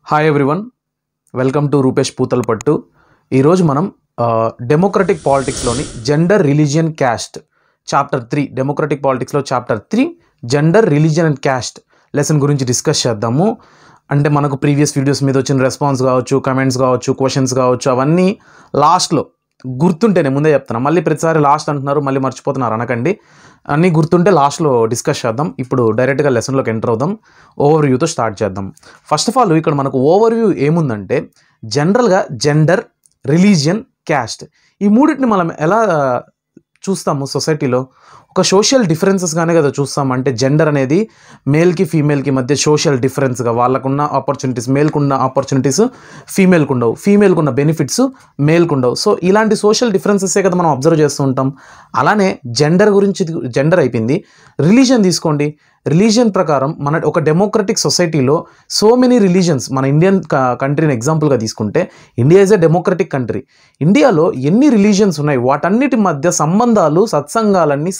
Hi everyone, welcome to Rupesh Puthalapattu. ఈరోజు మనం democratic పాలిటిక్స్లోని gender, religion, caste chapter 3 democratic పాలిటిక్స్లో chapter 3 gender, religion and caste lesson గురించి discuss చేద్దాము. అంటే మనకు ప్రీవియస్ వీడియోస్ మీద వచ్చిన రెస్పాన్స్ కావచ్చు, కమెంట్స్ కావచ్చు, క్వశ్చన్స్ కావచ్చు, అవన్నీ లాస్ట్లో గుర్తుంటేనే ముందే చెప్తున్నా. మళ్ళీ ప్రతిసారి లాస్ట్ అంటున్నారు, మళ్ళీ మర్చిపోతున్నారు అనకండి. అన్నీ గుర్తుంటే లాస్ట్లో డిస్కస్ చేద్దాం. ఇప్పుడు డైరెక్ట్గా లెసన్లోకి ఎంటర్ అవుదాం. ఓవర్వ్యూతో స్టార్ట్ చేద్దాం. ఫస్ట్ ఆఫ్ ఆల్ ఇక్కడ మనకు ఓవర్వ్యూ ఏముందంటే జనరల్గా జెండర్, రిలీజియన్, క్యాస్ట్ ఈ మూడింటిని మనం ఎలా చూస్తాము సొసైటీలో? ఒక సోషల్ డిఫరెన్సెస్గానే కదా చూస్తాం. అంటే జెండర్ అనేది మేల్కి ఫీమేల్కి మధ్య సోషల్ డిఫరెన్స్గా, వాళ్ళకున్న ఆపర్చునిటీస్ మేల్కున్న ఆపర్చునిటీస్ ఫీమేల్కు ఉండవు, ఫీమేల్కున్న బెనిఫిట్స్ మేల్కు ఉండవు. సో ఇలాంటి సోషల్ డిఫరెన్సెసే కదా మనం అబ్జర్వ్ చేస్తూ ఉంటాం. అలానే జెండర్ గురించి, జెండర్ అయిపోయింది. రిలీజియన్ తీసుకోండి. రిలీజియన్ ప్రకారం మన ఒక డెమోక్రటిక్ సొసైటీలో సో మెనీ రిలీజియన్స్, మన ఇండియన్ కంట్రీని ఎగ్జాంపుల్గా తీసుకుంటే India is a democratic country. ఇండియాలో ఎన్ని రిలీజియన్స్ ఉన్నాయి, వాటన్నిటి మధ్య సంబంధాలు, సత్సంగాలన్నీ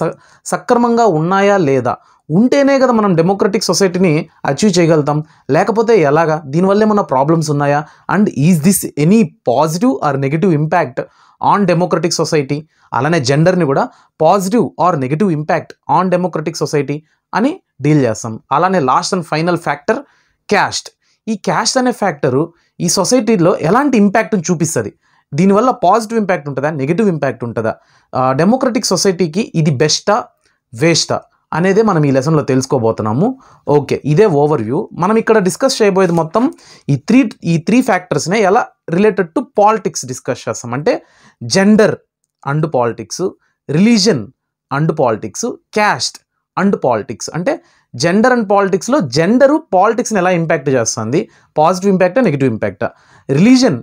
సక్రమంగా ఉన్నాయా లేదా? ఉంటేనే కదా మనం డెమోక్రటిక్ సొసైటీని అచీవ్ చేయగలుగుతాం. లేకపోతే ఎలాగా? దీనివల్ల ఏమన్నా ప్రాబ్లమ్స్ ఉన్నాయా? And is this any positive or negative impact on democratic society? అలానే జెండర్ని కూడా positive or negative impact on democratic society అని డీల్ చేస్తాం. అలానే last and final factor caste. ఈ క్యాస్ట్ అనే ఫ్యాక్టరు ఈ సొసైటీలో ఎలాంటి ఇంపాక్ట్ని చూపిస్తుంది? దీనివల్ల పాజిటివ్ ఇంపాక్ట్ ఉంటుందా, నెగిటివ్ ఇంపాక్ట్ ఉంటుందా? డెమోక్రటిక్ సొసైటీకి ఇది బెస్టా, వేస్టా అనేదే మనం ఈ లెసన్లో తెలుసుకోబోతున్నాము. ఓకే, ఇదే ఓవర్వ్యూ. మనం ఇక్కడ డిస్కస్ చేయబోయేది మొత్తం ఈ త్రీ ఫ్యాక్టర్స్నే ఎలా రిలేటెడ్ టు పాలిటిక్స్ డిస్కస్ చేస్తాం. అంటే gender and politics, religion and politics, caste and politics. అంటే జెండర్ అండ్ పాలిటిక్స్లో జెండరు పాలిటిక్స్ని ఎలా ఇంపాక్ట్ చేస్తుంది, పాజిటివ్ ఇంపాక్టా, నెగిటివ్ ఇంపాక్టా? రిలీజన్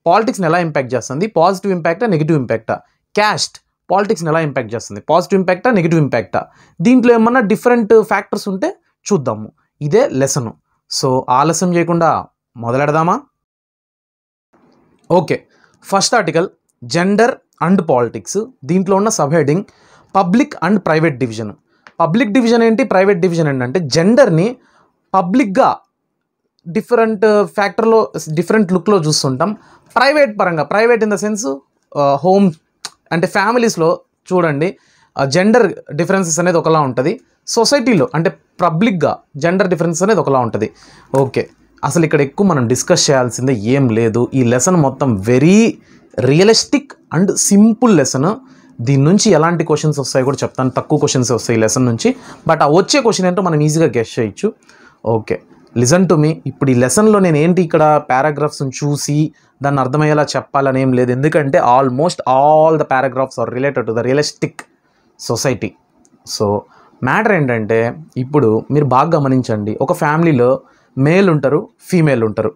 పాలిటిక్స్ని ఎలా ఇంపాక్ట్ చేస్తుంది, పాజిటివ్ ఇంపాక్టా, నెగిటివ్ ఇంపాక్టా? క్యాస్ట్ పాలిటిక్స్ని ఎలా ఇంపాక్ట్ చేస్తుంది, పాజిటివ్ ఇంపాక్టా, నెగిటివ్ ఇంపాక్టా? దీంట్లో ఏమన్నా డిఫరెంట్ ఫ్యాక్టర్స్ ఉంటే చూద్దాము. ఇదే లెసను. సో ఆలస్యం చేయకుండా మొదలెడదామా? Okay, first article gender and politics. దీంట్లో ఉన్న sub heading public and private division. Public division ఏంటి, ప్రైవేట్ డివిజన్ ఏంటంటే జెండర్ని పబ్లిక్గా డిఫరెంట్ ఫ్యాక్టర్లో, డిఫరెంట్ లుక్లో చూస్తుంటాం. ప్రైవేట్ పరంగా, private in the sense home అంటే ఫ్యామిలీస్లో చూడండి, జెండర్ డిఫరెన్సెస్ అనేది ఒకలా ఉంటుంది. సొసైటీలో అంటే పబ్లిక్గా జెండర్ డిఫరెన్స్ అనేది ఒకలా ఉంటుంది. ఓకే, అసలు ఇక్కడ ఎక్కువ మనం డిస్కస్ చేయాల్సిందే ఏం లేదు. ఈ లెసన్ మొత్తం very realistic and simple lesson. దీని నుంచి ఎలాంటి క్వశ్చన్స్ వస్తాయో కూడా చెప్తాను. తక్కువ క్వశ్చన్స్ వస్తాయి ఈ లెసన్ నుంచి, బట్ ఆ వచ్చే క్వశ్చన్ ఏంటో మనం ఈజీగా గెస్ చేయొచ్చు. Okay, listen to me. ఇప్పుడు ఈ లెసన్లో నేను ఏంటి ఇక్కడ పారాగ్రాఫ్స్ని చూసి దాన్ని అర్థమయ్యేలా చెప్పాలని ఏం లేదు. ఎందుకంటే almost all the paragraphs are related to the realistic society. So matter ఏంటంటే ఇప్పుడు మీరు బాగా గమనించండి, ఒక ఫ్యామిలీలో మేల్ ఉంటారు, ఫీమేల్ ఉంటారు.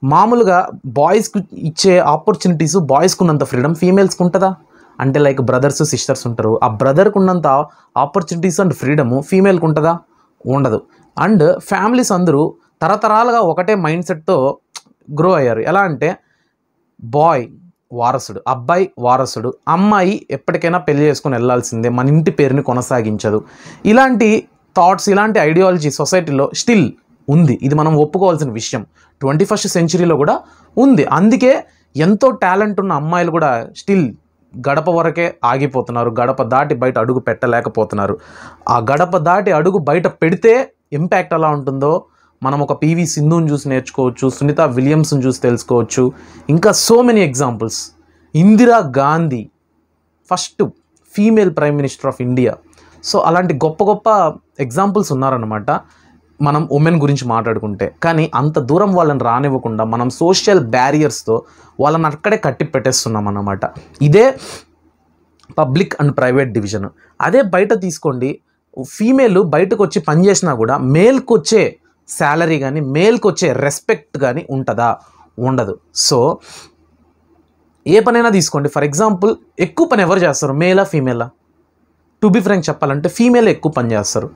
మామూలుగా బాయ్స్కి ఇచ్చే ఆపర్చునిటీస్ బాయ్స్కి ఉన్నంత ఫ్రీడమ్ ఫీమేల్స్కి ఉంటుందా? అంటే లైక్ బ్రదర్స్, సిస్టర్స్ ఉంటారు. ఆ బ్రదర్కి ఉన్నంత ఆపర్చునిటీస్ అండ్ ఫ్రీడము ఫీమేల్కి ఉంటుందా? ఉండదు. అండ్ ఫ్యామిలీస్ అందరూ తరతరాలుగా ఒకటే మైండ్ సెట్తో గ్రో అయ్యారు. ఎలా అంటే బాయ్ వారసుడు, అబ్బాయి వారసుడు, అమ్మాయి ఎప్పటికైనా పెళ్లి చేసుకుని వెళ్ళాల్సిందే, మన ఇంటి పేరుని కొనసాగించదు. ఇలాంటి థాట్స్, ఇలాంటి ఐడియాలజీ సొసైటీలో స్టిల్ ఉంది. ఇది మనం ఒప్పుకోవాల్సిన విషయం. 21st సెంచరీలో కూడా ఉంది. అందుకే ఎంతో టాలెంట్ ఉన్న అమ్మాయిలు కూడా స్టిల్ గడప వరకే ఆగిపోతున్నారు, గడప దాటి బయట అడుగు పెట్టలేకపోతున్నారు. ఆ గడప దాటి అడుగు బయట పెడితే ఇంపాక్ట్ ఎలా ఉంటుందో మనం ఒక పివి సింధుని చూసి నేర్చుకోవచ్చు, సునీత విలియమ్స్ని చూసి తెలుసుకోవచ్చు. ఇంకా so many examples. Indira Gandhi first female prime minister of India. So అలాంటి గొప్ప గొప్ప ఎగ్జాంపుల్స్ ఉన్నారన్నమాట మనం ఉమెన్ గురించి మాట్లాడుకుంటే. కానీ అంత దూరం వాళ్ళని రానివ్వకుండా మనం సోషల్ బ్యారియర్స్తో వాళ్ళని అక్కడే కట్టి పెట్టేస్తున్నాం అన్నమాట. ఇదే పబ్లిక్ అండ్ ప్రైవేట్ డివిజన్. అదే బయట తీసుకోండి, ఫీమేల్ బయటకు వచ్చి పనిచేసినా కూడా మేల్కి వచ్చే శాలరీ కానీ, మేల్కి వచ్చే రెస్పెక్ట్ కానీ ఉంటుందా? ఉండదు. సో ఏ పనైనా తీసుకోండి, ఫర్ ఎగ్జాంపుల్ ఎక్కువ పని ఎవరు చేస్తారు, మేలా ఫీమేలా? టు బి ఫ్రాంక్ చెప్పాలంటే ఫీమేల్ ఎక్కువ పని చేస్తారు.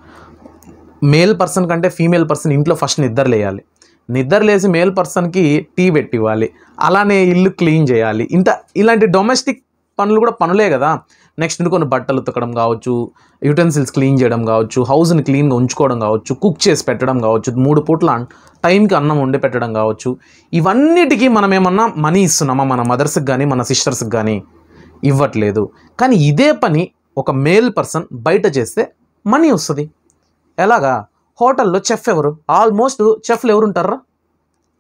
మేల్ పర్సన్ కంటే ఫీమేల్ పర్సన్ ఇంట్లో ఫస్ట్ నిద్ర లేయాలి, నిద్ర లేసి మేల్ పర్సన్కి టీ పెట్టి ఇవ్వాలి, అలానే ఇల్లు క్లీన్ చేయాలి. ఇలాంటి డొమెస్టిక్ పనులు కూడా పనులే కదా. నెక్స్ట్ కొన్ని బట్టలు ఉతకడం కావచ్చు, యూటెన్సిల్స్ క్లీన్ చేయడం కావచ్చు, హౌస్ని క్లీన్గా ఉంచుకోవడం కావచ్చు, కుక్ చేసి పెట్టడం కావచ్చు, 3 పూట్ల టైంకి అన్నం వండి పెట్టడం కావచ్చు. ఇవన్నిటికీ మనం ఏమన్నా మనీ ఇస్తున్నామా మన మదర్స్కి కానీ మన సిస్టర్స్కి కానీ? ఇవ్వట్లేదు. కానీ ఇదే పని ఒక మేల్ పర్సన్ బయట చేస్తే మనీ వస్తుంది. ఎలాగా? హోటల్లో చెఫ్ ఎవరు? ఆల్మోస్ట్ చెఫ్లు ఎవరు ఉంటారా?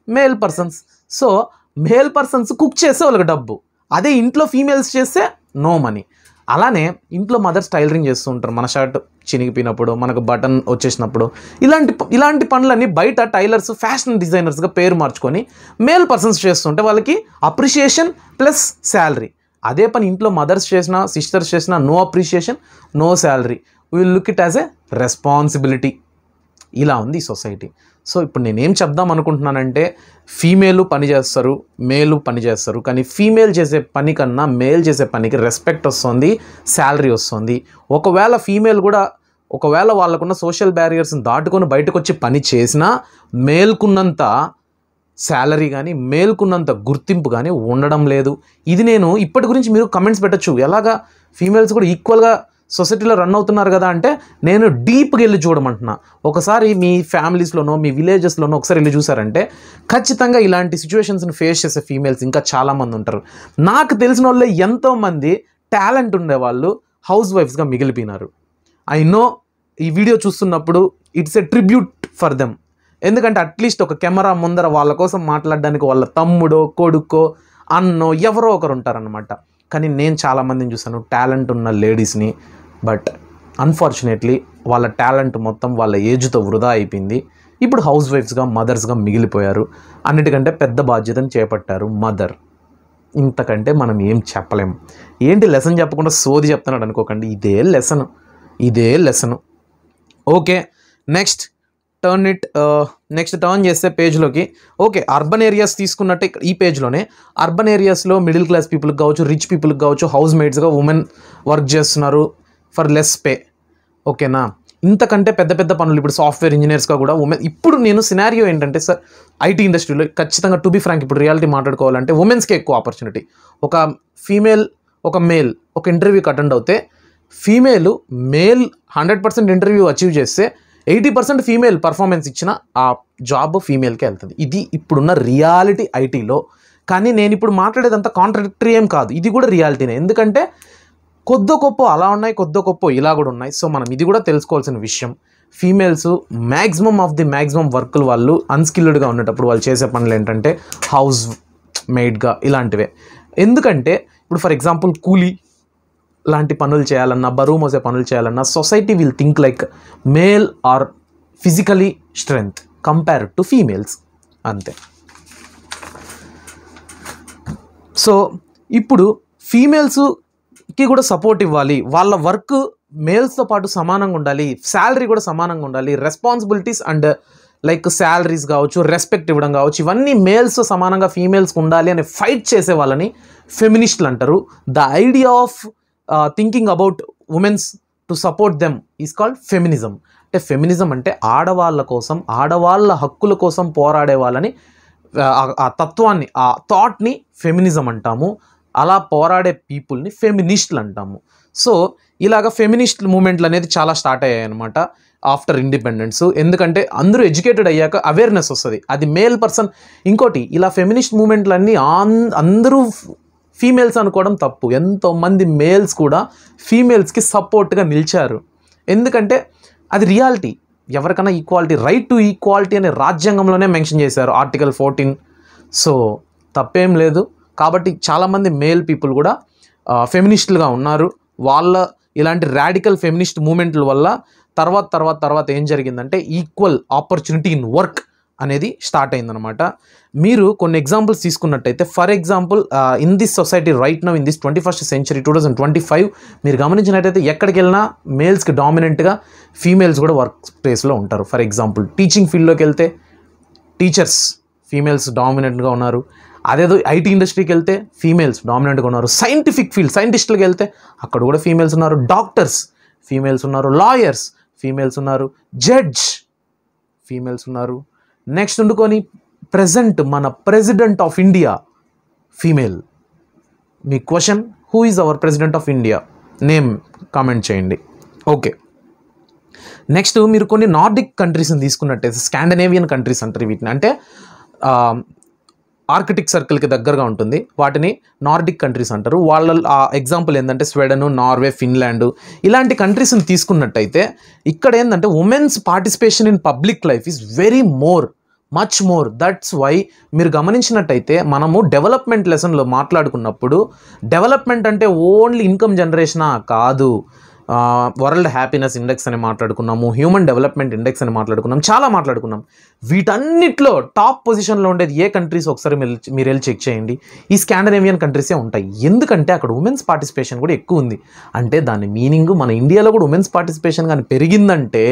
Male persons. So male persons cook చేస్తే వాళ్ళకి డబ్బు. అదే ఇంట్లో ఫీమేల్స్ చేస్తే నో మనీ. అలానే ఇంట్లో మదర్స్ టైలరింగ్ చేస్తూ ఉంటారు. మన షర్ట్ చినిగిపోయినప్పుడు, మనకు బటన్ వచ్చేసినప్పుడు, ఇలాంటి పనులన్నీ బయట టైలర్స్, ఫ్యాషన్ డిజైనర్స్గా పేరు మార్చుకొని మేల్ పర్సన్స్ చేస్తుంటే వాళ్ళకి అప్రిషియేషన్ ప్లస్ శాలరీ. అదే పని ఇంట్లో మదర్స్ చేసినా, సిస్టర్స్ చేసినా no appreciation, no salary. We will look it as a responsibility. ఇలా ఉంది ఈ సొసైటీ. సో ఇప్పుడు నేనేం చెప్దాం అనుకుంటున్నానంటే, ఫీమేలు పని చేస్తారు, మేలు పని చేస్తారు. కానీ ఫీమేల్ చేసే పని కన్నా మేల్ చేసే పనికి రెస్పెక్ట్ వస్తుంది, శాలరీ వస్తుంది. ఒకవేళ వాళ్ళకున్న సోషల్ బ్యారియర్స్ని దాటుకొని బయటకు వచ్చి పని చేసినా మేల్కున్నంత శాలరీ కానీ మేల్కున్నంత గుర్తింపు కానీ ఉండడం లేదు. ఇది నేను ఇప్పటి గురించి మీరు కమెంట్స్ పెట్టచ్చు, ఎలాగా ఫీమేల్స్ కూడా ఈక్వల్గా సొసైటీలో రన్ అవుతున్నారు కదా అంటే, నేను డీప్గా వెళ్ళి చూడమంటున్నా. ఒకసారి మీ ఫ్యామిలీస్లోనో మీ విలేజెస్లోనో ఒకసారి వెళ్ళి చూసారంటే ఖచ్చితంగా ఇలాంటి సిచ్యువేషన్స్ని ఫేస్ చేసే ఫీమేల్స్ ఇంకా చాలామంది ఉంటారు. నాకు తెలిసిన వాళ్ళే ఎంతోమంది టాలెంట్ ఉండేవాళ్ళు హౌస్ వైఫ్స్గా మిగిలిపోయినారు. ఐ నో ఈ వీడియో చూస్తున్నప్పుడు it's a tribute for them. ఎందుకంటే అట్లీస్ట్ ఒక కెమెరా ముందర వాళ్ళ కోసం మాట్లాడడానికి వాళ్ళ తమ్ముడో, కొడుకో, అన్నో ఎవరో ఒకరు ఉంటారనమాట. కానీ నేను చాలామందిని చూసాను టాలెంట్ ఉన్న లేడీస్ని. బట్ అన్ఫార్చునేట్లీ వాళ్ళ టాలెంట్ మొత్తం వాళ్ళ ఏజ్తో వృధా అయిపోయింది. ఇప్పుడు హౌస్ వైఫ్స్గా, మదర్స్గా మిగిలిపోయారు. అన్నిటికంటే పెద్ద బాధ్యతను చేపట్టారు మదర్. ఇంతకంటే మనం ఏం చెప్పలేము. ఏంటి లెసన్ చెప్పకుండా సోది చెప్తున్నాడు అనుకోకండి, ఇదే లెసను. ఓకే, నెక్స్ట్ టర్న్ చేస్తే పేజ్లోకి. ఓకే, అర్బన్ ఏరియాస్ తీసుకున్నట్టే ఈ పేజ్లోనే అర్బన్ ఏరియాస్లో మిడిల్ క్లాస్ పీపుల్కి కావచ్చు, రిచ్ పీపుల్కి కావచ్చు, హౌస్ మేడ్స్గా ఉమెన్ వర్క్ చేస్తున్నారు ఫర్ లెస్ పే. ఓకేనా? ఇంతకంటే పెద్ద పెద్ద పనులు ఇప్పుడు సాఫ్ట్వేర్ ఇంజనీర్స్గా కూడా ఉమెన్. ఇప్పుడు నేను సినారియో ఏంటంటే సార్, ఐటీ ఇండస్ట్రీలో ఖచ్చితంగా టు బి ఫ్రాంక్ ఇప్పుడు రియాలిటీ మాట్లాడుకోవాలంటే ఉమెన్స్కే ఎక్కువ ఆపర్చునిటీ. ఒక ఫీమేల్, ఒక మేల్ ఒక ఇంటర్వ్యూకి అటెండ్ అవుతే మేల్ 100% ఇంటర్వ్యూ అచీవ్ చేస్తే 80% ఫీమేల్ పర్ఫార్మెన్స్ ఇచ్చిన ఆ జాబ్ ఫీమేల్కే వెళ్తుంది. ఇది ఇప్పుడున్న రియాలిటీ ఐటీలో. కానీ నేను ఇప్పుడు మాట్లాడేదంతా కాంట్రడిక్టరీ ఏం కాదు, ఇది కూడా రియాలిటీనే. ఎందుకంటే కొద్దో గొప్ప అలా ఉన్నాయి, కొద్దో గొప్ప ఇలా కూడా ఉన్నాయి. సో మనం ఇది కూడా తెలుసుకోవాల్సిన విషయం. ఫీమేల్స్ మ్యాక్సిమం వర్కులు వాళ్ళు అన్స్కిల్డ్గా ఉండేటప్పుడు వాళ్ళు చేసే పనులు ఏంటంటే హౌస్ మేడ్గా ఇలాంటివే. ఎందుకంటే ఇప్పుడు ఫర్ ఎగ్జాంపుల్ కూలీ లాంటి పనులు చేయాలన్నా, బరువు మోసే పనులు చేయాలన్నా society will think like male or physically strength compared to females, అంతే. సో ఇప్పుడు ఫీమేల్స్కి కూడా సపోర్ట్ ఇవ్వాలి, వాళ్ళ వర్క్ మేల్స్తో పాటు సమానంగా ఉండాలి, శాలరీ కూడా సమానంగా ఉండాలి, రెస్పాన్సిబిలిటీస్ అండ్ లైక్ శాలరీస్ కావచ్చు, రెస్పెక్ట్ ఇవ్వడం కావచ్చు, ఇవన్నీ మేల్స్తో సమానంగా ఫీమేల్స్కి ఉండాలి అని ఫైట్ చేసే వాళ్ళని ఫెమినిస్టులు అంటారు. The idea of thinking about women's to support them is called feminism. అంటే ఫెమినిజం అంటే ఆడవాళ్ళ కోసం, ఆడవాళ్ళ హక్కుల కోసం పోరాడే వాళ్ళని, ఆ తత్వాన్ని, ఆ థాట్ని ఫెమినిజం అంటాము. అలా పోరాడే పీపుల్ని ఫెమినిస్టులు అంటాము. సో ఇలాగ ఫెమినిస్ట్ మూమెంట్లు అనేది చాలా స్టార్ట్ అయ్యాయి అనమాట ఆఫ్టర్ ఇండిపెండెన్స్. ఎందుకంటే అందరూ ఎడ్యుకేటెడ్ అయ్యాక అవేర్నెస్ వస్తుంది, అది మేల్ పర్సన్. ఇంకోటి, ఇలా ఫెమినిస్ట్ మూమెంట్లన్నీ అందరూ ఫీమేల్స్ అనుకోవడం తప్పు. ఎంతోమంది మేల్స్ కూడా ఫీమేల్స్కి సపోర్ట్గా నిలిచారు. ఎందుకంటే అది రియాలిటీ. ఎవరికైనా ఈక్వాలిటీ, రైట్ టు ఈక్వాలిటీ అనే రాజ్యాంగంలోనే మెన్షన్ చేశారు, ఆర్టికల్ 14. సో తప్పేం లేదు. కాబట్టి చాలామంది మేల్ పీపుల్ కూడా ఫెమినిస్టులుగా ఉన్నారు. వాళ్ళ ఇలాంటి రాడికల్ ఫెమినిస్ట్ మూమెంట్ల వల్ల తర్వాత ఏం జరిగిందంటే ఈక్వల్ ఆపర్చునిటీ ఇన్ వర్క్ అనేది స్టార్ట్ అయిందనమాట. మీరు కొన్ని ఎగ్జాంపుల్స్ తీసుకున్నట్టయితే, for example in this society right now in this 21st century 2025 మీరు గమనించినట్టయితే ఎక్కడికి వెళ్ళినా మేల్స్కి డామినెంట్గా ఫీమేల్స్ కూడా వర్క్ ప్లేస్లో ఉంటారు. ఫర్ ఎగ్జాంపుల్ టీచింగ్ ఫీల్డ్లోకి వెళ్తే టీచర్స్ ఫీమేల్స్ డామినెంట్గా ఉన్నారు. అదేదో ఐటీ ఇండస్ట్రీకి వెళ్తే ఫీమేల్స్ డామినెంట్గా ఉన్నారు. సైంటిఫిక్ ఫీల్డ్, సైంటిస్టులకు వెళ్తే అక్కడ కూడా ఫీమేల్స్ ఉన్నారు. డాక్టర్స్ ఫీమేల్స్ ఉన్నారు. లాయర్స్ ఫీమేల్స్ ఉన్నారు. జడ్జ్ ఫీమేల్స్ ఉన్నారు. నెక్స్ట్ ఉండుకొని ప్రెజెంట్ మన president of India female. Me question, who is our president of India? Name comment చేయండి. ఓకే, నెక్స్ట్ మీరు కొన్ని నార్డిక్ కంట్రీస్ని తీసుకున్నట్టయితే, స్కాండినేవియన్ కంట్రీస్ అంటారు వీటిని, అంటే ఆర్కిటిక్ సర్కిల్కి దగ్గరగా ఉంటుంది, వాటిని నార్డిక్ కంట్రీస్ అంటారు. వాళ్ళ ఎగ్జాంపుల్ ఏంటంటే స్వీడన్, నార్వే, ఫిన్లాండ్, ఇలాంటి కంట్రీస్ని తీసుకున్నట్టయితే ఇక్కడ ఏంటంటే women's participation in public life is very much more. That's why మీరు గమనించినట్టయితే మనము డెవలప్మెంట్ లెసన్లో మాట్లాడుకున్నప్పుడు డెవలప్మెంట్ అంటే ఓన్లీ ఇన్కమ్ జనరేషనా కాదు, వరల్డ్ హ్యాపీనెస్ ఇండెక్స్ అని మాట్లాడుకున్నాము, హ్యూమన్ డెవలప్మెంట్ ఇండెక్స్ అని మాట్లాడుకున్నాం, చాలా మాట్లాడుకున్నాం. వీటన్నిటిలో టాప్ పొజిషన్లో ఉండేది ఏ కంట్రీస్ ఒకసారి మీరు వెళ్ళి చెక్ చేయండి, ఈ స్కాండినేవియన్ కంట్రీసే ఉంటాయి. ఎందుకంటే అక్కడ ఉమెన్స్ పార్టిసిపేషన్ కూడా ఎక్కువ ఉంది. అంటే దాని మీనింగ్ మన ఇండియాలో కూడా ఉమెన్స్ పార్టిసిపేషన్ కానీ పెరిగిందంటే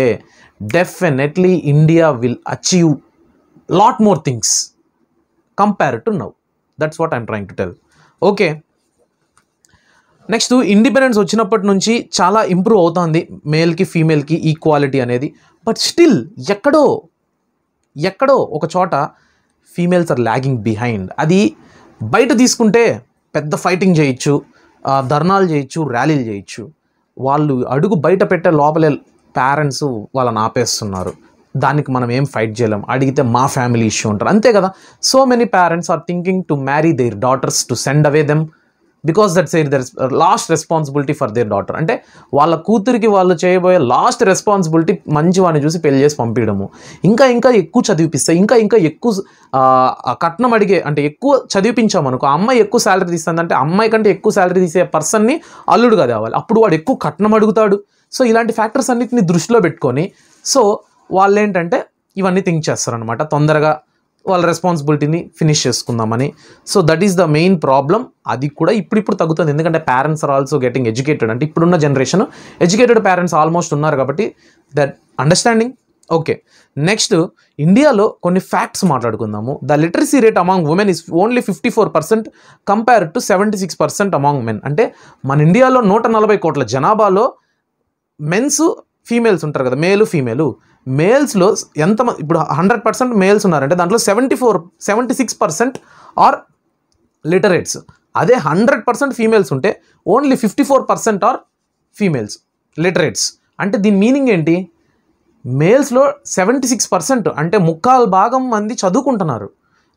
definitely India will achieve lot more things compared to now. That's what I'm trying to tell. Okay, next independence వచ్చినప్పటి నుంచి చాలా ఇంప్రూవ్ అవుతుంది మేల్కి ఫీమేల్కి ఈక్వాలిటీ అనేది. బట్ స్టిల్ ఎక్కడో ఒక చోట ఫీమేల్స్ ఆర్ ల్యాగింగ్ బిహైండ్. అది బయట తీసుకుంటే పెద్ద ఫైటింగ్ చేయొచ్చు, ధర్నాలు చేయొచ్చు, ర్యాలీలు చేయొచ్చు. వాళ్ళు అడుగు బయట పెట్టే లోపలే పేరెంట్స్ వాళ్ళని ఆపేస్తున్నారు. దానికి మనం ఏం ఫైట్ చేయలేం. అడిగితే మా ఫ్యామిలీ ఇష్యూ ఉంటారు, అంతే కదా. So many parents are thinking to marry their daughters to send away them because that's their last responsibility for their daughter. అంటే వాళ్ళ కూతురికి వాళ్ళు చేయబోయే లాస్ట్ రెస్పాన్సిబిలిటీ మంచి వాడిని చూసి పెళ్లి చేసి పంపించడము, ఇంకా ఎక్కువ చదివిపిస్తాయి, ఇంకా ఎక్కువ కట్నం అడిగే, అంటే ఎక్కువ చదివిపించామనుకో, అమ్మాయి ఎక్కువ శాలరీ తీస్తుంది అంటే అమ్మాయి కంటే ఎక్కువ శాలరీ తీసే పర్సన్ని అల్లుడుగా తేవాలి, అప్పుడు వాడు ఎక్కువ కట్నం అడుగుతాడు. సో ఇలాంటి ఫ్యాక్టర్స్ అన్నిటిని దృష్టిలో పెట్టుకొని సో వాళ్ళు ఏంటంటే ఇవన్నీ థింక్ చేస్తారనమాట, తొందరగా వాళ్ళ రెస్పాన్సిబిలిటీని ఫినిష్ చేసుకుందామని. So that is the main problem. అది కూడా ఇప్పుడు తగ్గుతుంది, ఎందుకంటే parents are also getting educated. అంటే ఇప్పుడున్న జనరేషన్ ఎడ్యుకేటెడ్ పేరెంట్స్ ఆల్మోస్ట్ ఉన్నారు కాబట్టి దట్ అండర్స్టాండింగ్. ఓకే, నెక్స్ట్ ఇండియాలో కొన్ని ఫ్యాక్ట్స్ మాట్లాడుకుందాము. The literacy rate among women is only 54% compared to 76% among men. అంటే మన ఇండియాలో 140 కోట్ల జనాభాలో మెన్స్ ఫీమేల్స్ ఉంటారు కదా, ఫీమేలు. మేల్స్లో ఎంతమంది ఇప్పుడు 100% మేల్స్ ఉన్నారంటే దాంట్లో 76% ఆర్ లిటరేట్స్. అదే 100% ఫీమేల్స్ ఉంటే ఓన్లీ 54% ఆర్ ఫీమేల్స్ లిటరేట్స్. అంటే దీని మీనింగ్ ఏంటి? మేల్స్లో 76% అంటే 3/4 మంది చదువుకుంటున్నారు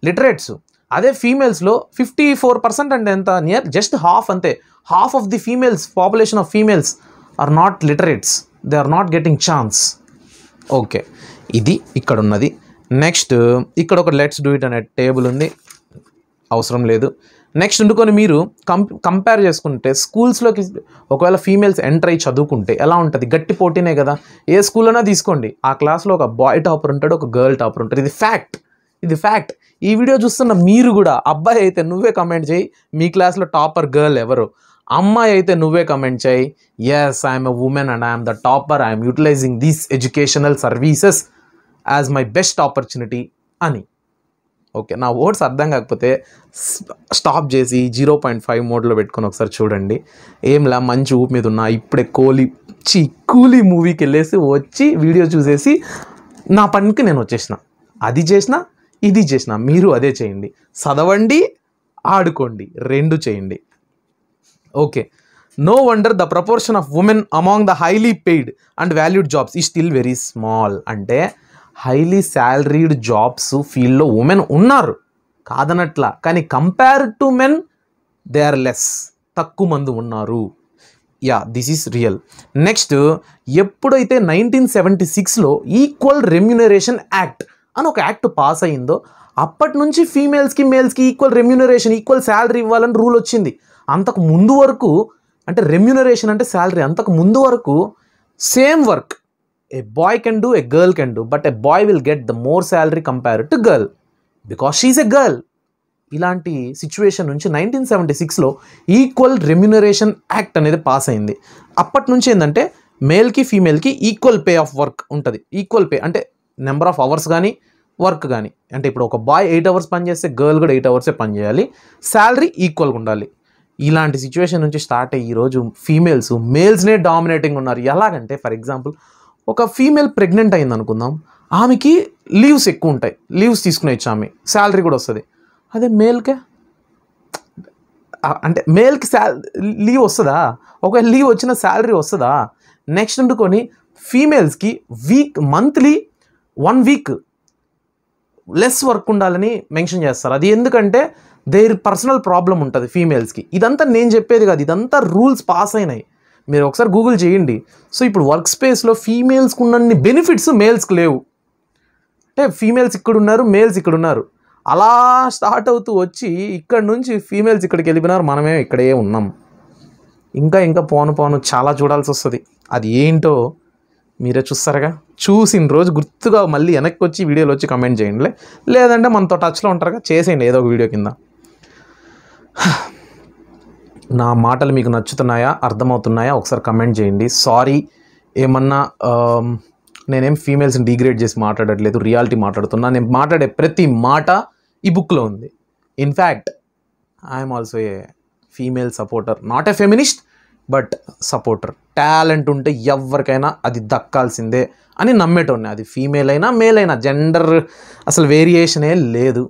లిటరేట్స్. అదే ఫీమేల్స్లో 54% అంటే ఎంత, నియర్ జస్ట్ హాఫ్, అంతే. Half of the females population of females are not literates, they are not getting chance. Okay, ఇది ఇక్కడ ఉన్నది. నెక్స్ట్ ఇక్కడ ఒక లెట్స్ డూ ఇట్ అనే టేబుల్ ఉంది, అవసరం లేదు. నెక్స్ట్ ఉండుకొని మీరు కంపేర్ చేసుకుంటే స్కూల్స్లోకి ఒకవేళ ఫీమేల్స్ ఎంటర్ అయ్యి చదువుకుంటే ఎలా ఉంటుంది? గట్టి పోటీనే కదా. ఏ స్కూల్లోనా తీసుకోండి, ఆ క్లాస్లో ఒక బాయ్ టాపర్ ఉంటాడు, ఒక గర్ల్ టాపర్ ఉంటాడు. ఇది ఫ్యాక్ట్. ఈ వీడియో చూస్తున్న మీరు కూడా అబ్బాయి అయితే నువ్వే కమెంట్ చేయి, మీ క్లాస్లో టాపర్ గర్ల్ ఎవరు. అమ్మాయి అయితే నువ్వే కమెంట్ చేయి, yes I'm a women and I'm the topper, I'm utilizing these educational services as my best opportunity అని. ఓకే, నా వర్డ్స్ అర్థం కాకపోతే స్టాప్ చేసి 0.5 మోడ్లో పెట్టుకొని ఒకసారి చూడండి. ఏంలా మంచి ఊపి మీద ఉన్నా, ఇప్పుడే కూలీ మూవీకి వెళ్ళేసి వచ్చి వీడియో చూసేసి నా పనికి నేను వచ్చేసిన. అది చేసిన, ఇది చేసిన, మీరు అదే చేయండి. చదవండి, ఆడుకోండి, రెండు చేయండి. Okay, no wonder the proportion of women among the highly paid and valued jobs is still very small. అంటే హైలీ శాలరీడ్ జాబ్స్ ఫీల్డ్లో ఉమెన్ ఉన్నారు కాదనట్లా, కానీ compare to men they are less, తక్కువ మంది ఉన్నారు. Ya, this is real. Next, ఎప్పుడైతే 1976లో ఈక్వల్ రెమ్యునరేషన్ యాక్ట్ అని ఒక యాక్ట్ పాస్ అయ్యిందో అప్పటి నుంచి ఫీమేల్స్కి మేల్స్కి ఈక్వల్ రెమ్యునరేషన్, ఈక్వల్ శాలరీ ఇవ్వాలని రూల్ వచ్చింది. అంతకు ముందు వరకు, అంటే రెమ్యునరేషన్ అంటే శాలరీ, అంతకు ముందు వరకు same work a boy can do, a girl can do, but a boy will get the more salary compared to girl because she's a girl. ఇలాంటి సిచ్యువేషన్ నుంచి 1976లో ఈక్వల్ రెమ్యునరేషన్ యాక్ట్ అనేది pass అయింది. అప్పటి నుంచి ఏంటంటే మేల్కి ఫీమేల్కి ఈక్వల్ పే ఆఫ్ వర్క్ ఉంటుంది. ఈక్వల్ పే అంటే నెంబర్ ఆఫ్ అవర్స్ కానీ వర్క్ కానీ, అంటే ఇప్పుడు ఒక బాయ్ 8 hours పని చేస్తే గర్ల్ కూడా 8 hours పని చేయాలి, శాలరీ ఈక్వల్గా ఉండాలి. ఇలాంటి సిచ్యువేషన్ నుంచి స్టార్ట్ అయ్యి ఈరోజు ఫీమేల్స్ మేల్స్నే డామినేటింగ్ ఉన్నారు. ఎలాగంటే ఫర్ ఎగ్జాంపుల్ ఒక ఫీమేల్ ప్రెగ్నెంట్ అయింది అనుకుందాం, ఆమెకి లీవ్స్ ఎక్కువ ఉంటాయి, లీవ్స్ తీసుకునేచ్చు, ఆమె శాలరీ కూడా వస్తుంది. అదే మేల్కే అంటే మేల్కి లీవ్ వస్తుందా? ఒకవేళ లీవ్ వచ్చిన శాలరీ వస్తుందా? నెక్స్ట్ ఉండుకొని ఫీమేల్స్కి మంత్లీ 1 వీక్ లెస్ వర్క్ ఉండాలని మెన్షన్ చేస్తారు. అది ఎందుకంటే దేర్ పర్సనల్ ప్రాబ్లం ఉంటుంది ఫీమేల్స్కి. ఇదంతా నేను చెప్పేది కాదు, ఇదంతా రూల్స్ పాస్ అయినాయి, మీరు ఒకసారి గూగుల్ చేయండి. సో ఇప్పుడు వర్క్ స్పేస్లో ఫీమేల్స్కి ఉన్నన్ని బెనిఫిట్స్ మేల్స్కి లేవు. అంటే ఫీమేల్స్ ఇక్కడ ఉన్నారు, మేల్స్ ఇక్కడ ఉన్నారు, అలా స్టార్ట్ అవుతూ వచ్చి ఇక్కడ నుంచి ఫీమేల్స్ ఇక్కడికి వెళ్ళిపోయినారు, మనమే ఇక్కడే ఉన్నాం. ఇంకా పోను చాలా చూడాల్సి వస్తుంది. అది ఏంటో మీరే చూస్తారుగా. చూసిన రోజు గుర్తుగా మళ్ళీ వెనక్కి వచ్చి వీడియోలో వచ్చి కమెంట్ చేయండి, లేదంటే మనతో టచ్లో ఉంటారుగా, చేసేయండి ఏదో ఒక వీడియో కింద. నా మాటలు మీకు నచ్చుతున్నాయా, అర్థమవుతున్నాయా ఒకసారి కమెంట్ చేయండి. సారీ, ఏమన్నా నేనేం ఫీమేల్స్ని డిగ్రేడ్ చేసి మాట్లాడట్లేదు, రియాలిటీ మాట్లాడుతున్నా. నేను మాట్లాడే ప్రతి మాట ఈ బుక్లో ఉంది. In fact I'm also a female supporter, not a feminist but supporter. Talent ఉంటే ఎవరికైనా అది దక్కాల్సిందే అని నమ్మేటోడిని. అది ఫీమేల్ అయినా మేల్ అయినా జెండర్ అసలు వేరియేషనే లేదు,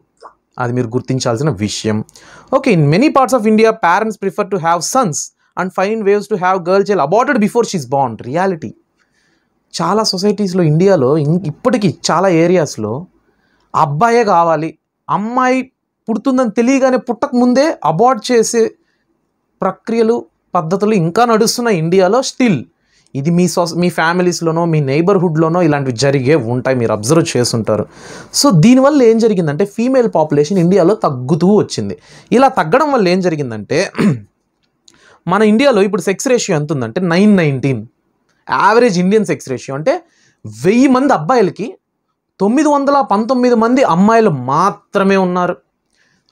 అది మీరు గుర్తించాల్సిన విషయం. Okay, in many parts of India parents prefer to have Sons and find waves to have girl child aborted before she's born. Reality చాలా సొసైటీస్లో ఇండియాలో ఇప్పటికీ చాలా ఏరియాస్లో అబ్బాయే కావాలి, అమ్మాయి పుడుతుందని తెలియగానే పుట్టక ముందే అబార్ట్ చేసే ప్రక్రియలు పద్ధతులు ఇంకా నడుస్తున్నాయి ఇండియాలో స్టిల్. ఇది మీ ఫ్యామిలీస్లోనో మీ నైబర్హుడ్లోనో ఇలాంటివి జరిగే ఉంటాయి, మీరు అబ్జర్వ్ చేస్తుంటారు. సో దీనివల్ల ఏం జరిగిందంటే ఫీమేల్ పాపులేషన్ ఇండియాలో తగ్గుతూ వచ్చింది. ఇలా తగ్గడం వల్ల ఏం జరిగిందంటే మన ఇండియాలో ఇప్పుడు సెక్స్ రేషియో ఎంత ఉందంటే 9:19 యావరేజ్ ఇండియన్ సెక్స్ రేషియో. అంటే 1000 మంది అబ్బాయిలకి 919 మంది అమ్మాయిలు మాత్రమే ఉన్నారు.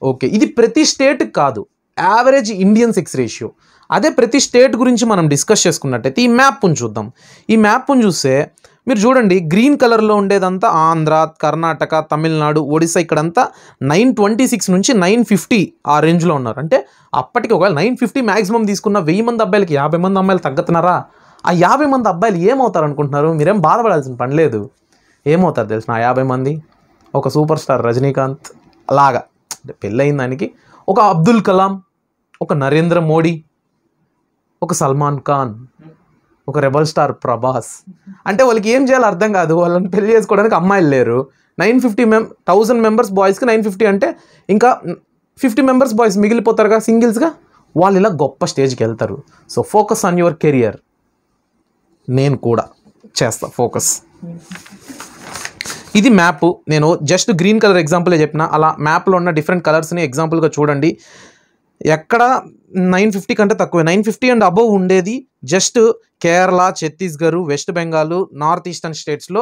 ఓకే, ఇది ప్రతి స్టేట్కి కాదు, యావరేజ్ ఇండియన్ సెక్స్ రేషియో. అదే ప్రతి స్టేట్ గురించి మనం డిస్కస్ చేసుకున్నట్టయితే ఈ మ్యాప్ను చూద్దాం. ఈ మ్యాప్ను చూస్తే మీరు చూడండి, గ్రీన్ కలర్లో ఉండేదంతా ఆంధ్ర, కర్ణాటక, తమిళనాడు, ఒడిశా. ఇక్కడంతా 926 నుంచి 950 ఆ రేంజ్లో ఉన్నారు. అంటే అప్పటికి ఒకవేళ 950 మ్యాక్సిమం తీసుకున్న 1000 మంది అబ్బాయిలకి 50 మంది అమ్మాయిలు తగ్గుతున్నారా? ఆ 50 మంది అబ్బాయిలు ఏమవుతారు అనుకుంటున్నారు? మీరేం బాధపడాల్సిన పని లేదు. ఏమవుతారు తెలిసిన ఆ 50 మంది? ఒక సూపర్ స్టార్ రజనీకాంత్ అలాగా, అంటే పెళ్ళయిన దానికి ఒక అబ్దుల్ కలాం, ఒక నరేంద్ర మోడీ, ఒక సల్మాన్ ఖాన్, ఒక రెబల్ స్టార్ ప్రభాస్. అంటే వాళ్ళకి ఏం చేయాలో అర్థం కాదు, వాళ్ళని పెళ్లి చేసుకోవడానికి అమ్మాయిలు లేరు. 1000 మెంబర్స్ బాయ్స్కి 950 అంటే ఇంకా 50 మెంబర్స్ బాయ్స్ మిగిలిపోతారుగా సింగిల్స్గా, వాళ్ళు ఇలా గొప్ప స్టేజ్కి వెళ్తారు. So focus on your career. నేను కూడా చేస్తా ఫోకస్. ఇది మ్యాప్. నేను జస్ట్ గ్రీన్ కలర్ ఎగ్జాంపులే చెప్పిన, అలా మ్యాప్లో ఉన్న డిఫరెంట్ కలర్స్ని ఎగ్జాంపుల్గా చూడండి. ఎక్కడ 950 కంటే తక్కువ, 950 అండ్ అబవ్ ఉండేది just Kerala, Chhattisgarh, west Bengal, north eastern స్టేట్స్లో,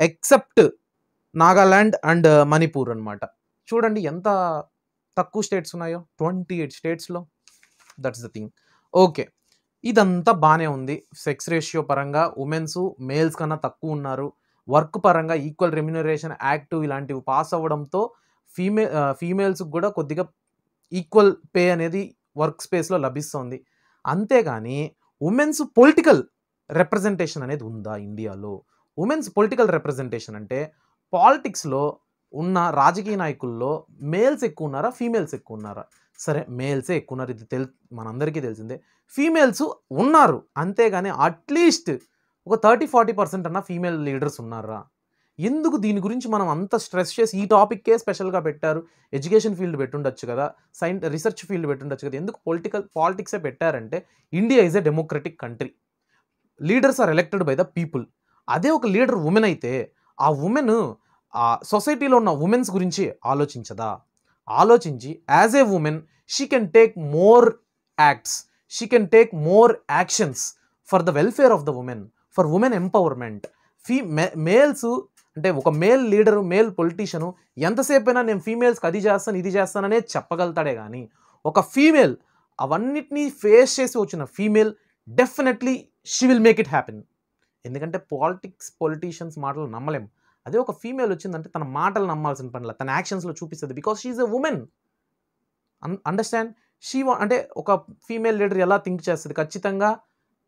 ఎక్సెప్ట్ నాగాల్యాండ్ అండ్ మణిపూర్ అనమాట. చూడండి ఎంత తక్కువ స్టేట్స్ ఉన్నాయో, 28 స్టేట్స్లో. That's the thing. ఓకే, ఇదంతా బాగానే ఉంది. సెక్స్ రేషియో పరంగా ఉమెన్స్ మేల్స్ కన్నా తక్కువ ఉన్నారు. వర్క్ పరంగా ఈక్వల్ రెమ్యునరేషన్ యాక్ట్ ఇలాంటివి పాస్ అవ్వడంతో ఫీమేల్స్కి కూడా కొద్దిగా ఈక్వల్ పే అనేది వర్క్ స్పేస్లో లభిస్తుంది. అంతేగాని ఉమెన్స్ పొలిటికల్ రిప్రజెంటేషన్ అనేది ఉందా ఇండియాలో? ఉమెన్స్ పొలిటికల్ రిప్రజెంటేషన్ అంటే పాలిటిక్స్లో ఉన్న రాజకీయ నాయకుల్లో మేల్స్ ఎక్కువ ఉన్నారా, ఫీమేల్స్ ఎక్కువ ఉన్నారా? సరే, మేల్సే ఎక్కువ ఉన్నారు, ఇది మనందరికీ తెలిసిందే. ఫీమేల్స్ ఉన్నారు, అంతేగాని అట్లీస్ట్ ఒక 30-40% అన్న ఫీమేల్ లీడర్స్ ఉన్నారా? ఎందుకు దీని గురించి మనం అంత స్ట్రెస్ చేసి ఈ టాపిక్కే స్పెషల్గా పెట్టారు? ఎడ్యుకేషన్ ఫీల్డ్ పెట్టుండొచ్చు కదా, రీసెర్చ్ ఫీల్డ్ పెట్టుండొచ్చు కదా, ఎందుకు పాలిటిక్సే పెట్టారంటే India is a democratic country, leaders are elected by the people. అదే ఒక లీడర్ ఉమెన్ అయితే ఆ ఉమెన్ ఆ సొసైటీలో ఉన్న ఉమెన్స్ గురించి ఆలోచించదా? ఆలోచించి as a women she can take more acts, she can take more actions for the welfare of the women, for women empowerment. Males అంటే ఒక మేల్ లీడరు, మేల్ పొలిటీషియను ఎంతసేపు అయినా నేను ఫీమేల్స్కి అది చేస్తాను ఇది చేస్తాననే చెప్పగలుగుతాడే కానీ ఒక ఫీమేల్ అవన్నిటినీ ఫేస్ చేసి వచ్చిన female definitely she will make it happen. ఎందుకంటే పొలిటీషియన్స్ మాటలు నమ్మలేం. అదే ఒక ఫీమేల్ వచ్చిందంటే తన మాటలు నమ్మాల్సిన పనిలా, తన యాక్షన్స్లో చూపిస్తుంది. Because she is a women. Understand? అంటే ఒక ఫీమేల్ లీడర్ ఎలా థింక్ చేస్తుంది, ఖచ్చితంగా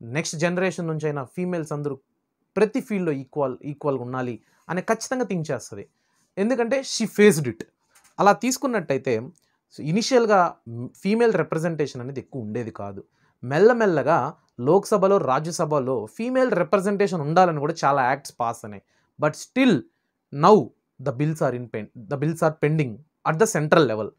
నెక్స్ట్ జనరేషన్ నుంచి అయినా ఫీమేల్స్ అందరూ ప్రతి ఫీల్డ్లో ఈక్వల్గా ఉండాలి అని ఖచ్చితంగా థింక్ చేస్తుంది. ఎందుకంటే షీ ఫేస్డ్ ఇట్. అలా తీసుకున్నట్టయితే సో ఇనిషియల్గా ఫీమేల్ రిప్రజెంటేషన్ అనేది ఎక్కువ ఉండేది కాదు. మెల్లమెల్లగా లోక్సభలో, రాజ్యసభలో ఫీమేల్ రిప్రజెంటేషన్ ఉండాలని కూడా చాలా యాక్ట్స్ పాస్ అయినాయి. But still now the bills are pending at the central level.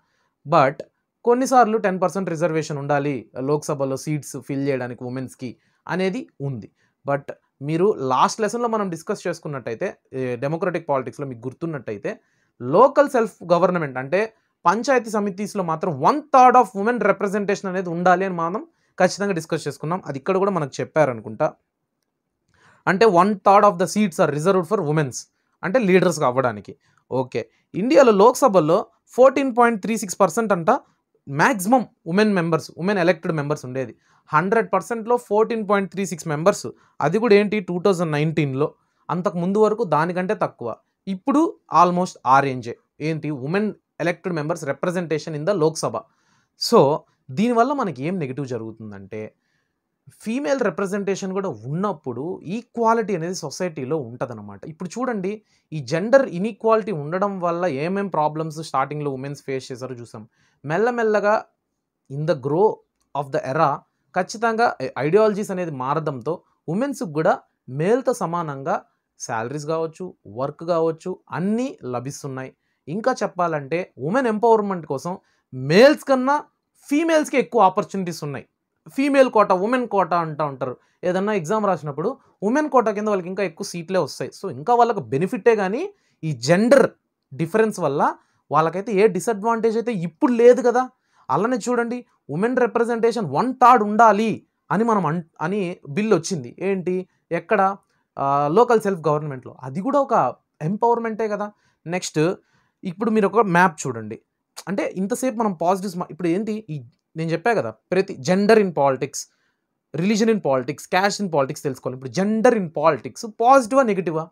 But కొన్నిసార్లు 10% రిజర్వేషన్ ఉండాలి లోక్సభలో సీట్స్ ఫిల్ చేయడానికి ఉమెన్స్కి అనేది ఉంది. బట్ మీరు లాస్ట్ లెసన్లో మనం డిస్కస్ చేసుకున్నట్టయితే డెమోక్రటిక్ పాలిటిక్స్లో మీకు గుర్తున్నట్టయితే లోకల్ సెల్ఫ్ గవర్నమెంట్ అంటే పంచాయతీ సమితిస్లో మాత్రం 1/3 ఆఫ్ ఉమెన్ రిప్రజెంటేషన్ అనేది ఉండాలి అని మనం ఖచ్చితంగా డిస్కస్ చేసుకున్నాం. అది ఇక్కడ కూడా మనకు చెప్పారనుకుంటా. అంటే 1/3 of the seats are reserved for women's, అంటే లీడర్స్గా అవ్వడానికి. ఓకే, ఇండియాలో లోక్సభలో 14.36% అంట మ్యాక్సిమం ఉమెన్ ఎలక్టెడ్ మెంబర్స్ ఉండేది. 100%లో 14.36 మెంబర్స్. అది కూడా ఏంటి 2019లో. అంతకు ముందు వరకు దానికంటే తక్కువ. ఇప్పుడు ఆల్మోస్ట్ ఆ రేంజే ఏంటి women elected members representation in the Lok Sabha. So దీనివల్ల మనకి ఏం నెగిటివ్ జరుగుతుందంటే ఫీమేల్ రిప్రజెంటేషన్ కూడా ఉన్నప్పుడు ఈక్వాలిటీ అనేది సొసైటీలో ఉంటుందన్నమాట. ఇప్పుడు చూడండి, ఈ జెండర్ ఇన్ఈక్వాలిటీ ఉండడం వల్ల ఏమేం ప్రాబ్లమ్స్ స్టార్టింగ్లో ఉమెన్స్ ఫేస్ చేశారో చూసాం. మెల్లమెల్లగా in the grow of the era ఖచ్చితంగా ఐడియాలజీస్ అనేది మారడంతో ఉమెన్స్కి కూడా మేల్తో సమానంగా శాలరీస్ కావచ్చు, వర్క్ కావచ్చు, అన్నీ లభిస్తున్నాయి. ఇంకా చెప్పాలంటే ఉమెన్ ఎంపవర్మెంట్ కోసం మేల్స్ కన్నా ఫీమేల్స్కి ఎక్కువ ఆపర్చునిటీస్ ఉన్నాయి. ఫీమేల్ కోటా, ఉమెన్ కోటా అంటూ ఉంటారు. ఏదన్నా ఎగ్జామ్ రాసినప్పుడు ఉమెన్ కోటా కింద వాళ్ళకి ఇంకా ఎక్కువ సీట్లే వస్తాయి. సో ఇంకా వాళ్ళకి బెనిఫిటే కానీ ఈ జెండర్ డిఫరెన్స్ వల్ల వాళ్ళకైతే ఏ డిసడ్వాంటేజ్ అయితే ఇప్పుడు లేదు కదా. అలానే చూడండి, ఉమెన్ రిప్రజెంటేషన్ 1/3 ఉండాలి అని అని బిల్ వచ్చింది. ఏంటి, ఎక్కడ, లోకల్ సెల్ఫ్ గవర్నమెంట్లో. అది కూడా ఒక ఎంపవర్మెంటే కదా. నెక్స్ట్ ఇప్పుడు మీరు ఒక మ్యాప్ చూడండి. అంటే ఇంతసేపు మనం పాజిటివ్స్, ఇప్పుడు ఏంటి నేను చెప్పా కదా, ప్రతి gender in politics, religion in politics, caste in politics తెలుసుకోవాలి. ఇప్పుడు జెండర్ ఇన్ పాలిటిక్స్ పాజిటివా నెగిటివా?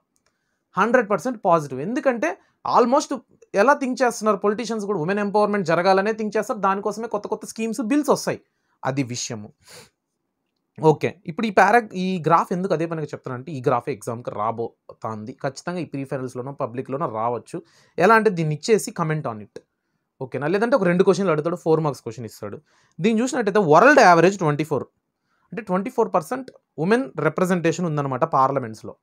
100% పాజిటివ్. ఎందుకంటే ఆల్మోస్ట్ ఎలా థింక్ చేస్తున్నారు పొలిటీషియన్స్ కూడా, ఉమెన్ ఎంపవర్మెంట్ జరగాలనే థింక్ చేస్తారు. దానికోసమే కొత్త కొత్త స్కీమ్స్, బిల్స్ వస్తాయి. అది విషయము. ఓకే, ఇప్పుడు ఈ గ్రాఫ్ ఎందుకు అదే పనిగా చెప్తానంటే ఈ గ్రాఫ్ ఎగ్జామ్కి రాబోతుంది. ఖచ్చితంగా ఈ ప్రీఫైనల్స్లోనో పబ్లిక్లోనో రావచ్చు. ఎలా అంటే దీన్ని ఇచ్చేసి కమెంట్ ఆన్ ఇట్, ఓకేనా. లేదంటే ఒక 2 క్వశ్చన్లు అడుగుతాడు, 4 మార్క్స్ క్వశ్చన్ ఇస్తాడు. దీన్ని చూసినట్టయితే వరల్డ్ యావరేజ్ 24, అంటే 24% ఉమెన్ రిప్రజెంటేషన్ ఉందన్నమాట పార్లమెంట్స్లో,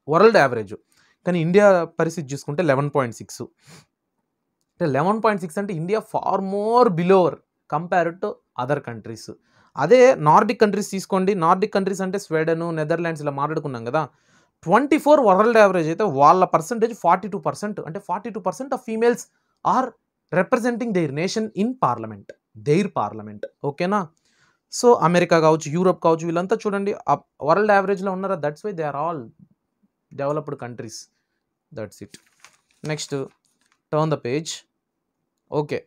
వరల్డ్ యావరేజ్. కానీ ఇండియా పరిస్థితి చూసుకుంటే 11.6. అంటే 11.6 అంటే India far more below compared to other countries. అదే నార్డిక్ కంట్రీస్ తీసుకోండి. నార్డిక్ కంట్రీస్ అంటే స్వీడన్, నెదర్లాండ్స్ ఇలా మాట్లాడుకున్నాం కదా. 24 వరల్డ్ యావరేజ్ అయితే వాళ్ళ పర్సంటేజ్ 42%. అంటే 42% of females are representing their nation in parliament, ఓకేనా. సో అమెరికా కావచ్చు, యూరోప్ కావచ్చు, వీళ్ళంతా చూడండి వరల్డ్ యావరేజ్లో ఉన్నారా. That's why they are all developed countries. That's it. Next turn the page. Okay,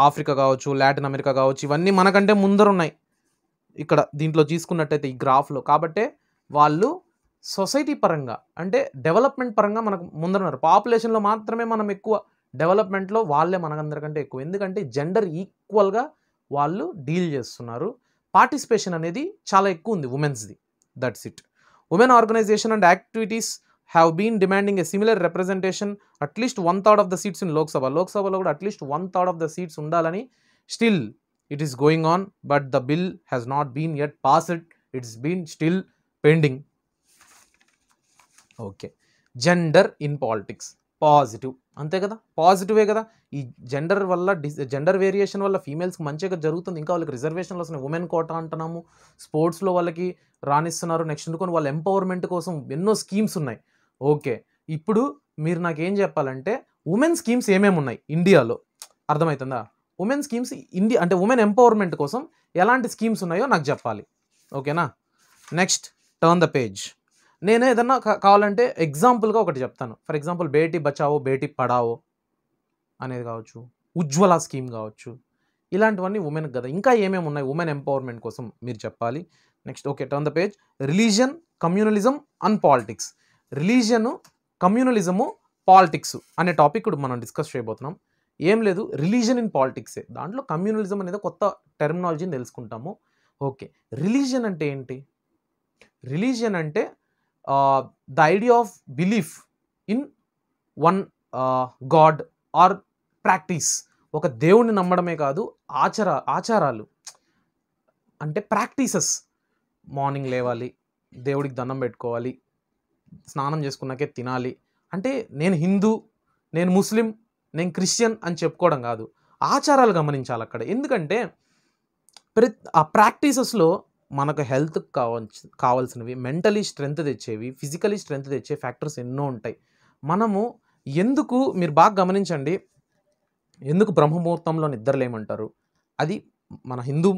Africa కావచ్చు, లాటిన్ అమెరికా కావచ్చు, ఇవన్నీ మనకంటే ముందర ఉన్నాయి ఇక్కడ దీంట్లో తీసుకున్నట్టయితే ఈ గ్రాఫ్లో. కాబట్టే వాళ్ళు సొసైటీ పరంగా అంటే డెవలప్మెంట్ పరంగా మనకు ముందరున్నారు. పాపులేషన్లో మాత్రమే మనం ఎక్కువ, డెవలప్మెంట్లో వాళ్ళే మనకందరికంటే ఎక్కువ. ఎందుకంటే జెండర్ ఈక్వల్గా వాళ్ళు డీల్ చేస్తున్నారు. పార్టిసిపేషన్ అనేది చాలా ఎక్కువ ఉంది ఉమెన్స్ది. That's it. Women organisation and activities have been demanding a similar representation at least 1/3 of the seats in లోక్సభలో కూడా అట్లీస్ట్ 1/3 ఆఫ్ ద సీట్స్ ఉండాలని. Still it is going on, but the bill has not been yet passed. It's been still pending. Okay, gender in politics positive, అంతే కదా, పాజిటివే కదా. ఈ gender variation వల్ల ఫీమేల్స్కి మంచిగా జరుగుతుంది. ఇంకా వాళ్ళకి రిజర్వేషన్లు వస్తున్నాయి. ఉమెన్ కోటా అంటున్నాము, స్పోర్ట్స్లో వాళ్ళకి రాణిస్తున్నారు. నెక్స్ట్ ఎందుకొని వాళ్ళ ఎంపవర్మెంట్ కోసం ఎన్నో స్కీమ్స్ ఉన్నాయి. ఓకే, ఇప్పుడు మీరు నాకేం చెప్పాలంటే ఉమెన్ స్కీమ్స్ ఏమేమి ఉన్నాయి ఇండియాలో, అర్థమవుతుందా? ఉమెన్ స్కీమ్స్ అంటే ఉమెన్ ఎంపవర్మెంట్ కోసం ఎలాంటి స్కీమ్స్ ఉన్నాయో నాకు చెప్పాలి, ఓకేనా. Next turn the page. నేను ఏదన్నా కావాలంటే ఎగ్జాంపుల్గా ఒకటి చెప్తాను. ఫర్ ఎగ్జాంపుల్ బేటీ బచావో బేటీ పడావో అనేది కావచ్చు, ఉజ్వల స్కీమ్ కావచ్చు, ఇలాంటివన్నీ ఉమెన్కి కదా. ఇంకా ఏమేమి ఉన్నాయి ఉమెన్ ఎంపవర్మెంట్ కోసం మీరు చెప్పాలి. Next okay, turn the page. Religion, communalism and politics. Religion, communalism, politics అనే టాపిక్ మనం డిస్కస్ చేయబోతున్నాం. ఏం లేదు, రిలీజియన్ ఇన్ పాలిటిక్సే. దాంట్లో కమ్యూనలిజం అనేది కొత్త టెర్మినాలజీని తెలుసుకుంటాము. ఓకే, రిలీజియన్ అంటే ఏంటి? రిలీజియన్ అంటే the idea of belief in one god or practice. ఒక దేవుణ్ణి నమ్మడమే కాదు, ఆచారాలు అంటే ప్రాక్టీసెస్. మార్నింగ్ లేవాలి, దేవుడికి దండం పెట్టుకోవాలి, స్నానం చేసుకున్నాకే తినాలి. అంటే నేను హిందూ, నేను ముస్లిం, నేను క్రిస్టియన్ అని చెప్పుకోవడం కాదు, ఆచారాలు గమనించాలి అక్కడ. ఎందుకంటే ఆ ప్రాక్టీసెస్లో మనకు హెల్త్ కావాల్సినవి, మెంటలీ స్ట్రెంగ్త్ తెచ్చేవి, ఫిజికలీ స్ట్రెంగ్త్ తెచ్చే ఫ్యాక్టర్స్ ఎన్నో ఉంటాయి. మనము ఎందుకు, మీరు బాగా గమనించండి, ఎందుకు బ్రహ్మముహూర్తంలో నిద్రలేమంటారు? అది మన హిందూ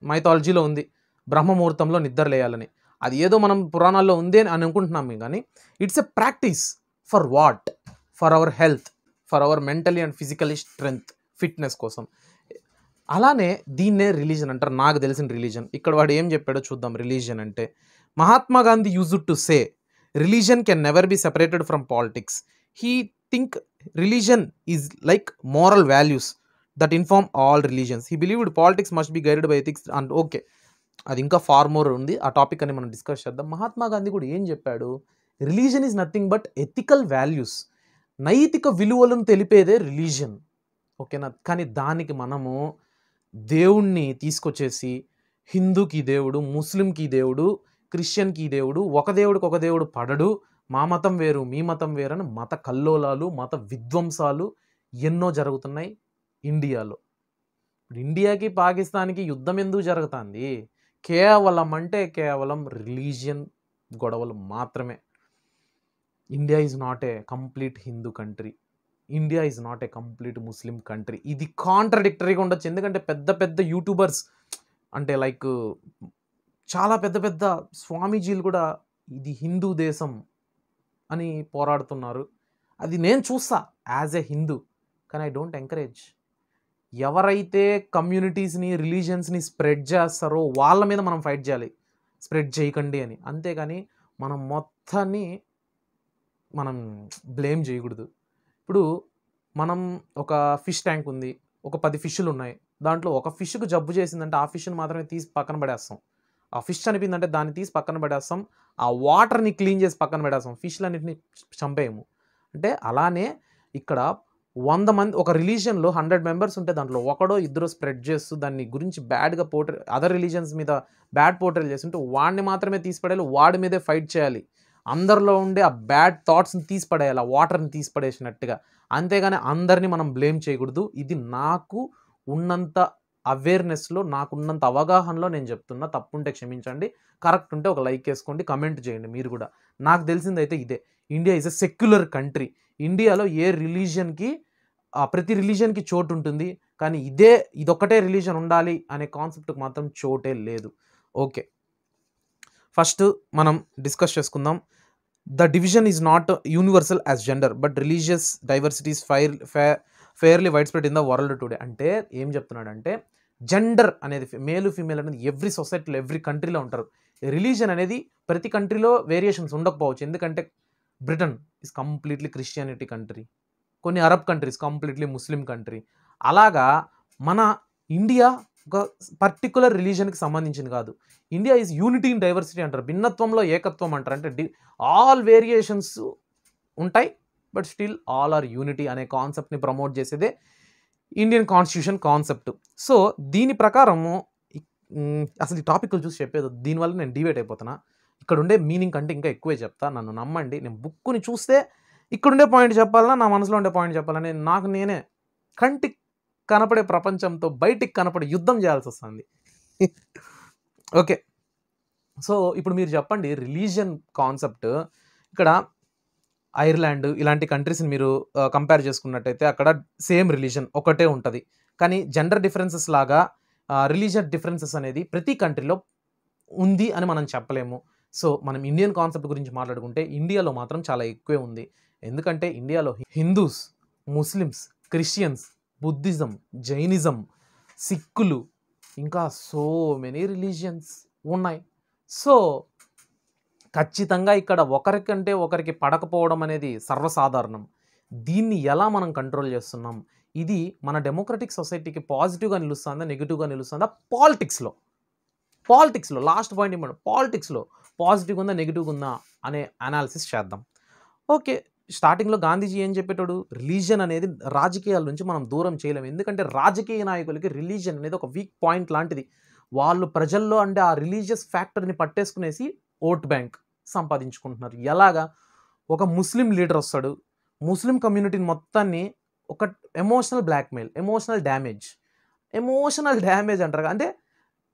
మైథాలజీలో ఉంది, బ్రహ్మముహూర్తంలో నిద్రలేయాలని. అది ఏదో మనం పురాణాల్లో ఉంది అని అనుకుంటున్నాం, కానీ it's a practice. For what? For our health, for hour mentally and physically strength, fitness కోసం. అలానే దీన్నే రిలీజన్ అంటారు, నాకు తెలిసిన రిలీజన్. ఇక్కడ వాడు ఏం చెప్పాడో చూద్దాం. రిలీజన్ అంటే, Mahatma Gandhi used to say religion can never be separated from politics. He think religion is like moral values that inform all religions. He believed politics must be guided by ethics and okay, అది ఇంకా far more ఉంది, ఆ topic అని మనం discuss చేద్దాం. మహాత్మా గాంధీ కూడా ఏం చెప్పాడు? Religion is nothing but ethical values, నైతిక విలువలను తెలిపేదే రిలీజన్. ఓకేనా? కానీ దానికి మనము దేవుణ్ణి తీసుకొచ్చేసి హిందూకి దేవుడు, ముస్లింకి దేవుడు, క్రిస్టియన్కి దేవుడు, ఒక దేవుడికి ఒక దేవుడు పడడు, మా మతం వేరు మీ మతం వేరు అని మత కల్లోలాలు, మత విధ్వంసాలు ఎన్నో జరుగుతున్నాయి ఇండియాలో. ఇండియాకి పాకిస్తాన్కి యుద్ధం ఎందుకు జరుగుతుంది? కేవలం రిలీజియన్ గొడవలు మాత్రమే. India is not a complete Hindu country, India is not a complete Muslim country. ఇది కాంట్రడిక్టరీగా ఉండొచ్చు, ఎందుకంటే పెద్ద పెద్ద యూట్యూబర్స్ అంటే లైక్ చాలా పెద్ద పెద్ద స్వామీజీలు కూడా ఇది హిందూ దేశం అని పోరాడుతున్నారు. అది నేను చూస్తా యాజ్ ఏ హిందూ, కానీ ఐ డోంట్ ఎంకరేజ్. ఎవరైతే కమ్యూనిటీస్ని, రిలీజియన్స్ని స్ప్రెడ్ చేస్తారో వాళ్ళ మీద మనం ఫైట్ చేయాలి, స్ప్రెడ్ చేయకండి అని. అంతేగాని మనం మొత్తాన్ని మనం బ్లేమ్ చేయకూడదు. ఇప్పుడు మనం ఒక ఫిష్ ట్యాంక్ ఉంది, ఒక 10 ఫిష్లు ఉన్నాయి, దాంట్లో ఒక ఫిష్కు జబ్బు చేసిందంటే ఆ ఫిష్ని మాత్రమే తీసి పక్కన పడేస్తాం. ఆ ఫిష్ చనిపోయిందంటే దాన్ని తీసి పక్కన పడేస్తాం, ఆ వాటర్ని క్లీన్ చేసి పక్కన పడేస్తాం, ఫిష్లన్నింటినీ చంపేయము. అంటే అలానే ఇక్కడ 100 మంది, ఒక రిలీజియన్లో 100 మెంబర్స్ ఉంటే దాంట్లో ఒకడో ఇద్దరు స్ప్రెడ్ చేస్తూ దాన్ని గురించి బ్యాడ్గా అదర్ రిలీజియన్స్ మీద బ్యాడ్ పోర్ట్రేల్ చేస్తుంటే వాడిని మాత్రమే తీసిపడేయాలి, వాడి మీదే ఫైట్ చేయాలి. అందరిలో ఉండే ఆ బ్యాడ్ థాట్స్ని తీసిపడేయాలి, ఆ వాటర్ని తీసిపడేసినట్టుగా. అంతేగాని అందరినీ మనం బ్లేమ్ చేయకూడదు. ఇది నాకు ఉన్నంత అవేర్నెస్లో, నాకున్నంత అవగాహనలో నేను చెప్తున్నా. తప్పుంటే క్షమించండి, కరెక్ట్ ఉంటే ఒక లైక్ వేసుకోండి, కమెంట్ చేయండి మీరు కూడా. నాకు తెలిసిందైతే ఇదే. India is a secular country. ఇండియాలో ఏ రిలీజియన్కి, ప్రతి రిలీజియన్కి చోటు ఉంటుంది, కానీ ఇదొక్కటే రిలీజియన్ ఉండాలి అనే కాన్సెప్ట్కి మాత్రం చోటే లేదు. ఓకే, ఫస్ట్ మనం డిస్కస్ చేసుకుందాం. The division is not universal as gender but religious diversities fairly wide spread in the world today. అంటే ఏం చెప్తున్నాడంటే, జెండర్ అనేది, మేలు ఫీమేల్ అనేది ఎవ్రీ సొసైటీలో, ఎవ్రీ కంట్రీలో ఉంటారు. రిలీజియన్ అనేది ప్రతి కంట్రీలో వేరియేషన్స్ ఉండకపోవచ్చు, ఎందుకంటే Britain is completely Christianity country, కొన్ని Arab countries completely Muslim country. అలాగా మన ఇండియా ఒక పర్టికులర్ రిలీజన్కి సంబంధించింది కాదు. India is unity in diversity అంటారు, భిన్నత్వంలో ఏకత్వం అంటారు. అంటే ఆల్ వేరియేషన్స్ ఉంటాయి but still all are unity అనే కాన్సెప్ట్ని ప్రమోట్ చేసేదే ఇండియన్ కాన్స్టిట్యూషన్ కాన్సెప్ట్. సో దీని ప్రకారము అసలు ఈ టాపిక్లు చూసి చెప్పేది, దీనివల్ల నేను డివేట్ అయిపోతున్నా. ఇక్కడ ఉండే మీనింగ్ కంటే ఇంకా ఎక్కువే చెప్తా, నన్ను నమ్మండి. నేను బుక్ని చూస్తే ఇక్కడుండే పాయింట్ చెప్పాలన్నా, నా మనసులో ఉండే పాయింట్ చెప్పాలని నాకు నేనే కంటికి కనపడే ప్రపంచంతో బయటికి కనపడే యుద్ధం చేయాల్సి వస్తుంది. ఓకే, సో ఇప్పుడు మీరు చెప్పండి, రిలీజియన్ కాన్సెప్ట్ ఇక్కడ ఐర్లాండ్ ఇలాంటి కంట్రీస్ని మీరు కంపేర్ చేసుకున్నట్టయితే అక్కడ సేమ్ రిలీజన్ ఒకటే ఉంటుంది, కానీ జెండర్ డిఫరెన్సెస్ లాగా రిలీజియన్ డిఫరెన్సెస్ అనేది ప్రతి కంట్రీలో ఉంది అని మనం చెప్పలేము. సో మనం ఇండియన్ కాన్సెప్ట్ గురించి మాట్లాడుకుంటే ఇండియాలో మాత్రం చాలా ఎక్కువే ఉంది. ఎందుకంటే ఇండియాలో Hindus, Muslims, Christians, Buddhism, Jainism, సిక్కులు, ఇంకా సో మెనీ రిలీజియన్స్ ఉన్నాయి. సో ఖచ్చితంగా ఇక్కడ ఒకరికంటే ఒకరికి పడకపోవడం అనేది సర్వసాధారణం. దీన్ని ఎలా మనం కంట్రోల్ చేస్తున్నాం? ఇది మన డెమోక్రటిక్ సొసైటీకి పాజిటివ్గా నిలుస్తుందా, నెగిటివ్గా నిలుస్తుందా? పాలిటిక్స్లో లాస్ట్ పాయింట్ ఏమంటే పాలిటిక్స్లో పాజిటివ్గా ఉందా, నెగిటివ్గా ఉందా అనే అనాలిసిస్ చేద్దాం. ఓకే, స్టార్టింగ్లో గాంధీజీ ఏం చెప్పేటాడు, రిలీజన్ అనేది రాజకీయాల నుంచి మనం దూరం చేయలేము. ఎందుకంటే రాజకీయ నాయకులకి రిలీజన్ అనేది ఒక వీక్ పాయింట్ లాంటిది. వాళ్ళు ప్రజల్లో అంటే ఆ రిలీజియస్ ఫ్యాక్టర్ని పట్టేసుకునేసి ఓట్ బ్యాంక్ సంపాదించుకుంటున్నారు. ఎలాగా, ఒక ముస్లిం లీడర్ వస్తాడు, ముస్లిం కమ్యూనిటీని మొత్తాన్ని ఒక ఎమోషనల్ బ్లాక్మెయిల్, ఎమోషనల్ డ్యామేజ్ అంటారు. అంటే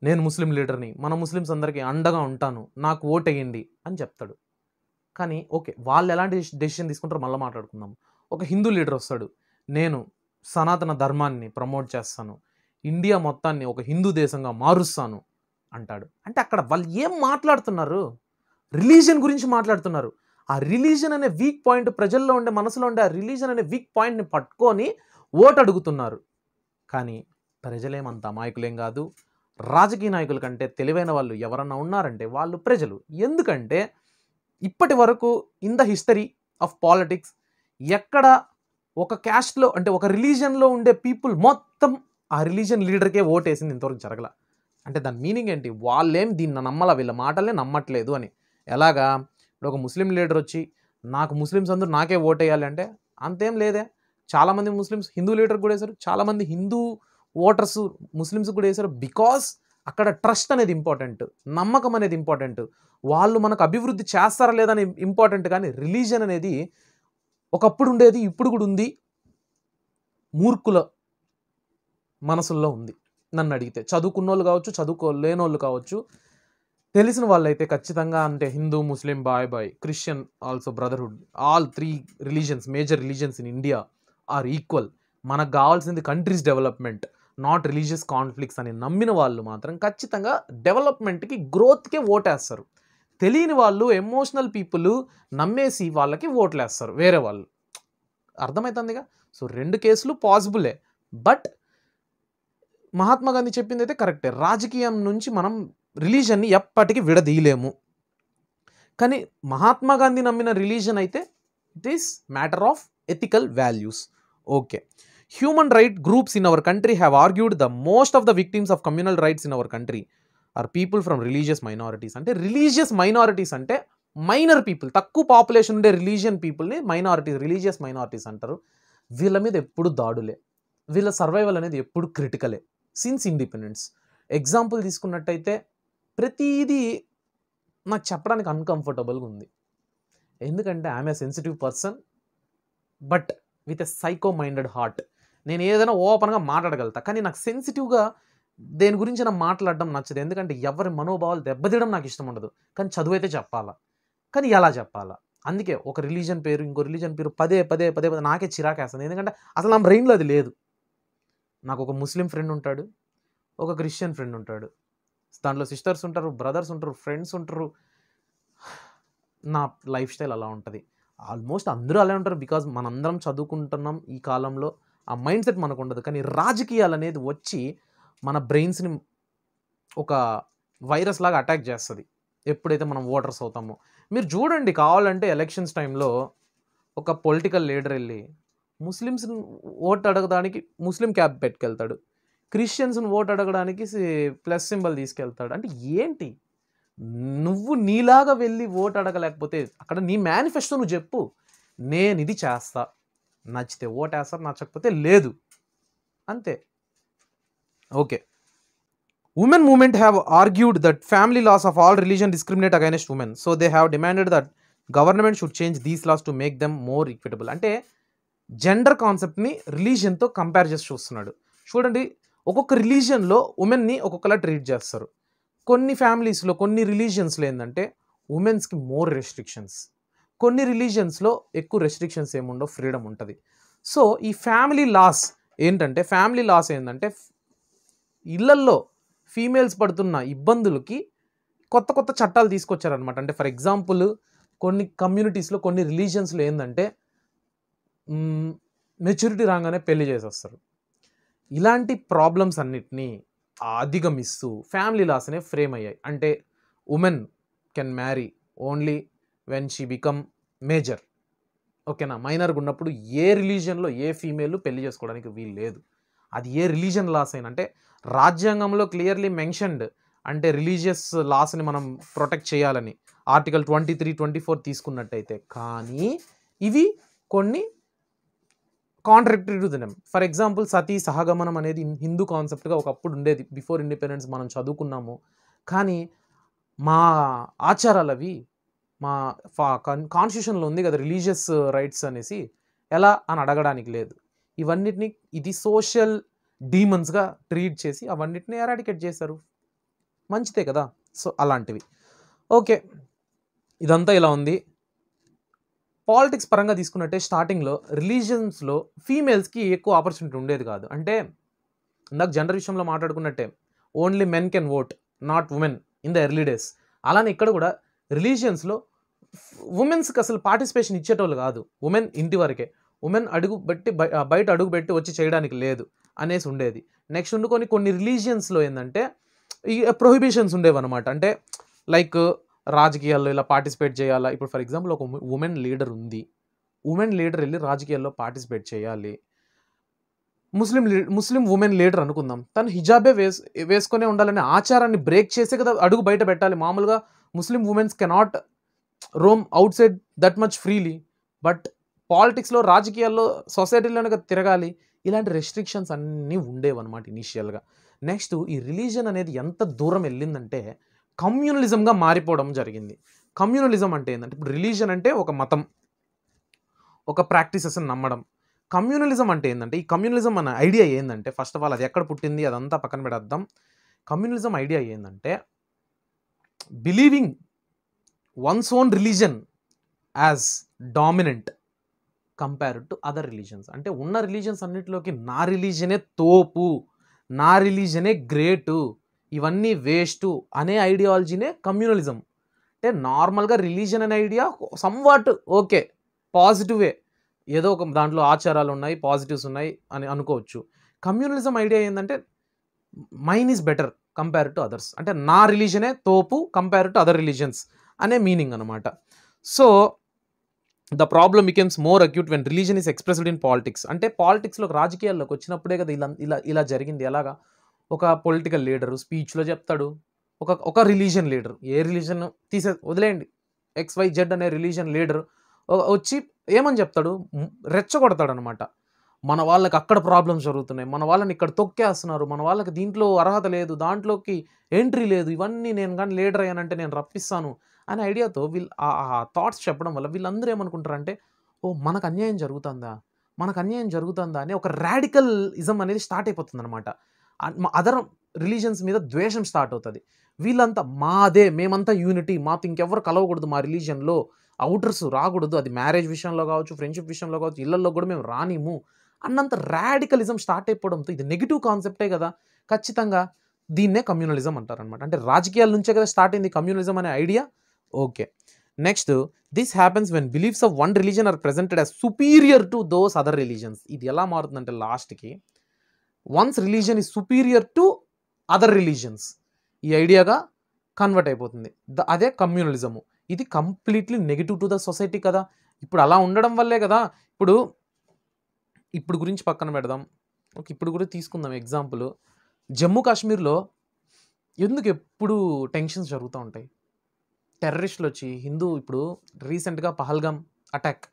నేను ముస్లిం లీడర్ని, మన ముస్లిమ్స్ అందరికీ అండగా ఉంటాను, నాకు ఓట్ వేయండి అని చెప్తాడు. కానీ ఓకే, వాళ్ళు ఎలాంటి డెసిషన్ తీసుకుంటారో మళ్ళీ మాట్లాడుకుందాం. ఒక హిందూ లీడర్ వస్తాడు, నేను సనాతన ధర్మాన్ని ప్రమోట్ చేస్తాను, ఇండియా మొత్తాన్ని ఒక హిందూ దేశంగా మారుస్తాను అంటాడు. అంటే అక్కడ వాళ్ళు ఏం మాట్లాడుతున్నారు, రిలీజన్ గురించి మాట్లాడుతున్నారు. ఆ రిలీజన్ అనే వీక్ పాయింట్, ప్రజల్లో ఉండే మనసులో ఉండే ఆ రిలీజన్ అనే వీక్ పాయింట్ని పట్టుకొని ఓటు అడుగుతున్నారు. కానీ ప్రజలేమంత అమాయకులేం కాదు. రాజకీయ నాయకుల కంటే తెలివైన వాళ్ళు ఎవరన్నా ఉన్నారంటే వాళ్ళు ప్రజలు. ఎందుకంటే ఇప్పటి వరకు in the history of politics ఎక్కడ ఒక క్యాస్ట్లో అంటే ఒక రిలీజన్లో ఉండే పీపుల్ మొత్తం ఆ రిలీజన్ లీడర్కే ఓటేసింది ఇంతవరకు జరగల. అంటే దాని మీనింగ్ ఏంటి, వాళ్ళేం దీన్ని నమ్మల, వీళ్ళ మాటలే నమ్మట్లేదు అని. ఎలాగా, ఇప్పుడు ఒక ముస్లిం లీడర్ వచ్చి నాకు ముస్లిమ్స్ అందరూ నాకే ఓటేయాలి అంటే అంతేం లేదే. చాలామంది ముస్లిమ్స్ హిందూ లీడర్ కూడా వేశారు, చాలామంది హిందూ ఓటర్స్ ముస్లిమ్స్ కూడా వేశారు. బికాస్ అక్కడ ట్రస్ట్ అనేది ఇంపార్టెంట్, నమ్మకం అనేది ఇంపార్టెంట్, వాళ్ళు మనకు అభివృద్ధి చేస్తారా లేదని ఇంపార్టెంట్. కానీ రిలీజన్ అనేది ఒకప్పుడు ఉండేది, ఇప్పుడు కూడా ఉంది, మూర్ఖుల మనసుల్లో ఉంది. నన్ను అడిగితే చదువుకున్న వాళ్ళు కావచ్చు, చదువుకోలేని వాళ్ళు కావచ్చు, తెలిసిన వాళ్ళైతే ఖచ్చితంగా అంటే హిందూ, ముస్లిం, బాయ్, Christian also brotherhood, all 3 religions, major religions in India are equal. మనకు కావాల్సింది countries development, not religious conflicts అని నమ్మిన వాళ్ళు మాత్రం ఖచ్చితంగా డెవలప్మెంట్కి, గ్రోత్కే ఓటేస్తారు. తెలియని వాళ్ళు, ఎమోషనల్ పీపుల్ నమ్మేసి వాళ్ళకి ఓట్లేస్తారు వేరే వాళ్ళు. అర్థమవుతుందిగా. సో 2 కేసులు పాసిబులే. బట్ మహాత్మా గాంధీ చెప్పింది అయితే కరెక్టే, రాజకీయం నుంచి మనం రిలీజన్ని ఎప్పటికీ విడదీయలేము. కానీ మహాత్మా గాంధీ నమ్మిన రిలీజన్ అయితే it is matter of ethical values. Okay, human right groups in our country have argued the most of the victims of communal riots in our country are people from religious minorities. అంటే religious minorities అంటే minor people, తక్కువ population ఉండే religion పీపుల్ని religious minorities అంటారు. వీళ్ళ మీద ఎప్పుడు దాడులే, వీళ్ళ సర్వైవల్ అనేది ఎప్పుడు క్రిటికలే సిన్స్ ఇండిపెండెన్స్. ఎగ్జాంపుల్ తీసుకున్నట్టయితే ప్రతిదీ నాకు చెప్పడానికి అన్కంఫర్టబుల్గా ఉంది. ఎందుకంటే I'm a sensitive person but with a psycho minded heart. నేను ఏదైనా ఓపెన్గా మాట్లాడగలుగుతా, కానీ నాకు సెన్సిటివ్గా దేని గురించి నాకు మాట్లాడడం నచ్చదు. ఎందుకంటే ఎవరి మనోభావాలు దెబ్బతీయడం నాకు ఇష్టం ఉండదు. కానీ చదువు అయితే చెప్పాలా, కానీ ఎలా చెప్పాలా. అందుకే ఒక రిలీజన్ పేరు ఇంకో రిలీజన్ పేరు పదే నాకే చిరాకేస్తుంది. ఎందుకంటే అసలు నా బ్రెయిన్లో అది లేదు. నాకు ఒక ముస్లిం ఫ్రెండ్ ఉంటాడు, ఒక క్రిస్టియన్ ఫ్రెండ్ ఉంటాడు, దాంట్లో సిస్టర్స్ ఉంటారు, బ్రదర్స్ ఉంటారు, ఫ్రెండ్స్ ఉంటారు. నా లైఫ్ స్టైల్ అలా ఉంటుంది. ఆల్మోస్ట్ అందరూ అలా ఉంటారు. బికాజ్ మనందరం చదువుకుంటున్నాం ఈ కాలంలో, ఆ మైండ్ సెట్ మనకు ఉండదు. కానీ రాజకీయాలు అనేది వచ్చి మన బ్రెయిన్స్ని ఒక వైరస్ లాగా అటాక్ చేస్తుంది ఎప్పుడైతే మనం ఓటర్స్ అవుతామో. మీరు చూడండి, కావాలంటే ఎలక్షన్స్ టైంలో ఒక పొలిటికల్ లీడర్ వెళ్ళి ముస్లిమ్స్ని ఓట్ అడగడానికి ముస్లిం క్యాప్ పెట్టుకెళ్తాడు, క్రిస్టియన్స్ని ఓట్ అడగడానికి ప్లస్ సింబల్ తీసుకెళ్తాడు. అంటే ఏంటి, నువ్వు నీలాగా వెళ్ళి ఓట్ అడగలేకపోతే అక్కడ నీ మేనిఫెస్టో నువ్వు చెప్పు, నేను ఇది చేస్తా, నచ్చితే ఓటేస్తారు, నచ్చకపోతే లేదు, అంతే. Okay, women movement have argued that family laws of all religion discriminate against women, so they have demanded that government should change these laws to make them more equitable. అంటే జెండర్ కాన్సెప్ట్ని రిలీజియన్తో కంపేర్ చేసి చూస్తున్నాడు. చూడండి, ఒక్కొక్క రిలీజియన్లో ఉమెన్ని ఒక్కొక్కలా treat చేస్తారు. కొన్ని ఫ్యామిలీస్లో, కొన్ని రిలీజియన్స్లో ఏంటంటే ఉమెన్స్కి మోర్ రెస్ట్రిక్షన్స్, కొన్ని రిలీజియన్స్లో ఎక్కువ రెస్ట్రిక్షన్స్ ఏముండవు, ఫ్రీడమ్ ఉంటుంది. సో ఈ ఫ్యామిలీ లాస్ ఏంటంటే ఇళ్లల్లో ఫీమేల్స్ పడుతున్న ఇబ్బందులకి కొత్త కొత్త చట్టాలు తీసుకొచ్చారనమాట. అంటే ఫర్ ఎగ్జాంపుల్ కొన్ని కమ్యూనిటీస్లో, కొన్ని రిలీజియన్స్లో ఏంటంటే మెచ్యూరిటీ రాగానే పెళ్లి చేసేస్తారు. ఇలాంటి ప్రాబ్లమ్స్ అన్నిటినీ అధిగమిస్తూ ఫ్యామిలీ లాస్ అనేవి ఫ్రేమ్ అయ్యాయి. అంటే women can marry only when she become major. ఓకేనా, మైనర్గా ఉన్నప్పుడు ఏ రిలీజియన్లో ఏ ఫీమేల్ పెళ్లి చేసుకోవడానికి వీలు లేదు. అది ఏ రిలీజియన్ లాస్ అయినా, అంటే రాజ్యాంగంలో క్లియర్లీ మెన్షన్డ్, అంటే రిలీజియస్ లాస్ని మనం ప్రొటెక్ట్ చేయాలని ఆర్టికల్ 23, 24 తీసుకున్నట్టయితే. కానీ ఇవి కొన్ని contradictory to them. For example sati సహగమనం అనేది హిందూ కాన్సెప్ట్గా ఒకప్పుడు ఉండేది, బిఫోర్ ఇండిపెండెన్స్ మనం చదువుకున్నాము. కానీ మా ఆచారాలు అవి మా కాన్స్టిట్యూషన్లో ఉంది కదా రిలీజియస్ రైట్స్ అనేసి, ఎలా అని అడగడానికి లేదు. ఇవన్నిటిని ఇది సోషల్ డీమన్స్గా ట్రీట్ చేసి అవన్నిటిని ఎరాడికేట్ చేశారు. మంచిదే కదా. సో అలాంటివి ఓకే. ఇదంతా ఇలా ఉంది. పాలిటిక్స్ పరంగా తీసుకున్నట్టే స్టార్టింగ్లో రిలీజియన్స్లో ఫీమేల్స్కి ఎక్కువ ఆపర్చునిటీ ఉండేది కాదు. అంటే ఇందాక జెండర్ విషయంలో మాట్లాడుకున్నట్టే only men can vote, not women in the early days. అలానే ఇక్కడ కూడా రిలీజియన్స్లో ఉమెన్స్కి అసలు పార్టిసిపేషన్ ఇచ్చేటోళ్ళు కాదు. ఉమెన్ ఇంటి వరకే, ఉమెన్ బయట అడుగు పెట్టి వచ్చి చేయడానికి లేదు అనేసి ఉండేది. నెక్స్ట్ కొన్ని రిలీజియన్స్లో ఏంటంటే ఈ ప్రొహిబిషన్స్ ఉండేవన్నమాట. అంటే లైక్ రాజకీయాల్లో ఇలా పార్టిసిపేట్ చేయాలా. ఇప్పుడు ఫర్ ఎగ్జాంపుల్ ఒక ఉమెన్ లీడర్ ఉంది, ఉమెన్ లీడర్ వెళ్ళి రాజకీయాల్లో పార్టిసిపేట్ చేయాలి. ముస్లిం ఉమెన్ లీడర్ అనుకుందాం, తను హిజాబే వేసుకునే ఉండాలనే ఆచారాన్ని బ్రేక్ చేసే కదా అడుగు బయట పెట్టాలి. మామూలుగా Muslim women's cannot roam outside that much freely, but పాలిటిక్స్లో రాజకీయాల్లో సొసైటీలోనే తిరగాలి. ఇలాంటి రెస్ట్రిక్షన్స్ అన్నీ ఉండేవన్నమాట ఇనీషియల్గా. నెక్స్ట్ ఈ రిలీజన్ అనేది ఎంత దూరం వెళ్ళిందంటే కమ్యూనలిజంగా మారిపోవడం జరిగింది. కమ్యూనలిజం అంటే ఏంటంటే, ఇప్పుడు రిలీజన్ అంటే ఒక మతం, ఒక ప్రాక్టీసెస్ని నమ్మడం. కమ్యూనలిజం అంటే ఏంటంటే, ఈ కమ్యూనలిజం అనే ఐడియా ఏంటంటే, ఫస్ట్ ఆఫ్ ఆల్ అది ఎక్కడ పుట్టింది అదంతా పక్కన పెడద్దాం. కమ్యూనలిజం ఐడియా ఏంటంటే believing once own religion as dominant compared to other religions. అంటే ఉన్న రిలీజన్స్ అన్నిటిలోకి నా రిలీజనే తోపు, నా రిలీజనే గ్రేటు, ఇవన్నీ వేస్టు అనే ఐడియాలజీనే కమ్యూనలిజం. అంటే నార్మల్గా రిలీజన్ అనే ఐడియా సమ్వాట్ ఓకే, పాజిటివే, ఏదో ఒక దాంట్లో ఆచారాలు ఉన్నాయి, పాజిటివ్స్ ఉన్నాయి అని అనుకోవచ్చు. కమ్యూనలిజం ఐడియా ఏంటంటే mine is better compare to others, అంటే నా రిలీజనే తోపు కంపేర్ టు అదర్ రిలీజన్స్ అనే మీనింగ్ అనమాట. So the problem becomes more acute when religion is expressed in politics. అంటే పాలిటిక్స్లో రాజకీయాల్లోకి వచ్చినప్పుడే కదా ఇలా జరిగింది. ఎలాగా, ఒక పొలిటికల్ లీడరు స్పీచ్లో చెప్తాడు, ఒక రిలీజియన్ లీడర్, ఏ రిలీజన్ వదిలేయండి, XYZ అనే రిలీజియన్ లీడర్ వచ్చి ఏమని చెప్తాడు, రెచ్చగొడతాడు అనమాట. మన వాళ్ళకి అక్కడ ప్రాబ్లమ్స్ జరుగుతున్నాయి, మన వాళ్ళని ఇక్కడ తొక్కేస్తున్నారు, మన వాళ్ళకి దీంట్లో అర్హత లేదు, దాంట్లోకి ఎంట్రీ లేదు, ఇవన్నీ నేను కానీ లీడర్ అయ్యానంటే నేను రప్పిస్తాను అనే ఐడియాతో వీళ్ళు ఆ థాట్స్ చెప్పడం వల్ల వీళ్ళందరూ ఏమనుకుంటారంటే, ఓ మనకు అన్యాయం జరుగుతుందా అని ఒక రాడికల్ ఇజం అనేది స్టార్ట్ అయిపోతుంది అనమాట. అదర్ రిలీజన్స్ మీద ద్వేషం స్టార్ట్ అవుతుంది. వీళ్ళంతా మాదే, మేమంతా యూనిటీ, మాతో ఇంకెవరు కలవకూడదు, మా రిలీజన్లో అవుటర్స్ రాకూడదు, అది మ్యారేజ్ విషయంలో కావచ్చు, ఫ్రెండ్షిప్ విషయంలో కావచ్చు, ఇళ్లలో కూడా మేము రానిము అన్నంత రాడికలిజం స్టార్ట్ అయిపోవడంతో, ఇది నెగిటివ్ కాన్సెప్టే కదా, ఖచ్చితంగా దీన్నే కమ్యూనలిజం అంటారనమాట. అంటే రాజకీయాల నుంచే కదా స్టార్ట్ అయింది కమ్యూనలిజం అనే idea. Okay, next this happens when beliefs of one religion are presented as superior to those other religions. ఇది ఎలా మారుతుందంటే లాస్ట్కి once religion is superior to other religions ఈ ఐడియాగా కన్వర్ట్ అయిపోతుంది. అదే కమ్యూనలిజము. ఇది completely negative to the society కదా. ఇప్పుడు అలా ఉండడం వల్లే కదా, ఇప్పుడు గురించి పక్కన పెడదాం, ఓకే, ఇప్పుడు కూడా తీసుకుందాం ఎగ్జాంపుల్. జమ్మూ కాశ్మీర్లో ఎందుకు ఎప్పుడు టెన్షన్స్ జరుగుతూ ఉంటాయి, టెర్రరిస్టులు వచ్చి ఇప్పుడు రీసెంట్గా పహల్గామ్ అటాక్,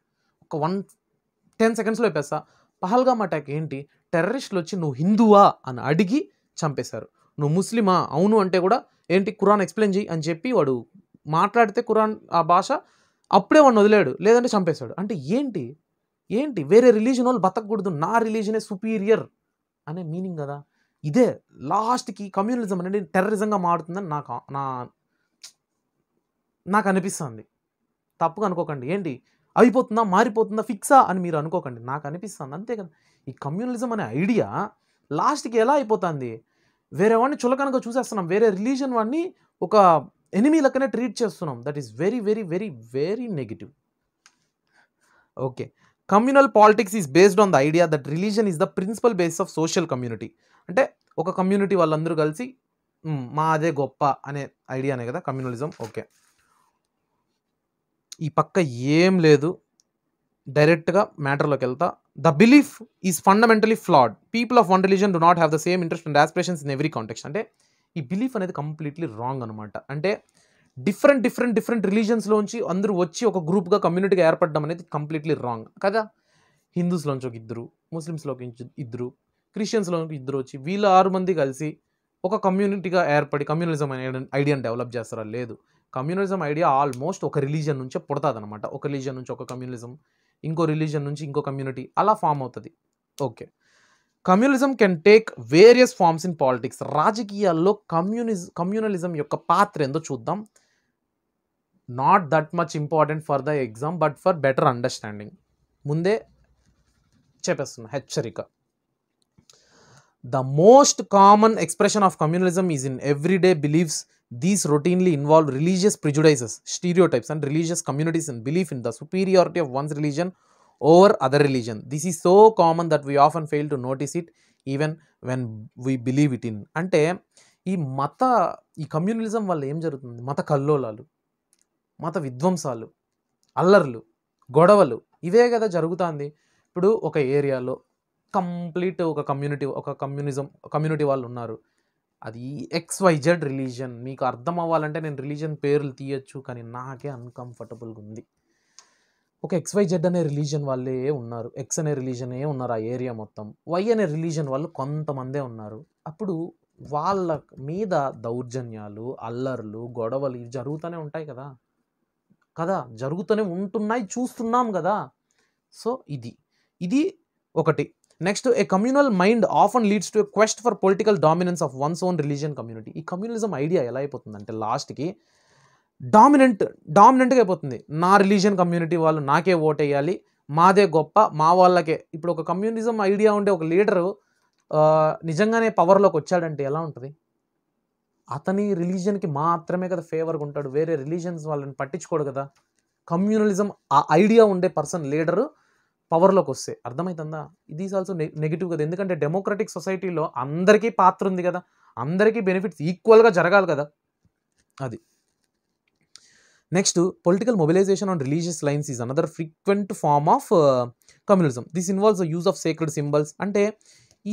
ఒక 10 సెకండ్స్లో అయిపోతా. పహల్గామ్ అటాక్ ఏంటి, టెర్రరిస్టులు వచ్చి నువ్వు హిందువా అని అడిగి చంపేశారు. నువ్వు ముస్లిమా, అవును అంటే కూడా ఏంటి ఖురాన్ ఎక్స్ప్లెయిన్ చేయి అని చెప్పి వాడు మాట్లాడితే ఖురాన్ ఆ భాష అప్పుడే వాడిని వదిలేడు, లేదంటే చంపేశాడు. అంటే ఏంటి వేరే రిలీజన్ వాళ్ళు బతకూడదు, నా రిలీజనే సుపీరియర్ అనే మీనింగ్ కదా. ఇదే లాస్ట్కి కమ్యూనలిజం అనేది టెర్రరిజంగా మారుతుందని నాకు అనిపిస్తుంది. తప్పుగా అనుకోకండి, ఏంటి అయిపోతుందా, మారిపోతుందా, ఫిక్సా అని మీరు అనుకోకండి, నాకు అనిపిస్తుంది అంతే కదా. ఈ కమ్యూనలిజం అనే ఐడియా లాస్ట్కి ఎలా అయిపోతుంది, వేరే వాడిని చులకనగా చూసేస్తున్నాం, వేరే రిలీజన్ వాడిని ఒక ఎనిమీ లెక్కనే ట్రీట్ చేస్తున్నాం. That is very very very very negative. Okay, communal politics is based on the idea that religion is the principal base of social community. అంటే ఒక కమ్యూనిటీ వాళ్ళందరూ కలిసి మాదే గొప్ప అనే ఐడియానే కదా కమ్యూనలిజం. ఓకే, ఈ పక్క ఏం లేదు, డైరెక్ట్గా మ్యాటర్లోకి వెళ్తా. The belief is fundamentally ఫ్లాడ్. People of one religion do not have the same interest and aspirations in every context. అంటే ఈ బిలీఫ్ అనేది కంప్లీట్లీ రాంగ్ అనమాట. అంటే డిఫరెంట్ రిలీజన్స్లోంచి అందరూ వచ్చి ఒక గ్రూప్గా కమ్యూనిటీగా ఏర్పడడం అనేది కంప్లీట్లీ రాంగ్ కదా. హిందూస్లోంచి ఒక ఇద్దరు, ముస్లిమ్స్లోకి ఇద్దరు, క్రిస్టియన్స్లోకి ఇద్దరు వచ్చి వీళ్ళ 6 మంది కలిసి ఒక కమ్యూనిటీగా ఏర్పడి కమ్యూనలిజం అనే ఐడియాని డెవలప్ చేస్తారా? లేదు. కమ్యూనలిజం ఐడియా ఆల్మోస్ట్ ఒక రిలీజన్ నుంచే పుడతాది అనమాట. ఒక రిలీజన్ నుంచి ఒక కమ్యూనలిజం, ఇంకో రిలీజన్ నుంచి ఇంకో కమ్యూనిటీ, అలా ఫామ్ అవుతుంది. Okay, communalism can take various forms in politics. రాజకీయాల్లో కమ్యూనలిజం యొక్క పాత్ర ఏందో చూద్దాం. Not that much important for the exam, but for better understanding. ముందే చెప్పేస్తున్నా, హెచ్చరిక. The most common expression of communalism is in everyday beliefs. These routinely involve religious prejudices, stereotypes, and religious communities and belief in the superiority of one's religion over other religion. This is so common that we often fail to notice it even when we believe it in. అంటే ఈ communalism వల్ల ఏం జరుగుతుంది? మత కల్లోలాలు, మత విధ్వంసాలు, అల్లర్లు, గొడవలు, ఇవే కదా జరుగుతుంది. ఇప్పుడు ఒక ఏరియాలో కంప్లీట్ ఒక కమ్యూనిటీ వాళ్ళు ఉన్నారు. అది XYZ రిలీజన్. మీకు అర్థం అవ్వాలంటే నేను రిలీజన్ పేర్లు తీయచ్చు, కానీ నాకే అన్కంఫర్టబుల్గా ఉంది. ఒక XYZ అనే రిలీజన్ వాళ్ళే ఉన్నారు, X అనే రిలీజనే ఉన్నారు ఆ ఏరియా మొత్తం, Y అనే రిలీజన్ వాళ్ళు కొంతమందే ఉన్నారు. అప్పుడు వాళ్ళ మీద దౌర్జన్యాలు, అల్లర్లు, గొడవలు ఇవి జరుగుతూనే ఉంటాయి కదా, జరుగుతూనే ఉంటున్నాయి, చూస్తున్నాం కదా. సో ఇది ఒకటి. Next, a communal mind often leads to a quest for political dominance of one's own religion community. ఈ కమ్యూనలిజం ఐడియా ఎలా అయిపోతుందంటే లాస్ట్కి డామినెంట్గా అయిపోతుంది. నా రిలీజియన్ కమ్యూనిటీ వాళ్ళు నాకే ఓట్ వేయాలి, మాదే గొప్ప, మా వాళ్ళకే. ఇప్పుడు ఒక కమ్యూనిజం ఐడియా ఉండే ఒక లీడరు నిజంగానే పవర్లోకి వచ్చాడంటే ఎలా ఉంటుంది? అతని రిలీజియన్కి మాత్రమే కదా ఫేవర్గా ఉంటాడు, వేరే రిలీజియన్స్ వాళ్ళని పట్టించుకోడు కదా. కమ్యూనలిజం ఆ ఐడియా ఉండే పర్సన్ లీడరు పవర్లోకి వస్తే అర్థమవుతుందా? ఇది ఈజ్ ఆల్సో నెగిటివ్ కదా. ఎందుకంటే డెమోక్రటిక్ సొసైటీలో అందరికీ పాత్ర ఉంది కదా, అందరికీ బెనిఫిట్స్ ఈక్వల్గా జరగాలి కదా. అది. Next, political mobilisation on religious lines is another frequent form of communalism. This involves the use of sacred symbols. అంటే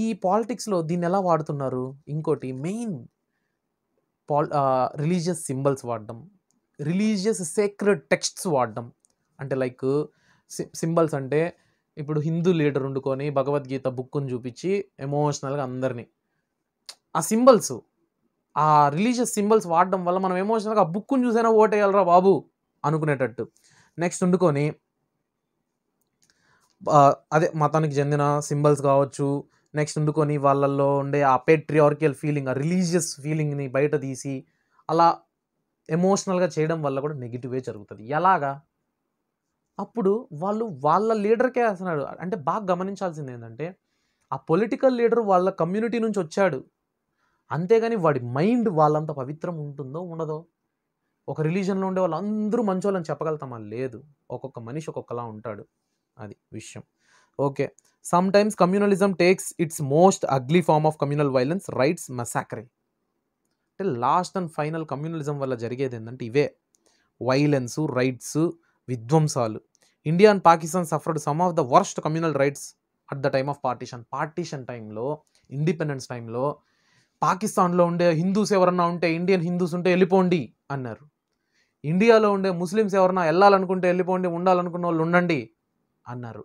ఈ పాలిటిక్స్లో దీన్ని ఎలా వాడుతున్నారు? ఇంకోటి మెయిన్ రిలీజియస్ సింబల్స్ వాడడం, రిలీజియస్ సేక్రెడ్ టెక్స్ట్స్ వాడడం. అంటే లైక్ సింబల్స్ అంటే ఇప్పుడు హిందూ లీడర్ వండుకొని భగవద్గీత బుక్ని చూపించి ఎమోషనల్గా అందరినీ ఆ సింబల్స్, ఆ రిలీజియస్ సింబల్స్ వాడడం వల్ల మనం ఎమోషనల్గా ఆ బుక్ని చూసైనా ఓటేయాలరా బాబు అనుకునేటట్టు. నెక్స్ట్ వండుకొని అదే మతానికి చెందిన సింబల్స్ కావచ్చు. నెక్స్ట్ వండుకొని వాళ్ళల్లో ఉండే ఆ పేట్రియార్కియల్ ఫీలింగ్, ఆ రిలీజియస్ ఫీలింగ్ని బయట తీసి అలా ఎమోషనల్గా చేయడం వల్ల కూడా నెగిటివే జరుగుతుంది. ఎలాగా? అప్పుడు వాళ్ళ లీడర్కే వేస్తున్నాడు. అంటే బాగా గమనించాల్సింది ఏంటంటే ఆ పొలిటికల్ లీడర్ వాళ్ళ కమ్యూనిటీ నుంచి వచ్చాడు, అంతేగాని వాడి మైండ్ వాళ్ళంత పవిత్రం ఉంటుందో ఉండదో? ఒక రిలీజన్లో ఉండే వాళ్ళు అందరూ మంచోళ్ళని చెప్పగలుగుతామా? లేదు. ఒక్కొక్క మనిషి ఒక్కొక్కలా ఉంటాడు, అది విషయం. Okay, sometimes communalism takes its most ugly form of communal violence, riots, massacre. అంటే లాస్ట్ అండ్ ఫైనల్ కమ్యూనలిజం వల్ల జరిగేది ఏంటంటే ఇవే: వైలెన్స్, రైట్స్, విధ్వంసాలు. India and Pakistan suffered some of the worst communal riots at the time of partition టైంలో, independence టైంలో పాకిస్తాన్లో ఉండే హిందూస్ ఎవరన్నా ఉంటే, ఇండియన్ హిందూస్ ఉంటే వెళ్ళిపోండి అన్నారు. ఇండియాలో ఉండే ముస్లిమ్స్ ఎవరన్నా వెళ్ళాలనుకుంటే వెళ్ళిపోండి, ఉండాలనుకున్న వాళ్ళు ఉండండి అన్నారు.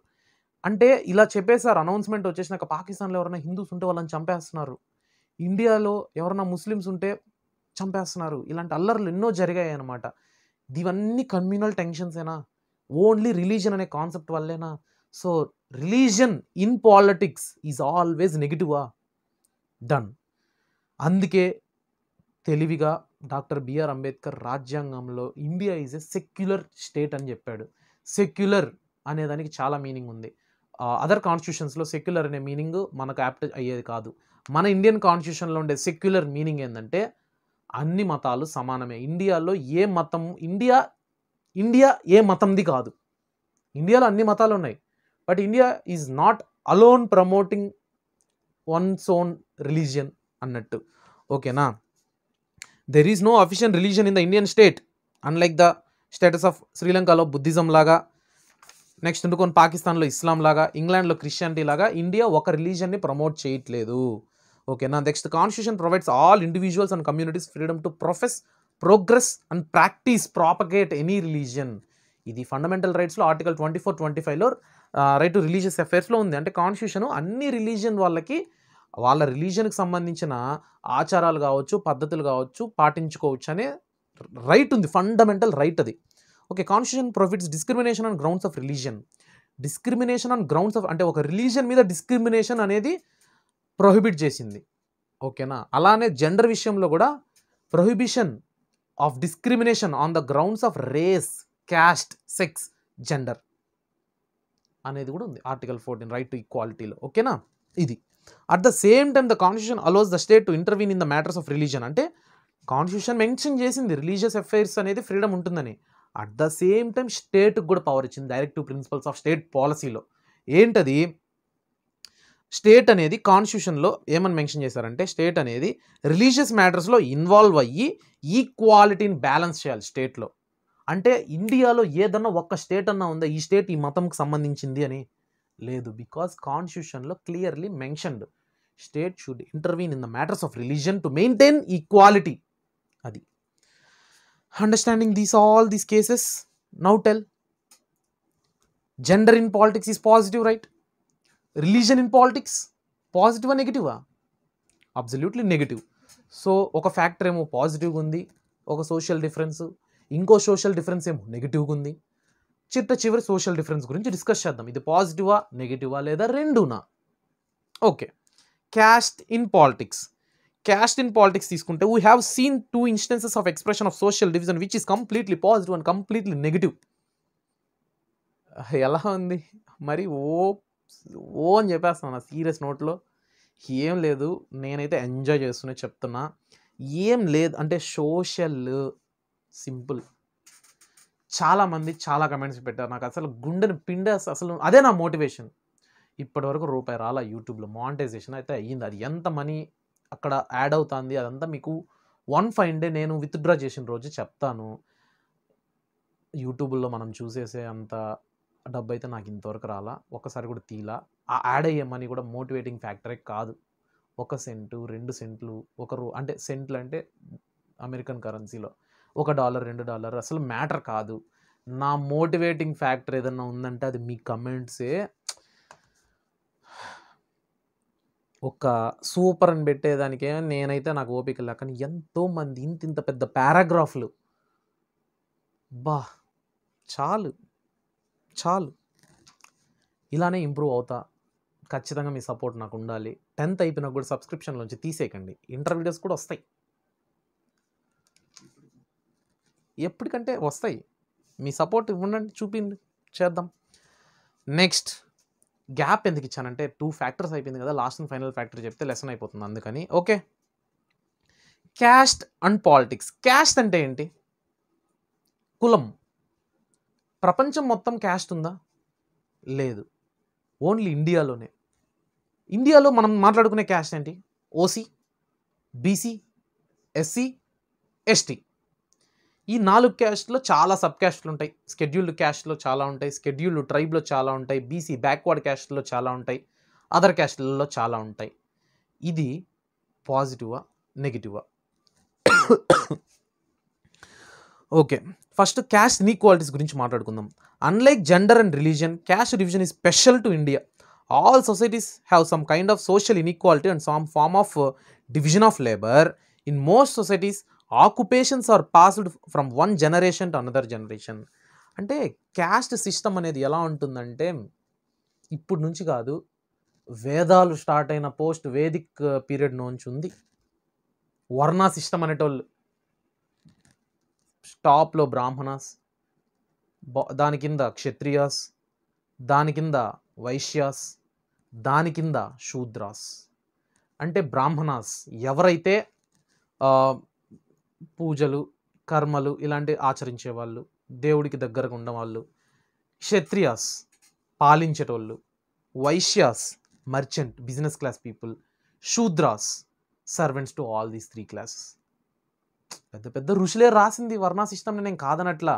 అంటే ఇలా చెప్పేశారు. అనౌన్స్మెంట్ వచ్చేసినాక పాకిస్తాన్లో ఎవరైనా హిందూస్ ఉంటే వాళ్ళని చంపేస్తున్నారు, ఇండియాలో ఎవరైనా ముస్లిమ్స్ ఉంటే చంపేస్తున్నారు. ఇలాంటి అల్లర్లు ఎన్నో జరిగాయి అన్నమాట. ఇవన్నీ కమ్యూనల్ టెన్షన్సేనా? ఓన్లీ రిలీజన్ అనే కాన్సెప్ట్ వల్లేనా? So religion in politics is always నెగిటివా? డన్. అందుకే తెలివిగా డాక్టర్ బిఆర్ అంబేద్కర్ రాజ్యాంగంలో India is a secular state అని చెప్పాడు. సెక్యులర్ అనేదానికి చాలా మీనింగ్ ఉంది. అదర్ కాన్స్టిట్యూషన్స్లో సెక్యులర్ అనే మీనింగ్ మనకు యాప్ట్ అయ్యేది కాదు. మన ఇండియన్ కాన్స్టిట్యూషన్లో ఉండే సెక్యులర్ మీనింగ్ ఏంటంటే అన్ని మతాలు సమానమే. ఇండియాలో ఏ మతం ఇండియా ఏ మతంది కాదు. ఇండియాలో అన్ని మతాలు ఉన్నాయి, but India is not alone promoting one's own religion అన్నట్టు. ఓకేనా? There is no official religion in the Indian state, unlike the status of శ్రీలంకలో బుద్ధిజం లాగా, నెక్స్ట్ ఉండుకొని పాకిస్తాన్లో ఇస్లాం లాగా, ఇంగ్లాండ్లో క్రిస్టియానిటీ లాగా ఇండియా ఒక రిలీజియన్ని ప్రమోట్ చేయట్లేదు. ఓకేనా? Next, constitution provides all individuals and communities freedom to profess progress and practice propagate any religion. ఇది ఫండమెంటల్ రైట్స్లో ఆర్టికల్ 24-25లో రైట్ టు రిలీజియస్ అఫైర్స్లో ఉంది. అంటే కాన్స్టిట్యూషన్ అన్ని రిలీజియన్ వాళ్ళకి వాళ్ళ రిలీజియన్కి సంబంధించిన ఆచారాలు కావచ్చు, పద్ధతులు కావచ్చు, పాటించుకోవచ్చు అనే రైట్ ఉంది, ఫండమెంటల్ రైట్ అది. Okay, constitution prohibits discrimination on grounds of religion. Discrimination on grounds of అంటే ఒక రిలీజియన్ మీద డిస్క్రిమినేషన్ అనేది ప్రొహిబిట్ చేసింది. ఓకేనా, అలానే జెండర్ విషయంలో కూడా prohibition of discrimination on the grounds of race, caste, sex, gender అనేది కూడా ఉంది ఆర్టికల్ 14 రైట్ టు ఈక్వాలిటీలో. ఓకేనా, ఇది at the same time the constitution allows the state to intervene in the matters of religion. అంటే constitution mention చేసింది religious affairs అనేది freedom ఉంటుందని. At the same time స్టేట్కి కూడా పవర్ ఇచ్చింది డైరెక్టివ్ ప్రిన్సిపల్స్ ఆఫ్ స్టేట్ పాలసీలో. ఏంటది? స్టేట్ అనేది కాన్స్టిట్యూషన్లో ఏమని మెన్షన్ చేశారంటే స్టేట్ అనేది రిలీజియస్ మ్యాటర్స్లో ఇన్వాల్వ్ అయ్యి ఈక్వాలిటీని బ్యాలెన్స్ చేయాలి స్టేట్లో. అంటే ఇండియాలో ఏదన్నా ఒక్క స్టేట్ అన్నా ఉందా ఈ స్టేట్ ఈ మతంకి సంబంధించింది అని? లేదు. బికాస్ కాన్స్టిట్యూషన్లో clearly mentioned state should intervene in the matters of religion to maintain equality. అది understanding all these cases. Now tell, gender in politics is positive, right? Religion in politics పాజిటివా నెగిటివా? Absolutely negative. సో ఒక factor ఏమో పాజిటివ్గా ఉంది, ఒక social difference, ఇంకో social difference ఏమో నెగిటివ్గా ఉంది. చివరి సోషల్ డిఫరెన్స్ గురించి డిస్కస్ చేద్దాం. ఇది పాజిటివా నెగిటివా లేదా రెండునా? Okay, caste in politics. Caste in politics తీసుకుంటే we have seen 2 instances of expression of social division which is completely positive and completely negative. ఎలా ఉంది మరి? ఓ అని చెప్పేస్తాను సీరియస్ నోట్లో. ఏం లేదు, నేనైతే ఎంజాయ్ చేస్తూనే చెప్తున్నా. ఏం లేదు అంటే సోషల్ సింపుల్. చాలామంది చాలా కమెంట్స్ పెట్టారు, నాకు అసలు గుండెని పిండేస్తా. అసలు అదే నా మోటివేషన్. ఇప్పటివరకు రూపాయి రాలా యూట్యూబ్లో, మానిటైజేషన్ అయితే అయ్యింది. అది ఎంత మనీ అక్కడ యాడ్ అవుతుంది అదంతా మీకు వన్ ఫైన్ డే నేను విత్డ్రా చేసిన రోజు చెప్తాను. యూట్యూబ్లో మనం చూసేసే అంత డబ్బు అయితే నాకు ఇంతవరకు రాలా, ఒక్కసారి కూడా తీలా. ఆ యాడ్ అయ్యే మనీ కూడా మోటివేటింగ్ ఫ్యాక్టరే కాదు. 1 సెంటు 2 సెంట్లు అంటే సెంట్లు అంటే అమెరికన్ కరెన్సీలో $1 $2 అసలు మ్యాటర్ కాదు. నా మోటివేటింగ్ ఫ్యాక్టర్ ఏదన్నా ఉందంటే అది మీ కమెంట్సే. ఒక సూపర్ అని పెట్టేదానికే నేనైతే నాకు ఓపిక లేక, కానీ ఎంతోమంది ఇంత పెద్ద పారాగ్రాఫ్లు, బా చాలు ఇలానే ఇంప్రూవ్ అవుతా. ఖచ్చితంగా మీ సపోర్ట్ నాకు ఉండాలి. 10th అయిపోయినా కూడా సబ్స్క్రిప్షన్లోంచి తీసేయకండి, ఇంటర్ వీడియోస్ కూడా వస్తాయి, ఎప్పటికంటే వస్తాయి. మీ సపోర్ట్ ఉండండి, చూపిండి, చేద్దాం. నెక్స్ట్ గ్యాప్ ఎందుకు ఇచ్చానంటే 2 ఫ్యాక్టర్స్ అయిపోయింది కదా, లాస్ట్ అండ్ ఫైనల్ ఫ్యాక్టర్ చెప్తే లెసన్ అయిపోతుంది అందుకని. Okay, caste and politics. Caste అంటే ఏంటి? కులం. ప్రపంచం మొత్తం క్యాస్ట్ ఉందా? లేదు, ఓన్లీ ఇండియాలోనే. ఇండియాలో మనం మాట్లాడుకునే క్యాస్ట్ ఏంటి? OC, BC, SC, ST. ఈ 4 క్యాస్ట్లో చాలా సబ్ క్యాస్ట్లు ఉంటాయి. స్కెడ్యూల్డ్ క్యాస్ట్లో చాలా ఉంటాయి, స్కెడ్యూల్డ్ ట్రైబ్లో చాలా ఉంటాయి, బీసీ బ్యాక్వర్డ్ క్యాస్ట్లో చాలా ఉంటాయి, అదర్ క్యాస్ట్లలో చాలా ఉంటాయి. ఇది పాజిటివా నెగిటివా? ఓకే, ఫస్ట్ క్యాస్ట్ ఇన్ఈక్వాలిటీస్ గురించి మాట్లాడుకుందాం. Unlike gender and religion, caste division is special to India. All societies have some kind of social inequality and some form of division of labour. In most societies occupations are passed from one generation to another generation. అంటే caste system అనేది ఎలా ఉంటుందంటే ఇప్పుడు నుంచి కాదు, వేదాలు start అయిన post Vedic period నుంచి ఉంది. వర్ణ సిస్టమ్ అనేటోళ్ళు, టాప్లో బ్రాహ్మణాస్, దాని కింద క్షత్రియాస్, దాని కింద వైశ్యాస్, దాని కింద శూద్రాస్. అంటే బ్రాహ్మణాస్ ఎవరైతే పూజలు కర్మలు ఇలాంటి ఆచరించేవాళ్ళు, దేవుడికి దగ్గరగా ఉన్నవాళ్ళు. క్షత్రియాస్ పాలించేటోళ్ళు, Vaishyas merchant business class people, Shudras servants to all these 3 classes. పెద్ద పెద్ద ఋషులే రాసింది వర్ణ సిస్టమ్ని, నేను కాదనట్లా.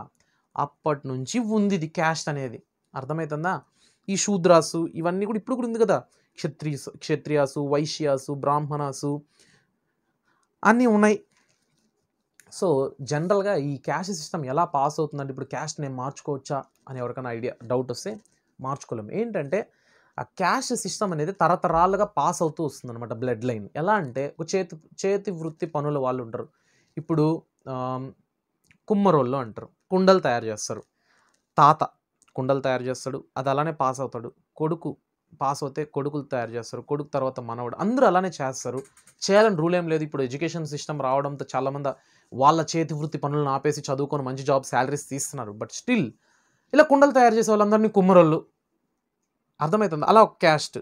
అప్పటి నుంచి ఉంది ఇది క్యాస్ట్ అనేది, అర్థమవుతుందా? ఈ శూద్రాసు ఇవన్నీ కూడా ఇప్పుడు కూడా ఉంది కదా, క్షత్రియాసు, వైశ్యాసు, బ్రాహ్మణాసు అన్నీ ఉన్నాయి. సో జనరల్గా ఈ క్యాస్ట్ సిస్టమ్ ఎలా పాస్ అవుతుందంటే ఇప్పుడు క్యాస్ట్ నేను మార్చుకోవచ్చా అని ఎవరికైనా డౌట్ వస్తే మార్చుకోలేము. ఏంటంటే ఆ క్యాస్ట్ సిస్టమ్ అనేది తరతరాలుగా పాస్ అవుతూ వస్తుంది అనమాట, బ్లడ్ లైన్. ఎలా అంటే ఒక చేతి వృత్తి పనుల వాళ్ళు ఉంటారు. ఇప్పుడు కుమ్మరోళ్ళు అంటారు, కుండలు తయారు చేస్తారు. తాత కుండలు తయారు చేస్తాడు, అది అలానే పాస్ అవుతాడు. కొడుకు పాస్ అవుతే కొడుకులు తయారు చేస్తారు, కొడుకు తర్వాత మనవడు, అందరూ అలానే చేస్తారు. చేయాలని రూల్ ఏం లేదు. ఇప్పుడు ఎడ్యుకేషన్ సిస్టమ్ రావడంతో చాలామంది వాళ్ళ చేతి వృత్తి పనులను ఆపేసి చదువుకొని మంచి జాబ్ శాలరీస్ తీస్తున్నారు. బట్ స్టిల్ ఇలా కుండలు తయారు చేసే వాళ్ళందరినీ కుమ్మరోళ్ళు, అర్థమవుతుంది. అలా ఒక క్యాస్ట్.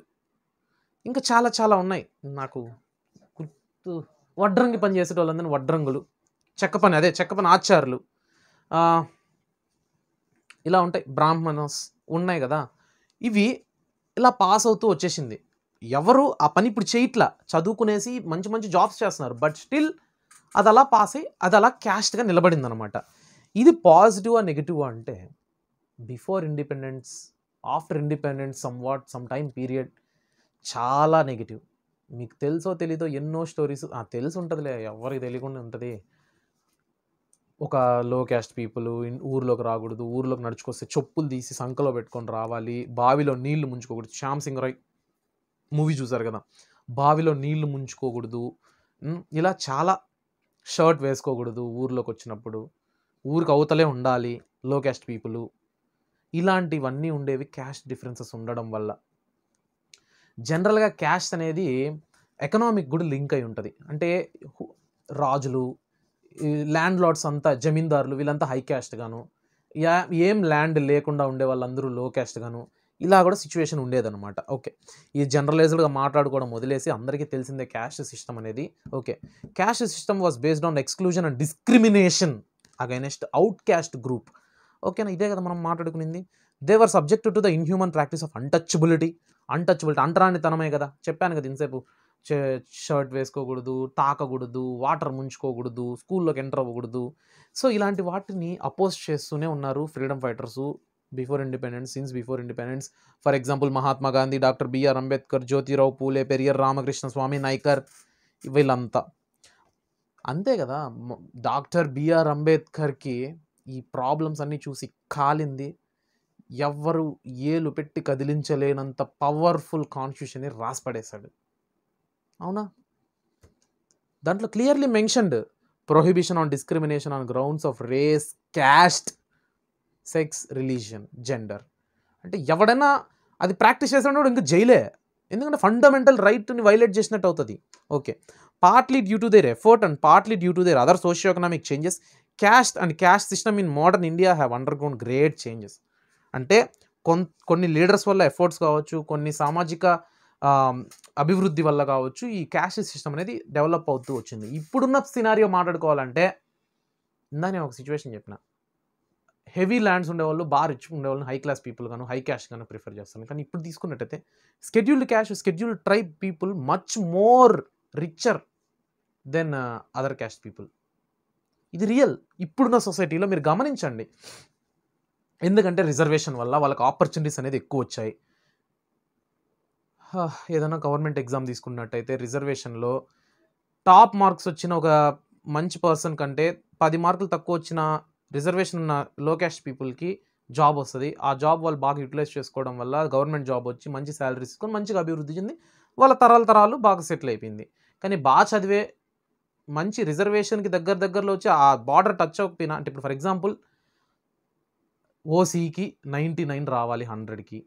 ఇంకా చాలా చాలా ఉన్నాయి నాకు గుర్తు. వడ్రంగి పని చేసే వాళ్ళందరినీ వడ్రంగులు, చెక్క పని ఆచారులు, ఇలా ఉంటాయి. బ్రాహ్మణస్ ఉన్నాయి కదా. ఇవి ఇలా పాస్ అవుతూ వచ్చేసింది. ఎవరు ఆ పని ఇప్పుడు చేయట్లా, చదువుకునేసి మంచి మంచి జాబ్స్ చేస్తున్నారు. బట్ స్టిల్ అది అలా పాస్ అయ్యి అది అలా క్యాస్ట్గా నిలబడింది అనమాట. ఇది పాజిటివా నెగిటివా అంటే before independence, after independence some time period చాలా నెగిటివ్. మీకు తెలుసో తెలీదో ఎన్నో స్టోరీస్ తెలిసి ఉంటుందిలే, ఎవరికి తెలియకుండా ఉంటుంది. ఒక లో క్యాస్ట్ పీపుల్ ఊర్లోకి రాకూడదు, ఊర్లోకి నడుచుకొస్తే చెప్పులు తీసి సంకలో పెట్టుకొని రావాలి, బావిలో నీళ్లు ముంచుకోకూడదు. శ్యామ్ సింగ్ రాయ్ మూవీ చూసారు కదా, బావిలో నీళ్లు ముంచుకోకూడదు, ఇలా చాలా. షర్ట్ వేసుకోకూడదు ఊర్లోకి వచ్చినప్పుడు, ఊరికి అవతలే ఉండాలి లో క్యాస్ట్ పీపుల్. ఇలాంటివన్నీ ఉండేవి క్యాస్ట్ డిఫరెన్సెస్ ఉండడం వల్ల. జనరల్గా క్యాస్ట్ అనేది ఎకనామిక్ కూడా లింక్ అయి ఉంటుంది. అంటే రాజులు, ల్యాండ్ లార్డ్స్ అంతా, జమీందారులు, వీళ్ళంతా హై క్యాస్ట్ గాను, ఏం ల్యాండ్ లేకుండా ఉండే వాళ్ళందరూ లో క్యాస్ట్ గాను, ఇలా కూడా సిచ్యువేషన్ ఉండేదన్నమాట. ఓకే, ఈ జనరలైజ్డ్గా మాట్లాడుకోవడం వదిలేసి అందరికీ తెలిసిందే క్యాస్ట్ సిస్టమ్ అనేది. Okay, caste system was based on exclusion and discrimination against out caste group. ఓకేనా, ఇదే కదా మనం మాట్లాడుకునింది. They were subject to the inhuman practice of untouchability అంటరానితనమే కదా, చెప్పాను కదా ఇంతసేపు. షర్ట్ వేసుకోకూడదు, తాకకూడదు, వాటర్ ముంచుకోకూడదు, స్కూల్లోకి ఎంటర్ అవ్వకూడదు. సో ఇలాంటి వాటిని అపోజ్ చేస్తూనే ఉన్నారు freedom fighters before independence, since before independence. For example Mahatma Gandhi, doctor BR Ambedkar, Jyotirao Phule, Periyar Ramakrishna స్వామి, నాయ్కర్, వీళ్ళంతా అంతే కదా. డాక్టర్ బిఆర్ అంబేద్కర్కి ఈ ప్రాబ్లమ్స్ అన్నీ చూసి కాలింది. ఎవ్వరు ఏలు పెట్టి కదిలించలేనంత పవర్ఫుల్ కాన్స్టిట్యూషన్ని రాసి పడేశాడు. అవునా, దాంట్లో clearly mentioned prohibition on discrimination on grounds of race, caste, sex, religion, gender. అంటే ఎవడైనా అది ప్రాక్టీస్ చేసినప్పుడు ఇంకా జైలే, ఎందుకంటే ఫండమెంటల్ రైట్ని వైలేట్ చేసినట్టు అవుతుంది. Okay, partly due to their effort and partly due to their other socio economic changes, caste and caste system in modern India have undergone great changes. అంటే కొన్ని లీడర్స్ వల్ల ఎఫర్ట్స్ కావచ్చు, కొన్ని సామాజిక అభివృద్ధి వల్ల కావచ్చు, ఈ క్యాస్ట్ సిస్టమ్ అనేది డెవలప్ అవుతూ వచ్చింది. ఇప్పుడున్న సినారియో మాట్లాడుకోవాలంటే, ఇందా నేను ఒక సిచ్యువేషన్ చెప్పిన, హెవీ ల్యాండ్స్ ఉండేవాళ్ళు, బాగా రిచ్ ఉండేవాళ్ళని హై క్లాస్ పీపుల్ గాను, హై క్యాస్ట్ గాను ప్రిఫర్ చేస్తాను. కానీ ఇప్పుడు తీసుకున్నట్టయితే scheduled tribe people much more richer than other caste people. ఇది రియల్ ఇప్పుడున్న సొసైటీలో మీరు గమనించండి. ఎందుకంటే రిజర్వేషన్ వల్ల వాళ్ళకి ఆపర్చునిటీస్ అనేది ఎక్కువ వచ్చాయి. ఏదైనా గవర్నమెంట్ ఎగ్జామ్ తీసుకున్నట్టయితే రిజర్వేషన్లో టాప్ మార్క్స్ వచ్చిన ఒక మంచి పర్సన్ కంటే 10 మార్కులు తక్కువ వచ్చిన రిజర్వేషన్ ఉన్న లో క్యాస్ట్ పీపుల్కి జాబ్ వస్తుంది. ఆ జాబ్ వాళ్ళు బాగా యూటిలైజ్ చేసుకోవడం వల్ల గవర్నమెంట్ జాబ్ వచ్చి మంచి శాలరీస్ తీసుకొని మంచిగా అభివృద్ధి చెంది వాళ్ళ తరాలు బాగా సెటిల్ అయిపోయింది. కానీ బాగా చదివే మంచి రిజర్వేషన్కి దగ్గరలో వచ్చి ఆ బార్డర్ టచ్ అవ్వకపోయినా, అంటే ఇప్పుడు ఫర్ ఎగ్జాంపుల్ ఓసీకి 99 రావాలి 100కి,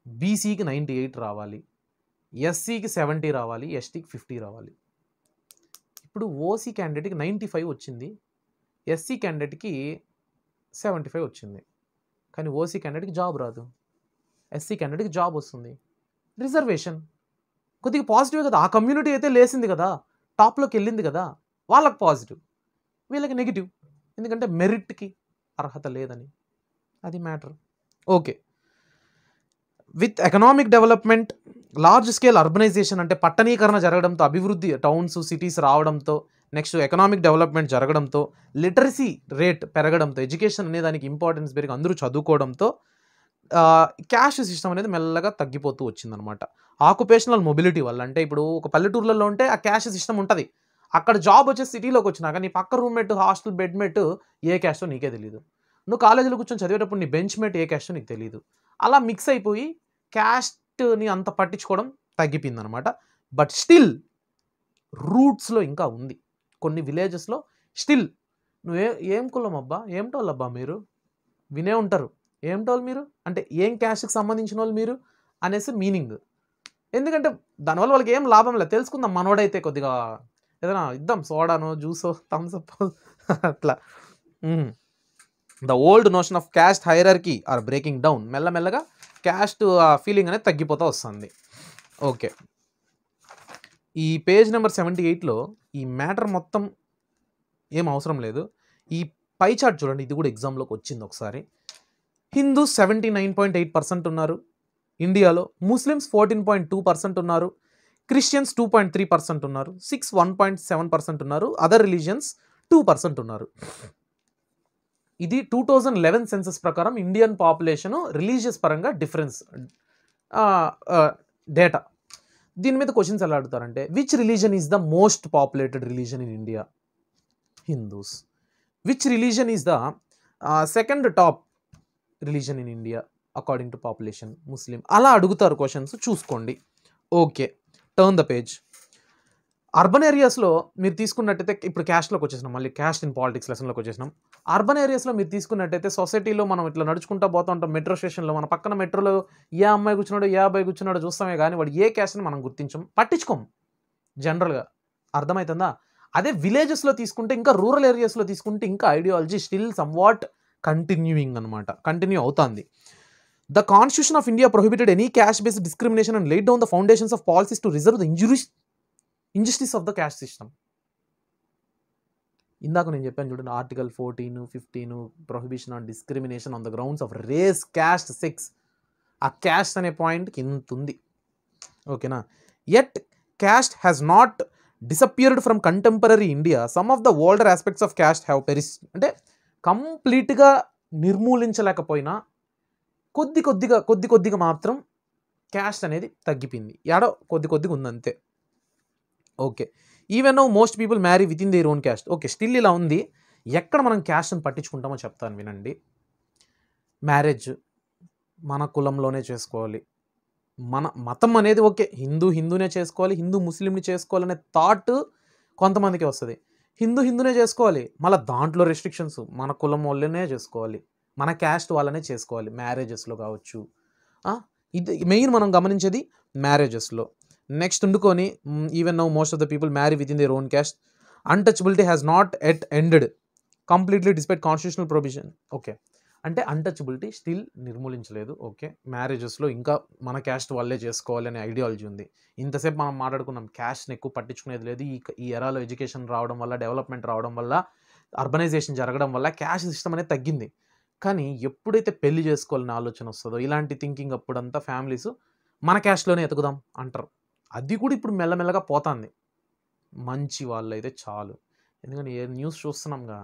బీసీకి 98 రావాలి, ఎస్సీకి 70 రావాలి, ఎస్టీకి 50 రావాలి. ఇప్పుడు ఓసీ క్యాండిడేట్కి 95 వచ్చింది, ఎస్సీ క్యాండిడేట్కి 75 వచ్చింది. కానీ ఓసీ క్యాండిడేట్కి జాబ్ రాదు, ఎస్సీ క్యాండిడేట్కి జాబ్ వస్తుంది. రిజర్వేషన్ కొద్దిగా పాజిటివ్ కదా, ఆ కమ్యూనిటీ అయితే లేసింది కదా, టాప్లోకి వెళ్ళింది కదా, వాళ్ళకి పాజిటివ్, వీళ్ళకి నెగిటివ్. ఎందుకంటే మెరిట్కి అర్హత లేదని, అది matter. Okay, with economic development, large scale urbanisation అంటే పట్టణీకరణ జరగడంతో, అభివృద్ధి టౌన్స్ సిటీస్ రావడంతో, నెక్స్ట్ ఎకనామిక్ డెవలప్మెంట్ జరగడంతో, లిటరసీ రేట్ పెరగడంతో, ఎడ్యుకేషన్ అనే దానికి ఇంపార్టెన్స్ పెరిగి అందరూ చదువుకోవడంతో క్యాస్ట్ సిస్టమ్ అనేది మెల్లగా తగ్గిపోతూ వచ్చిందనమాట. ఆక్యుపేషనల్ మొబిలిటీ వల్ల, అంటే ఇప్పుడు ఒక పల్లెటూర్లలో ఉంటే ఆ క్యాస్ట్ సిస్టమ్ ఉంటుంది, అక్కడ జాబ్ వచ్చే సిటీలోకి వచ్చినాక నీ పక్క రూమ్మేట్ హాస్టల్ బెడ్మేట్ ఏ క్యాస్టో నీకే తెలియదు. నువ్వు కాలేజీలో కూర్చొని చదివేటప్పుడు నీ బెంచ్ మేట్ ఏ క్యాస్టో నీకు తెలియదు. అలా మిక్స్ అయిపోయి క్యాస్ట్ని అంత పట్టించుకోవడం తగ్గిపోయిందనమాట. బట్ స్టిల్ రూట్స్లో ఇంకా ఉంది. కొన్ని విలేజెస్లో స్టిల్ నువ్వు ఏం కులం అబ్బా, ఏమిటోళ్ళబ్బా మీరు, వినే ఉంటారు, ఏమిటోళ్ళు మీరు అంటే ఏం క్యాస్ట్కి సంబంధించిన వాళ్ళు మీరు అనేసి మీనింగ్. ఎందుకంటే దానివల్ల వాళ్ళకి ఏం లాభం లేదు. తెలుసుకుందాం, మనోడైతే కొద్దిగా ఏదైనా ఇద్దాం, సోడానో జ్యూసో థమ్స్అప్ అట్లా. The old notion of caste hierarchy are breaking down. మెల్లమెల్లగా క్యాస్ట్ ఫీలింగ్ అనేది తగ్గిపోతూ వస్తుంది. ఓకే, ఈ పేజ్ నెంబర్ 78లో ఈ మ్యాటర్ మొత్తం ఏం అవసరం లేదు. ఈ పై చార్ట్ చూడండి, ఇది కూడా ఎగ్జామ్లోకి వచ్చింది ఒకసారి. హిందూస్ 79.8% ఉన్నారు ఇండియాలో, ముస్లిమ్స్ 14.2% ఉన్నారు, క్రిస్టియన్స్ 2.3% ఉన్నారు, సిక్స్ 1.7% ఉన్నారు, అదర్ రిలీజియన్స్ 2% ఉన్నారు. ఇది 2011 సెన్సస్ ప్రకారం ఇండియన్ పాపులేషన్ రిలీజియస్ పరంగా డిఫరెన్స్ డేటా. దీని మీద క్వశ్చన్స్ ఎలా అడుగుతారంటే, which religion is the most populated religion in India? Hindus. Which religion is the second top religion in India according to population? Muslim. అలా అడుగుతారు క్వశ్చన్స్, చూసుకోండి. Okay, turn the page. Urban ఏరియాస్లో మీరు తీసుకున్నట్టయితే, ఇప్పుడు క్యాస్ట్లోకి వచ్చేసినాం, మళ్ళీ క్యాస్ట్ ఇన్ పాలిటిక్స్ లెసన్లోకి వచ్చేసినాం. అర్బన్ ఏరియాస్లో మీరు తీసుకున్నట్టయితే సొసైటీలో మనం ఇట్లా నడుచుకుంటూ పోతూ ఉంటాం. మెట్రో స్టేషన్లో మన పక్కన మెట్రోలో ఏ అమ్మాయి కూర్చున్నాడో ఏ అబ్బాయి కూర్చున్నాడో చూస్తామే కానీ వాడు ఏ క్యాస్ట్ని మనం గుర్తించం, పట్టించుకోం జనరల్గా. అర్థమవుతుందా? అదే విలేజెస్లో తీసుకుంటే, ఇంకా రూరల్ ఏరియాస్లో తీసుకుంటే ఇంకా ఐడియాలజీ స్టిల్ సమ్వాట్ కంటిన్యూయింగ్ అనమాట, కంటిన్యూ అవుతుంది. The Constitution of India prohibited any caste-based discrimination and laid down the foundations of policies to reserve the injustice of the caste system. ఇందాక నేను చెప్పాను చూడండి, article 14, 15 prohibition on discrimination on the grounds of race, caste, sex. ఆ caste అనే పాయింట్కి ఇంత ఉంది. ఓకేనా? Yet caste has not disappeared from contemporary India. Some of the older aspects of caste have perish. అంటే కంప్లీట్గా నిర్మూలించలేకపోయినా కొద్ది కొద్దిగా మాత్రం క్యాస్ట్ అనేది తగ్గిపోయింది. ఏడో కొద్దిగా ఉందంతే. Okay, even now most people marry within their own caste. Okay, still ఇలా ఉంది. ఎక్కడ మనం క్యాస్ట్ని పట్టించుకుంటామో చెప్తాను వినండి. మ్యారేజ్ మన కులంలోనే చేసుకోవాలి, మన మతం అనేది ఓకే, హిందూనే చేసుకోవాలి, హిందూ ముస్లింని చేసుకోవాలనే థాట్ కొంతమందికి వస్తుంది. హిందూనే చేసుకోవాలి, మళ్ళీ దాంట్లో రెస్ట్రిక్షన్స్, మన కులం వాళ్ళనే చేసుకోవాలి, మన క్యాస్ట్ వాళ్ళనే చేసుకోవాలి మ్యారేజెస్లో కావచ్చు. ఇది మెయిన్ మనం గమనించేది మ్యారేజెస్లో. నెక్స్ట్ ఉండుకొని, even now most of the people marry within their own caste. Untouchability has not yet ended completely despite constitutional provision. Okay, అంటే అన్టచబిలిటీ స్టిల్ నిర్మూలించలేదు. ఓకే, మ్యారేజెస్లో ఇంకా మన క్యాస్ట్ వాళ్ళే చేసుకోవాలి అనే ఐడియాలజీ ఉంది. ఇంతసేపు మనం మాట్లాడుకున్నాం, క్యాస్ట్ని ఎక్కువ పట్టించుకునేది లేదు. ఈ ఎరాలో ఎడ్యుకేషన్ రావడం వల్ల, డెవలప్మెంట్ రావడం వల్ల, అర్బనైజేషన్ జరగడం వల్ల క్యాస్ట్ సిస్టమ్ అనేది తగ్గింది. కానీ ఎప్పుడైతే పెళ్లి చేసుకోవాలని ఆలోచన వస్తుందో, ఇలాంటి థింకింగ్ అప్పుడంతా ఫ్యామిలీస్ మన క్యాస్ట్లోనే ఎతుకుదాం అంటారు. అది కూడా ఇప్పుడు మెల్లమెల్లగా పోతుంది. మంచి వాళ్ళు అయితే చాలు. ఎందుకంటే ఏ న్యూస్ చూస్తున్నాంగా,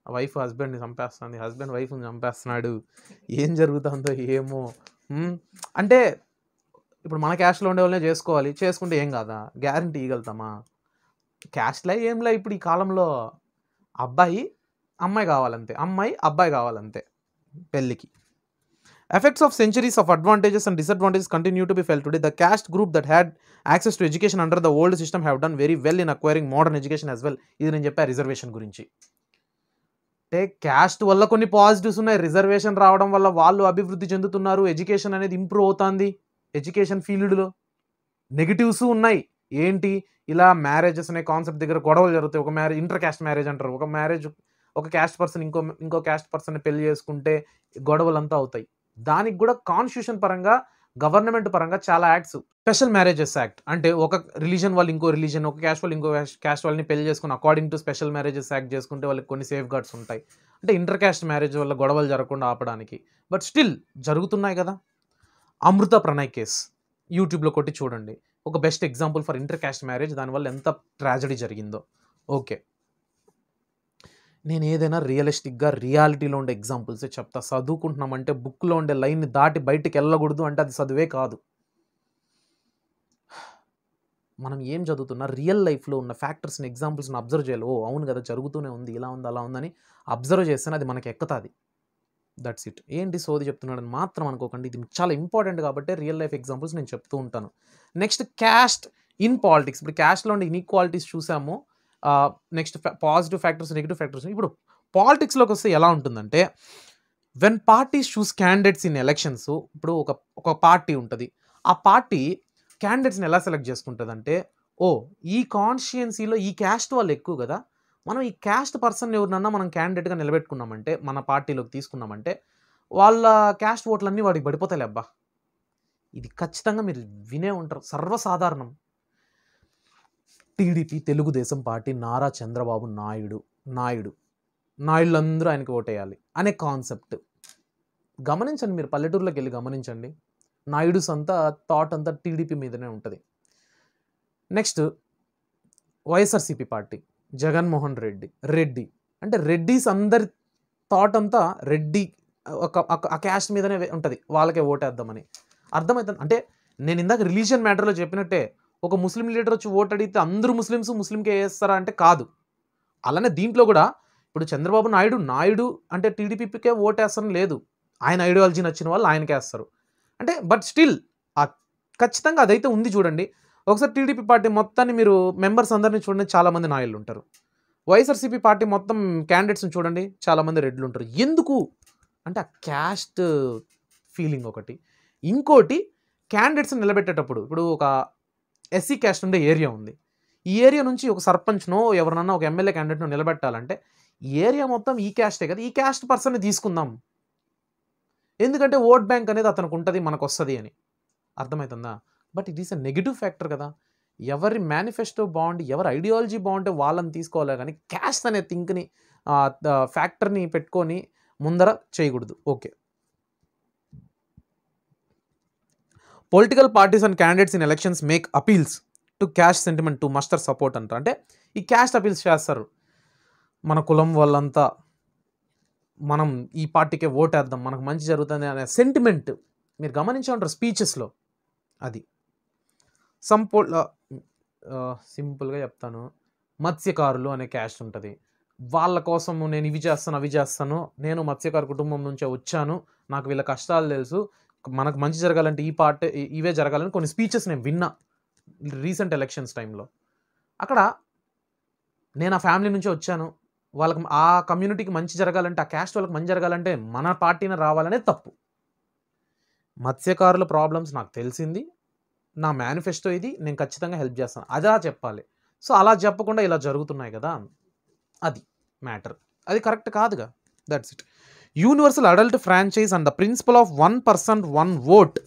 వైఫ్ హస్బెండ్ని చంపేస్తుంది, హస్బెండ్ వైఫ్ని చంపేస్తున్నాడు, ఏం జరుగుతుందో ఏమో. అంటే ఇప్పుడు మన క్యాస్ట్లో ఉండే వాళ్ళనే చేసుకోవాలి, చేసుకుంటే ఏం కాదా? గ్యారంటీ ఇవ్వగలుగుతామా? క్యాస్ట్లే ఏంలే ఇప్పుడు ఈ కాలంలో. అబ్బాయి అమ్మాయి కావాలంతే, అమ్మాయి అబ్బాయి కావాలంతే పెళ్ళికి. Effects of centuries of advantages and disadvantages continue to be felt today. The caste group that had access to education under the old system have done very well in acquiring modern education as well. ఇది నేను చెప్పా reservation గురించి. అంటే caste వల్ల కొన్ని positives ఉన్నాయి, reservation రావడం వల్ల వాళ్ళు అభివృద్ధి చెందుతున్నారు, ఎడ్యుకేషన్ అనేది ఇంప్రూవ్ అవుతుంది. ఎడ్యుకేషన్ ఫీల్డ్లో నెగిటివ్స్ ఉన్నాయి. ఏంటి? ఇలా మ్యారేజెస్ అనే కాన్సెప్ట్ దగ్గర గొడవలు జరుగుతాయి. ఒక మ్యారేజ్ ఇంటర్ క్యాస్ట్ మ్యారేజ్ అంటారు. ఒక క్యాస్ట్ పర్సన్ ఇంకో క్యాస్ట్ పర్సన్ పెళ్లి చేసుకుంటే గొడవలంతా అవుతాయి. దానికి కూడా కాన్స్టిట్యూషన్ పరంగా, గవర్నమెంట్ పరంగా చాలా యాక్ట్స్. స్పెషల్ మ్యారేజెస్ యాక్ట్ అంటే ఒక రిలీజన్ వాళ్ళు ఇంకో రిలీజన్, ఒక క్యాస్ట్ వాళ్ళు ఇంకో క్యాస్ట్ వాళ్ళని పెళ్లి చేసుకుని according to special marriages act చేసుకుంటే వాళ్ళకి కొన్ని సేఫ్ గార్డ్స్ ఉంటాయి. అంటే ఇంటర్ క్యాస్ట్ మ్యారేజ్ వల్ల గొడవలు జరగకుండా ఆపడానికి. బట్ స్టిల్ జరుగుతున్నాయి కదా. అమృత ప్రణయ్ కేస్ యూట్యూబ్లో కొట్టి చూడండి, ఒక best example for inter caste marriage, దానివల్ల ఎంత ట్రాజడీ జరిగిందో. ఓకే, నేను ఏదైనా రియలిస్టిక్గా రియాలిటీలో ఉండే ఎగ్జాంపుల్సే చెప్తా. చదువుకుంటున్నామంటే బుక్లో ఉండే లైన్ని దాటి బయటికి వెళ్ళకూడదు అంటే అది చదువే కాదు. మనం ఏం చదువుతున్నా రియల్ లైఫ్లో ఉన్న ఫ్యాక్టర్స్ని ఎగ్జాంపుల్స్ని అబ్జర్వ్ చేయాలి. ఓ అవును కదా జరుగుతూనే ఉంది, ఇలా ఉంది అలా ఉందని అబ్జర్వ్ చేస్తేనే అది మనకి ఎక్కుతుంది. That's it. ఏంటి సోది చెప్తున్నాడని మాత్రం అనుకోకండి, ఇది చాలా ఇంపార్టెంట్ కాబట్టి రియల్ లైఫ్ ఎగ్జాంపుల్స్ నేను చెప్తూ ఉంటాను. Next caste in politics. ఇప్పుడు క్యాస్ట్లో ఉండే ఇన్ఈక్వాలిటీస్ చూసాము. Next positive factors, negative factors. ఇప్పుడు పాలిటిక్స్లోకి వస్తే ఎలా ఉంటుందంటే, when parties choose candidates in elections. ఇప్పుడు ఒక పార్టీ ఉంటుంది, ఆ పార్టీ క్యాండిడేట్స్ని ఎలా సెలెక్ట్ చేసుకుంటుందంటే, ఓ ఈ కాన్స్టిట్యుయెన్సీలో ఈ క్యాస్ట్ వాళ్ళు ఎక్కువ కదా, మనం ఈ క్యాస్ట్ పర్సన్ ఎవరినన్నా మనం క్యాండిడేట్గా నిలబెట్టుకున్నామంటే, మన పార్టీలోకి తీసుకున్నామంటే వాళ్ళ క్యాస్ట్ ఓట్లన్నీ వాడికి పడిపోతాయి అబ్బా. ఇది ఖచ్చితంగా మీరు వినే ఉంటారు, సర్వసాధారణం. టీడీపీ తెలుగుదేశం పార్టీ నారా చంద్రబాబు నాయుళ్ళందరూ ఆయనకి ఓటేయాలి అనే కాన్సెప్ట్ గమనించండి. మీరు పల్లెటూరులోకి వెళ్ళి గమనించండి, నాయుడుస్ అంతా థాట్ అంతా టీడీపీ మీదనే ఉంటుంది. నెక్స్ట్ వైఎస్ఆర్సీపీ పార్టీ జగన్మోహన్ రెడ్డి అంటే రెడ్డిస్ అందరి థాట్ అంతా రెడ్డి ఆ క్యాస్ట్ మీదనే ఉంటుంది, వాళ్ళకే ఓటేద్దామని. అర్థమవుతుంది అంటే నేను ఇందాక రిలీజియన్ మ్యాటర్లో చెప్పినట్టే, ఒక ముస్లిం లీడర్ వచ్చి ఓటు అడిగితే అందరూ ముస్లింకే వేస్తారా అంటే కాదు. అలానే దీంట్లో కూడా ఇప్పుడు చంద్రబాబు నాయుడు అంటే టీడీపీకే ఓటేస్తారని లేదు, ఆయన ఐడియాలజీ నచ్చిన వాళ్ళు ఆయనకే వేస్తారు అంటే. బట్ స్టిల్ ఖచ్చితంగా అదైతే ఉంది. చూడండి ఒకసారి టీడీపీ పార్టీ మొత్తాన్ని మీరు మెంబర్స్ అందరినీ చూడండి, చాలామంది నాయుళ్ళు ఉంటారు. వైఎస్ఆర్సీపీ పార్టీ మొత్తం క్యాండిడేట్స్ని చూడండి, చాలామంది రెడ్లు ఉంటారు. ఎందుకు అంటే ఆ క్యాస్ట్ ఫీలింగ్ ఒకటి. ఇంకోటి క్యాండిడేట్స్ని నిలబెట్టేటప్పుడు, ఇప్పుడు ఒక ఎస్సీ క్యాస్ట్ ఉండే ఏరియా ఉంది, ఈ ఏరియా నుంచి ఒక సర్పంచ్నో ఎవరినన్నా ఒక ఎమ్మెల్యే క్యాండిడేట్ను నిలబెట్టాలంటే ఈ ఏరియా మొత్తం ఈ క్యాస్టే కదా, ఈ క్యాస్ట్ పర్సన్ని తీసుకుందాం, ఎందుకంటే ఓట్ బ్యాంక్ అనేది అతనికి ఉంటుంది, మనకు వస్తుంది అని. అర్థమవుతుందా? But it is a negative factor కదా. ఎవరి మేనిఫెస్టో బాగుండి ఎవరి ఐడియాలజీ బాగుంటే వాళ్ళని తీసుకోవాలి కానీ క్యాస్ట్ అనే థింక్ని ఫ్యాక్టర్ని పెట్టుకొని ముందర చేయకూడదు. Okay. Political parties and candidates in elections make appeals to caste sentiment to muster support అంటారు. అంటే ఈ క్యాస్ట్ అపీల్స్ చేస్తారు, మన కులం వాళ్ళంతా మనం ఈ పార్టీకే ఓటేద్దాం, మనకు మంచి జరుగుతుంది అనే సెంటిమెంట్ మీరు గమనించే ఉంటారు స్పీచెస్లో. అది సింపుల్గా చెప్తాను, మత్స్యకారులు అనే క్యాస్ట్ ఉంటుంది, వాళ్ళ కోసము నేను ఇవి చేస్తాను, నేను మత్స్యకారు కుటుంబం నుంచే వచ్చాను, నాకు వీళ్ళ కష్టాలు తెలుసు, మనకు మంచి జరగాలంటే ఈ పార్టీ ఇవే జరగాలని కొన్ని స్పీచెస్ నేను విన్నా రీసెంట్ ఎలక్షన్స్ టైంలో. అక్కడ నేను ఆ ఫ్యామిలీ నుంచి వచ్చాను, వాళ్ళకి ఆ కమ్యూనిటీకి మంచి జరగాలంటే, ఆ క్యాస్ట్ వాళ్ళకి మంచి జరగాలంటే మన పార్టీని రావాలనే తప్పు. మత్స్యకారుల ప్రాబ్లమ్స్ నాకు తెలిసింది, నా మేనిఫెస్టో ఇది, నేను ఖచ్చితంగా హెల్ప్ చేస్తాను, అదా చెప్పాలి. సో అలా చెప్పకుండా ఇలా జరుగుతున్నాయి కదా, అది మ్యాటర్, అది కరెక్ట్ కాదుగా. That's it. Universal adult franchise and the principle of 1% 1 vote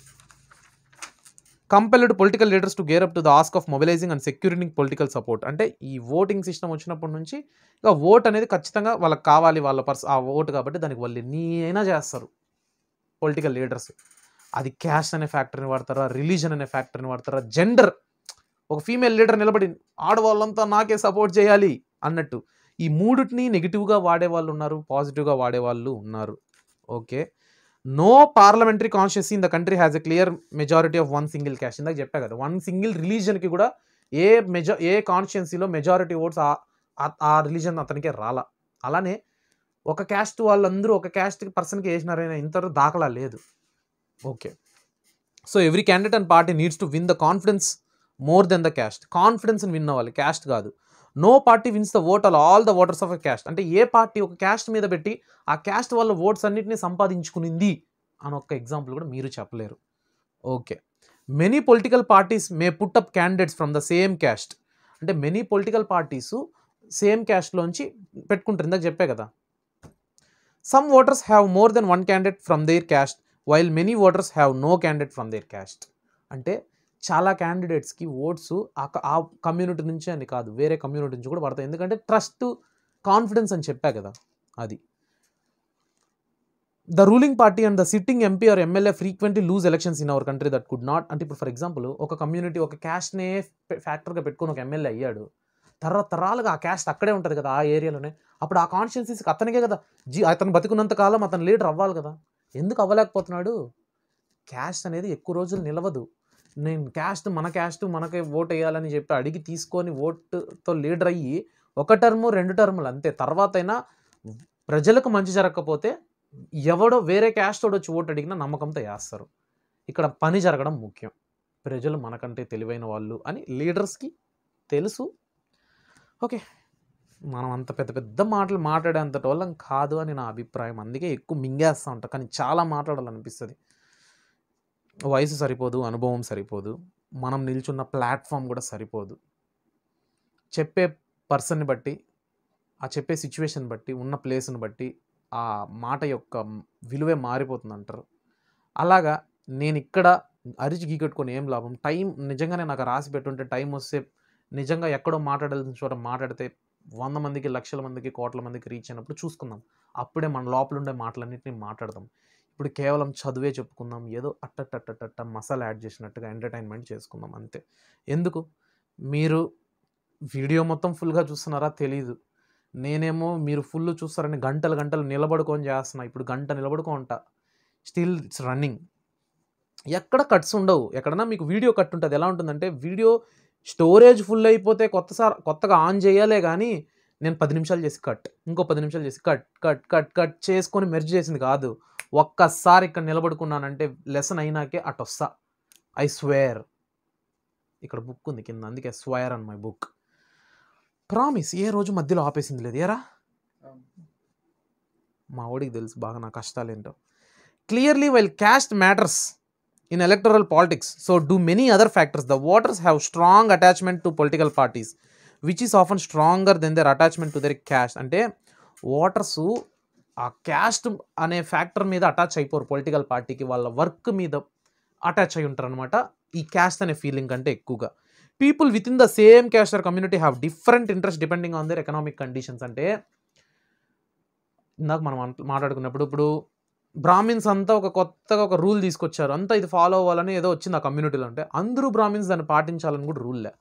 compelled political leaders to gear up to the ask of mobilising and securing political support. అంటే ఈ ఓటింగ్ సిస్టమ్ వచ్చినప్పటి నుంచి ఇక ఓట్ అనేది ఖచ్చితంగా వాళ్ళకి కావాలి, వాళ్ళ ఆ ఓటు కాబట్టి దానికి వాళ్ళు ఎన్ని అయినా చేస్తారు పొలిటికల్ లీడర్స్. అది క్యాస్ట్ అనే ఫ్యాక్టర్ని వాడతారా, రిలీజన్ అనే ఫ్యాక్టర్ని వాడతారా, జెండర్, ఒక ఫీమేల్ లీడర్ నిలబడి ఆడవాళ్ళంతా నాకే సపోర్ట్ చేయాలి అన్నట్టు, ఈ మూడుని నెగిటివ్గా వాడేవాళ్ళు ఉన్నారు, పాజిటివ్గా వాడేవాళ్ళు ఉన్నారు. Okay. No parliamentary constituency in the country has a clear majority of one single caste. ఇందాక చెప్పా కదా, వన్ సింగిల్ రిలీజన్కి కూడా ఏ కాన్స్టిట్యున్సీలో మెజారిటీ ఓట్స్ ఆ రిలీజన్ అతనికే రాలా. అలానే ఒక క్యాస్ట్ వాళ్ళందరూ ఒక క్యాస్ట్ పర్సన్కి వేసినారైనా ఇంతవరకు దాఖలా లేదు. Okay. So every candidate and party needs to win the confidence more than the caste. కాన్ఫిడెన్స్ని విన్ అవ్వాలి, క్యాస్ట్ కాదు. No party wins the vote all the voters of a caste. అంటే ఏ పార్టీ ఒక క్యాస్ట్ మీద పెట్టి ఆ క్యాస్ట్ వల్ల ఓట్స్ అన్నింటినీ సంపాదించుకునింది అని ఒక ఎగ్జాంపుల్ కూడా మీరు చెప్పలేరు. Okay. Many political parties may put up candidates from the same caste. అంటే మెనీ పొలిటికల్ పార్టీస్ సేమ్ క్యాస్ట్లోంచి పెట్టుకుంటారు, ఇందాక చెప్పే కదా. Some voters have more than one candidate from their caste while many voters have no candidate from their caste. అంటే చాలా క్యాండిడేట్స్కి oats ఆ కమ్యూనిటీ నుంచి అని కాదు, వేరే కమ్యూనిటీ నుంచి కూడా పడతాయి, ఎందుకంటే ట్రస్ట్, కాన్ఫిడెన్స్ అని చెప్పా కదా. అది the ruling party and the sitting MP or MLA frequently lose elections in our country that could not. అంటే ఇప్పుడు ఫర్ ఎగ్జాంపుల్ ఒక కమ్యూనిటీ ఒక క్యాస్ట్నే ఫ్యాక్టర్గా పెట్టుకొని ఒక ఎమ్మెల్యే అయ్యాడు, తరాలుగా ఆ క్యాస్ట్ అక్కడే ఉంటుంది కదా, ఆ ఏరియాలోనే. అప్పుడు ఆ కాన్స్టిట్యున్సీకి అతనికే కదా అతను బతికున్నంత కాలం అతను లీడర్ అవ్వాలి కదా, ఎందుకు అవ్వలేకపోతున్నాడు? క్యాస్ట్ అనేది ఎక్కువ రోజులు నిలవదు. నేను మన క్యాస్ట్ మనకే ఓట్ వేయాలని చెప్పి అడిగి తీసుకొని ఓటుతో లీడర్ అయ్యి 1 టర్ము 2 టర్ములు అంతే. తర్వాత అయినా ప్రజలకు మంచి జరగకపోతే ఎవడో వేరే క్యాస్ట్ తోడు వచ్చి ఓటు అడిగినా నమ్మకంతో వేస్తారు. ఇక్కడ పని జరగడం ముఖ్యం. ప్రజలు మనకంటే తెలివైన వాళ్ళు అని లీడర్స్కి తెలుసు. ఓకే, మనం అంత పెద్ద పెద్ద మాటలు మాట్లాడేంతటి వాళ్ళం కాదు అని నా అభిప్రాయం. అందుకే ఎక్కువ మింగేస్తూ ఉంటాం, కానీ చాలా మాట్లాడాలనిపిస్తుంది. వయసు సరిపోదు, అనుభవం సరిపోదు, మనం నిల్చున్న ప్లాట్ఫామ్ కూడా సరిపోదు. చెప్పే పర్సన్ని బట్టి, ఆ చెప్పే సిచ్యువేషన్ బట్టి, ఉన్న ప్లేస్ని బట్టి ఆ మాట యొక్క విలువే మారిపోతుంది అంటారు. అలాగా నేను ఇక్కడ అరిచి గీకట్టుకొని ఏం లాభం? టైం నిజంగానే నాకు రాసి పెట్టుంటే టైం వస్తే నిజంగా ఎక్కడో మాట్లాడాల్సిన చోట మాట్లాడితే 100 మందికి, లక్షల మందికి, కోట్ల మందికి రీచ్ అయినప్పుడు చూసుకుందాం. అప్పుడే మన లోపల ఉండే మాటలన్నింటినీ మాట్లాడదాం. ఇప్పుడు కేవలం చదువే చెప్పుకుందాం, ఏదో అట్టట్టట్టట్ట మసాలా యాడ్ చేసినట్టుగా ఎంటర్టైన్మెంట్ చేసుకుందాం అంతే. ఎందుకు? మీరు వీడియో మొత్తం ఫుల్గా చూస్తున్నారా తెలీదు. నేనేమో మీరు ఫుల్ చూస్తారని గంటలు గంటలు నిలబడుకొని చేస్తున్నా. ఇప్పుడు గంట నిలబడుకో ఉంటా, స్టిల్ ఇట్స్ రన్నింగ్. ఎక్కడ కట్స్ ఉండవు. ఎక్కడన్నా మీకు వీడియో కట్ ఉంటుంది. ఎలా ఉంటుందంటే వీడియో స్టోరేజ్ ఫుల్ అయిపోతే కొత్తగా ఆన్ చేయాలే కానీ నేను 10 నిమిషాలు చేసి కట్, ఇంకో 10 నిమిషాలు చేసి కట్ కట్ కట్ కట్ చేసుకొని మెర్జ్ చేసింది కాదు. ఒక్కసారి ఇక్కడ నిలబడుకున్నానంటే లెసన్ అయినాకే అటు వస్తా. I swear. ఇక్కడ బుక్ ఉంది కింద, అందుకే swear on my book. Promise, ఏ రోజు మధ్యలో ఆపేసింది లేదు. ఏరా మా ఓడికి తెలుసు బాగా నా కష్టాలు ఏంటో. Clearly while caste matters in electoral politics, so do many other factors. The voters have strong attachment to political parties, which is often stronger than their attachment to their caste. అంటే ఓటర్స్ ఆ caste అనే factor మీద attach అయిపోరు political పార్టీకి, వాళ్ళ work మీద attach అయి ఉంటారు అనమాట. ఈ క్యాస్ట్ అనే ఫీలింగ్ కంటే ఎక్కువగా people with in the same caste or community have different interest depending on their economic conditions. అంటే ఇందాక మనం మాట్లాడుకున్నప్పుడు ఇప్పుడు బ్రాహ్మిన్స్ అంతా కొత్తగా ఒక రూల్ తీసుకొచ్చారు, అంతా ఇది ఫాలో అవ్వాలని ఏదో వచ్చింది ఆ కమ్యూనిటీలో. అంటే అందరూ బ్రాహ్మిన్స్ దాన్ని పాటించాలని కూడా రూల్లే.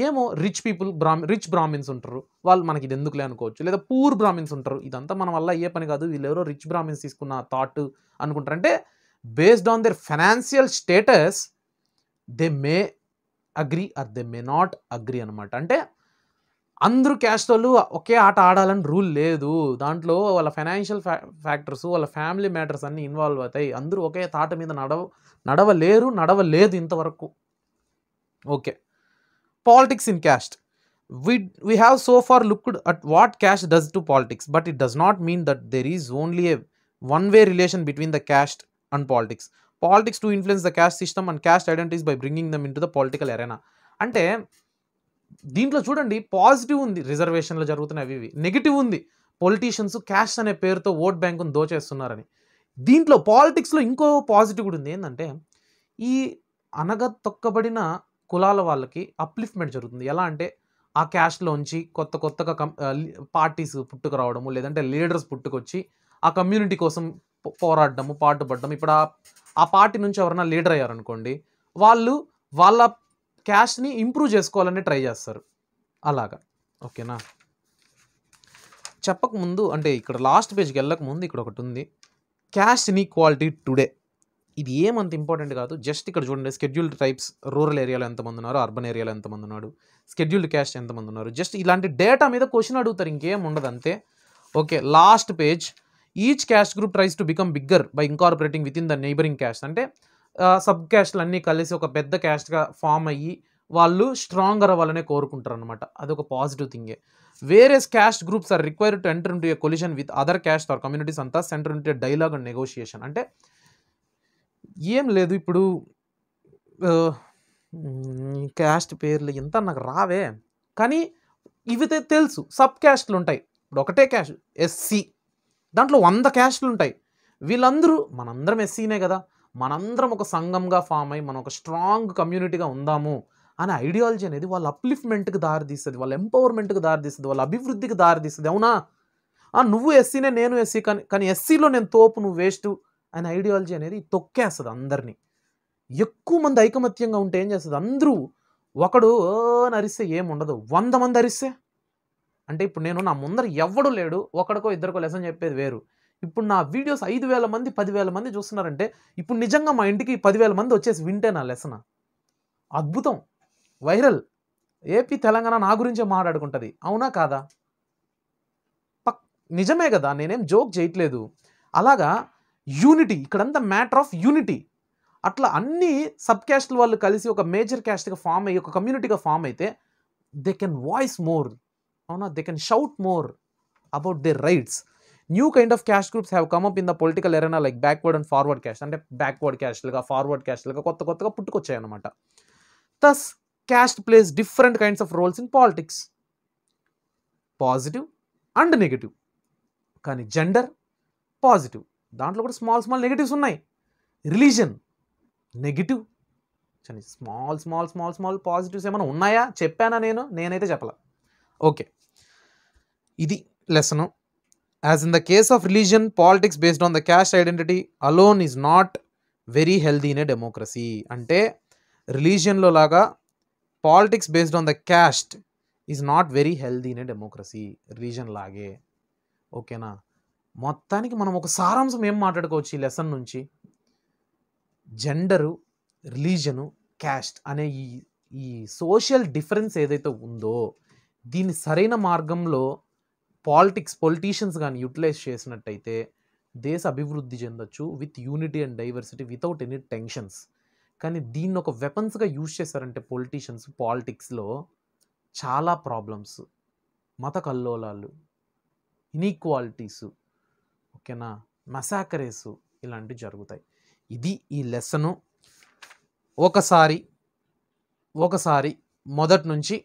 ఏమో రిచ్ పీపుల్ రిచ్ బ్రాహ్మిన్స్ ఉంటారు, వాళ్ళు మనకి ఇది ఎందుకులే అనుకోవచ్చు. లేదా పూర్ బ్రాహ్మిన్స్ ఉంటారు, ఇదంతా మన వల్ల అయ్యే పని కాదు, వీళ్ళు ఎవరో రిచ్ బ్రాహ్మిన్స్ తీసుకున్న థాట్ అనుకుంటారు. అంటే based on their financial status they may agree or they may not agree అనమాట. అంటే అందరూ క్యాస్ట్ వాళ్ళు ఒకే ఆట ఆడాలని రూల్ లేదు. దాంట్లో వాళ్ళ ఫైనాన్షియల్ ఫ్యాక్టర్స్, వాళ్ళ ఫ్యామిలీ మ్యాటర్స్ అన్నీ ఇన్వాల్వ్ అవుతాయి. అందరూ ఒకే తాట మీద నడవలేదు ఇంతవరకు. Okay, politics in caste. We have so far looked at what caste does to politics, but it does not mean that there is only a one-way relation between the caste and politics. Politics to influence the caste system and caste identities by bringing them into the political arena. అంటే దీంట్లో చూడండి, positive ఉంది, రిజర్వేషన్లు జరుగుతున్నాయి, అవి negative ఉంది, politicians caste అనే పేరుతో ఓట్ బ్యాంకును దోచేస్తున్నారని. దీంట్లో పాలిటిక్స్లో ఇంకో పాజిటివ్ కూడా ఉంది. ఏంటంటే ఈ అనగతొక్కబడిన కులాల వాళ్ళకి అప్లిఫ్ట్మెంట్ జరుగుతుంది. ఎలా అంటే ఆ క్యాస్ట్లోంచి కొత్తగా పార్టీస్ పుట్టుకురావడము, లేదంటే లీడర్స్ పుట్టుకొచ్చి ఆ కమ్యూనిటీ కోసం పోరాడము, పాటుపడడం. ఇప్పుడు ఆ పార్టీ నుంచి ఎవరైనా లీడర్ అయ్యారనుకోండి, వాళ్ళు వాళ్ళ క్యాస్ట్ని ఇంప్రూవ్ చేసుకోవాలని ట్రై చేస్తారు. అలాగా ఓకేనా. చెప్పకముందు అంటే ఇక్కడ లాస్ట్ పేజ్కి వెళ్ళకముందు ఇక్కడ ఒకటి ఉంది, క్యాస్ట్ ఇన్ఈక్వాలిటీ టుడే. ఇది ఏమంత ఇంపార్టెంట్ కాదు, జస్ట్ ఇక్కడ చూడండి, షెడ్యూల్డ్ ట్రైబ్స్ రూరల్ ఏరియాలో ఎంతమంది ఉన్నారు, అర్బన్ ఏరియాలో ఎంతమంది ఉన్నారు, షెడ్యూల్డ్ క్యాస్ట్ ఎంతమంది ఉన్నారు, జస్ట్ ఇలాంటి డేటా మీద క్వశ్చన్ అడుగుతారు, ఇంకేం ఉండదు అంతే. Okay, last page. Each caste group tries to become bigger by incorporating with in the neighbouring caste. అంటే సబ్ క్యాస్ట్లు అన్నీ కలిసి ఒక పెద్ద క్యాస్ట్గా ఫామ్ అయ్యి వాళ్ళు స్ట్రాంగర్ అవ్వాలనే కోరుకుంటారు అనమాట. అదొక పాజిటివ్ థింగే. Various caste groups are required to enter into a coalition with other caste or communities అంతా enter into dialogue and negotiation. అంటే ఏం లేదు, ఇప్పుడు క్యాస్ట్ పేర్లు ఎంత నాకు రావే, కానీ ఇవి తెలుసు. సబ్ క్యాస్ట్లు ఉంటాయి. ఇప్పుడు ఒకటే క్యాస్ట్ ఎస్సీ, దాంట్లో 100 క్యాస్ట్లు ఉంటాయి. వీళ్ళందరూ మనందరం ఎస్సీనే కదా, మనందరం ఒక సంఘంగా ఫామ్ అయ్యి మనం ఒక స్ట్రాంగ్ కమ్యూనిటీగా ఉందాము అనే ఐడియాలజీ అనేది వాళ్ళ అప్లిఫ్ట్మెంట్కి దారితీస్తుంది, వాళ్ళ ఎంపవర్మెంట్కి దారితీస్తుంది, వాళ్ళ అభివృద్ధికి దారితీస్తుంది. అవునా, నువ్వు ఎస్సీనే, నేను ఎస్సీ, కానీ ఎస్సీలో నేను తోపు, నువ్వు వేస్ట్ అనే ఐడియాలజీ అనేది తొక్కేస్తుంది అందరినీ. ఎక్కువ మంది ఐకమత్యంగా ఉంటే ఏం చేస్తుంది, అందరూ ఒకడు అరిస్తే ఏముండదు, 100 మంది అరిస్తే. అంటే ఇప్పుడు నేను నా ముందర ఎవడు లేడు, ఒకడికో ఇద్దరికో లెసన్ చెప్పేది వేరు. ఇప్పుడు నా వీడియోస్ 5,000 మంది 10,000 మంది చూస్తున్నారంటే ఇప్పుడు నిజంగా మా ఇంటికి 10,000 మంది వచ్చేసి వింటే నా లెసన్. అద్భుతం, వైరల్. ఏపీ తెలంగాణ నా గురించే మాట్లాడుకుంటుంది, అవునా కాదా? నిజమే కదా, నేనేం జోక్ చేయట్లేదు. అలాగా యూనిటీ, ఇక్కడంతా మ్యాటర్ ఆఫ్ యూనిటీ. అట్లా అన్ని సబ్ క్యాస్ట్ల వాళ్ళు కలిసి ఒక మేజర్ క్యాస్ట్గా ఫామ్ అయ్యి ఒక కమ్యూనిటీగా ఫామ్ అయితే దే కెన్ వాయిస్ మోర్, అవునా, they can shout more about their rights. New kind of caste groups have come up in the political arena like backward and forward caste. అంటే backward క్యాస్ట్లుగా, forward క్యాస్ట్లుగా కొత్తగా పుట్టుకొచ్చాయి అనమాట. Thus caste plays different kinds of roles in politics, positive and negative. కానీ gender positive, దాంట్లో కూడా small negatives ఉన్నాయి. రిలీజన్ నెగిటివ్, స్మాల్ పాజిటివ్స్ ఏమైనా ఉన్నాయా? చెప్పానా? నేనైతే చెప్పలా. ఓకే, ఇది lesson. As in the case of religion, politics based on the cast identity alone is not very healthy in a democracy. అంటే రిలీజియన్లో లాగా politics based on the cast is not very healthy in a democracy, religion లాగే. ఓకేనా? మొత్తానికి మనం ఒక సారాంశం ఏం మాట్లాడుకోవచ్చు ఈ లెసన్ నుంచి? జెండరు, రిలీజను, క్యాస్ట్ అనే ఈ సోషల్ డిఫరెన్స్ ఏదైతే ఉందో దీన్ని సరైన మార్గంలో పొలిటీషియన్స్ కానీ యూటిలైజ్ చేసినట్టయితే దేశ అభివృద్ధి చెందొచ్చు with unity and diversity without any tensions. కానీ దీన్ని ఒక వెపన్స్గా యూజ్ చేశారంటే పొలిటీషియన్స్ పాలిటిక్స్లో చాలా ప్రాబ్లమ్స్, మత కల్లోలాలు, ఇన్ఈక్వాలిటీసు, ఓకేనా, మసాకరేసు ఇలాంటివి జరుగుతాయి. ఇది ఈ లెసను. ఒకసారి మొదటి నుంచి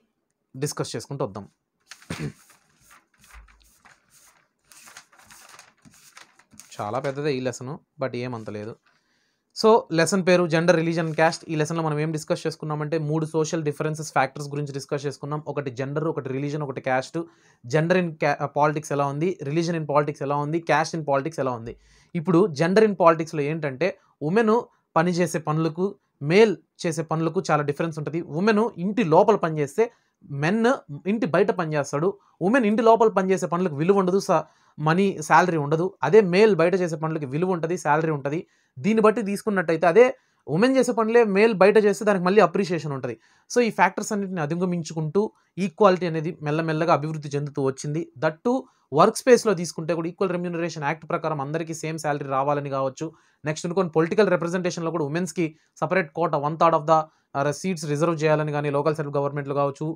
డిస్కస్ చేసుకుంటూ వద్దాం. చాలా పెద్దదే ఈ లెసను, బట్ ఏమంత లేదు. సో లెసన్ పేరు జెండర్, రిలీజన్, క్యాస్ట్. ఈ లెసన్లో మనం ఏం డిస్కస్ చేసుకున్నామంటే 3 సోషల్ డిఫరెన్సెస్ ఫ్యాక్టర్స్ గురించి డిస్కస్ చేసుకున్నాం. ఒకటి జెండర్, ఒకటి రిలీజన్, ఒకటి క్యాస్ట్. జెండర్ ఇన్ పాలిటిక్స్ ఎలా ఉంది, రిలీజన్ ఇన్ పాలిటిక్స్ ఎలా ఉంది, క్యాస్ట్ ఇన్ పాలిటిక్స్ ఎలా ఉంది. ఇప్పుడు జెండర్ ఇన్ పాలిటిక్స్లో ఏంటంటే ఉమెన్ పనిచేసే పనులకు, మేల్ చేసే పనులకు చాలా డిఫరెన్స్ ఉంటుంది. ఉమెన్ ఇంటి లోపల పనిచేస్తే మెన్ ఇంటి బయట పనిచేస్తాడు. ఉమెన్ ఇంటి లోపల పనిచేసే పనులకు విలువ ఉండదు, మనీ శాలరీ ఉండదు. అదే మేల్ బయట చేసే పనులకి విలువ ఉంటుంది, శాలరీ ఉంటుంది. దీన్ని బట్టి తీసుకున్నట్టయితే అదే ఉమెన్ చేసే పనులే మేల్ బయట చేస్తే దానికి మళ్ళీ అప్రిషియేషన్ ఉంటుంది. సో ఈ ఫ్యాక్టర్స్ అన్నింటిని అధిగమించుకుంటూ ఈక్వాలిటీ అనేది మెల్లమెల్లగా అభివృద్ధి చెందుతూ వచ్చింది. దట్టు వర్క్ స్పేస్లో తీసుకుంటే కూడా ఈక్వల్ రెమ్యూనరేషన్ యాక్ట్ ప్రకారం అందరికీ సేమ్ శాలరీ రావాలని కావచ్చు. నెక్స్ట్ కొన్ని పొలిటికల్ రిప్రజెంటేషన్లో కూడా ఉమెన్స్కి separate quota 1/3 of the seats reserve చేయాలని కానీ లోకల్ సెల్ఫ్ గవర్నమెంట్లో కావచ్చు,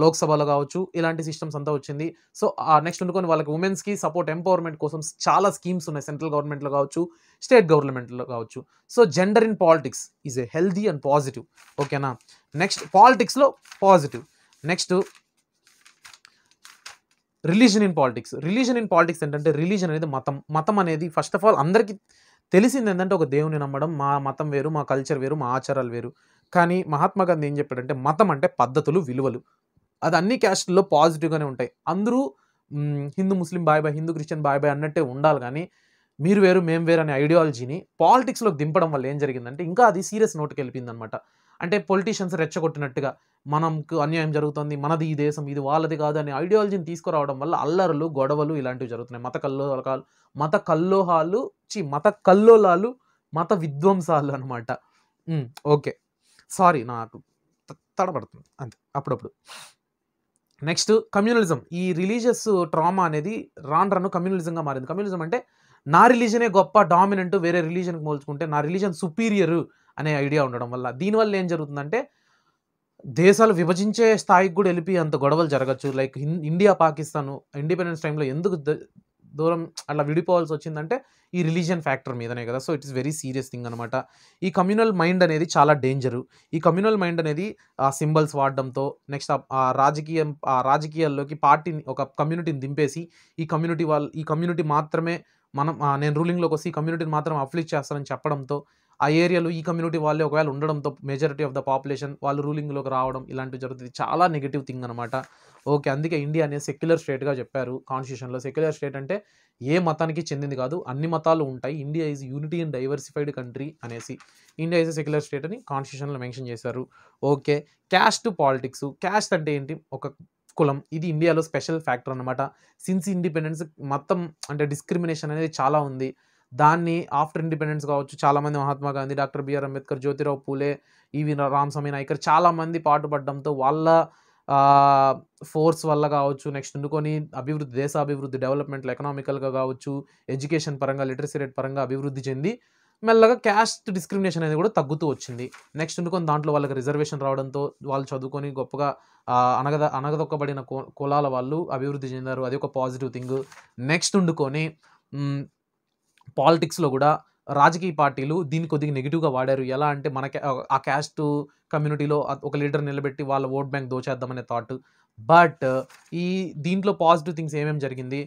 లోక్సభలో కావచ్చు, ఇలాంటి సిస్టమ్స్ అంతా వచ్చింది. సో నెక్స్ట్ కొన్ని వాళ్ళకి ఉమెన్స్కి సపోర్ట్ ఎంపవర్మెంట్ కోసం చాలా స్కీమ్స్ ఉన్నాయి, సెంట్రల్ గవర్నమెంట్లో కావచ్చు, స్టేట్ గవర్నమెంట్లో కావచ్చు. So gender in politics is a healthy and positive. ఓకేనా? నెక్స్ట్ పాలిటిక్స్లో positive. Next religion in politics. Religion in politics ఏంటంటే రిలీజన్ అనేది మతం అనేది ఫస్ట్ ఆఫ్ ఆల్ అందరికీ తెలిసింది ఏంటంటే ఒక దేవుని నమ్మడం. మా మతం వేరు, మా కల్చర్ వేరు, మా ఆచారాలు వేరు. కానీ మహాత్మా గాంధీ ఏం చెప్పాడంటే మతం అంటే పద్ధతులు, విలువలు. అది అన్ని క్యాస్ట్లో పాజిటివ్గానే ఉంటాయి. అందరూ హిందూ ముస్లిం బాయ్ బాయ్, హిందూ క్రిస్టియన్ బాయ్ బాయ్ అన్నట్టే ఉండాలి. కానీ మీరు వేరు మేము వేరు అనే ఐడియాలజీని పాలిటిక్స్లోకి దింపడం వల్ల ఏం జరిగిందంటే ఇంకా అది సీరియస్ నోట్కి వెళ్ళిపోయింది అనమాట. అంటే పొలిటీషియన్స్ రెచ్చగొట్టినట్టుగా మనకు అన్యాయం జరుగుతుంది, మనది ఈ దేశం, ఇది వాళ్ళది కాదు అనే ఐడియాలజీని తీసుకురావడం వల్ల అల్లర్లు, గొడవలు ఇలాంటివి జరుగుతున్నాయి. మత కల్లోలాలు, మత విధ్వంసాలు అనమాట. ఓకే, సారీ నాకు తడబడుతుంది అంతే అప్పుడప్పుడు. Next communalism. ఈ రిలీజియస్ ట్రామా అనేది రాను కమ్యూనలిజంగా మారింది. కమ్యూనలిజం అంటే నా రిలీజనే గొప్ప, డామినెంట్, వేరే రిలీజన్కి పోల్చుకుంటే నా రిలీజన్ సుపీరియర్ అనే ఐడియా ఉండడం వల్ల దీనివల్ల ఏం జరుగుతుందంటే దేశాలు విభజించే స్థాయికి కూడా వెళ్ళిపోయి అంత గొడవలు జరగచ్చు. లైక్ ఇండియా పాకిస్తాన్ ఇండిపెండెన్స్ టైంలో ఎందుకు దూరం అట్లా విడిపోవాల్సి వచ్చిందంటే ఈ రిలీజియన్ ఫ్యాక్టర్ మీదనే కదా. So it is very serious thing అనమాట. ఈ కమ్యూనల్ మైండ్ అనేది చాలా డేంజరు. ఈ కమ్యూనల్ మైండ్ అనేది సింబల్స్ వాడడంతో, నెక్స్ట్ రాజకీయాల్లోకి పార్టీని, ఒక కమ్యూనిటీని దింపేసి ఈ కమ్యూనిటీ మాత్రమే నేను రూలింగ్లోకి వస్తే ఈ కమ్యూనిటీని మాత్రం అప్లిక్ చేస్తానని చెప్పడంతో ఆ ఏరియాలో ఈ కమ్యూనిటీ వాళ్ళే ఒకవేళ ఉండడంతో మెజారిటీ ఆఫ్ ద పాపులేషన్ వాళ్ళు రూలింగ్లోకి రావడం ఇలాంటివి జరుగుతుంది. చాలా నెగిటివ్ థింగ్ అనమాట. ఓకే, అందుకే ఇండియా అనేది సెక్యులర్ స్టేట్గా చెప్పారు కాన్స్టిట్యూషన్లో. సెక్యులర్ స్టేట్ అంటే ఏ మతానికి చెందింది కాదు, అన్ని మతాలు ఉంటాయి. India is unity and diversified country అనేసి ఇండియా ఈజ్ సెక్యులర్ స్టేట్ అని కాన్స్టిట్యూషన్లో మెన్షన్ చేశారు. Okay, caste politics. క్యాస్ట్ అంటే ఏంటి? ఒక కులం. ఇది ఇండియాలో స్పెషల్ ఫ్యాక్టర్ అనమాట. సిన్స్ ఇండిపెండెన్స్ మొత్తం అంటే డిస్క్రిమినేషన్ అనేది చాలా ఉంది. దాన్ని ఆఫ్టర్ ఇండిపెండెన్స్ కావచ్చు చాలామంది మహాత్మా గాంధీ, డాక్టర్ బిఆర్ అంబేద్కర్, జ్యోతిరావు పూలే ఈవి రామస్వామి నాయకర్ చాలామంది పాటుపడడంతో వాళ్ళ ఫోర్స్ వల్ల కావచ్చు, నెక్స్ట్ ఉండుకొని అభివృద్ధి, దేశ అభివృద్ధి, డెవలప్మెంట్లో ఎకనామికల్గా కావచ్చు, ఎడ్యుకేషన్ పరంగా, లిటరసీ రేట్ పరంగా అభివృద్ధి చెంది మెల్లగా క్యాస్ట్ డిస్క్రిమినేషన్ అనేది కూడా తగ్గుతూ వచ్చింది. నెక్స్ట్ ఉండుకొని దాంట్లో వాళ్ళకి రిజర్వేషన్ రావడంతో వాళ్ళు చదువుకొని గొప్పగా అనగదొక్కబడిన కులాల వాళ్ళు అభివృద్ధి చెందారు. అది ఒక పాజిటివ్ థింగ్. నెక్స్ట్ ఉండుకొని పాలిటిక్స్లో కూడా రాజకీయ పార్టీలు దీన్ని కొద్దిగా నెగిటివ్గా వాడారు. ఎలా అంటే ఆ క్యాస్ట్ కమ్యూనిటీలో ఒక లీడర్ నిలబెట్టి వాళ్ళ ఓట్ బ్యాంక్ దోచేద్దామనే థాట్. బట్ దీంట్లో పాజిటివ్ థింగ్స్ ఏమేమి జరిగింది,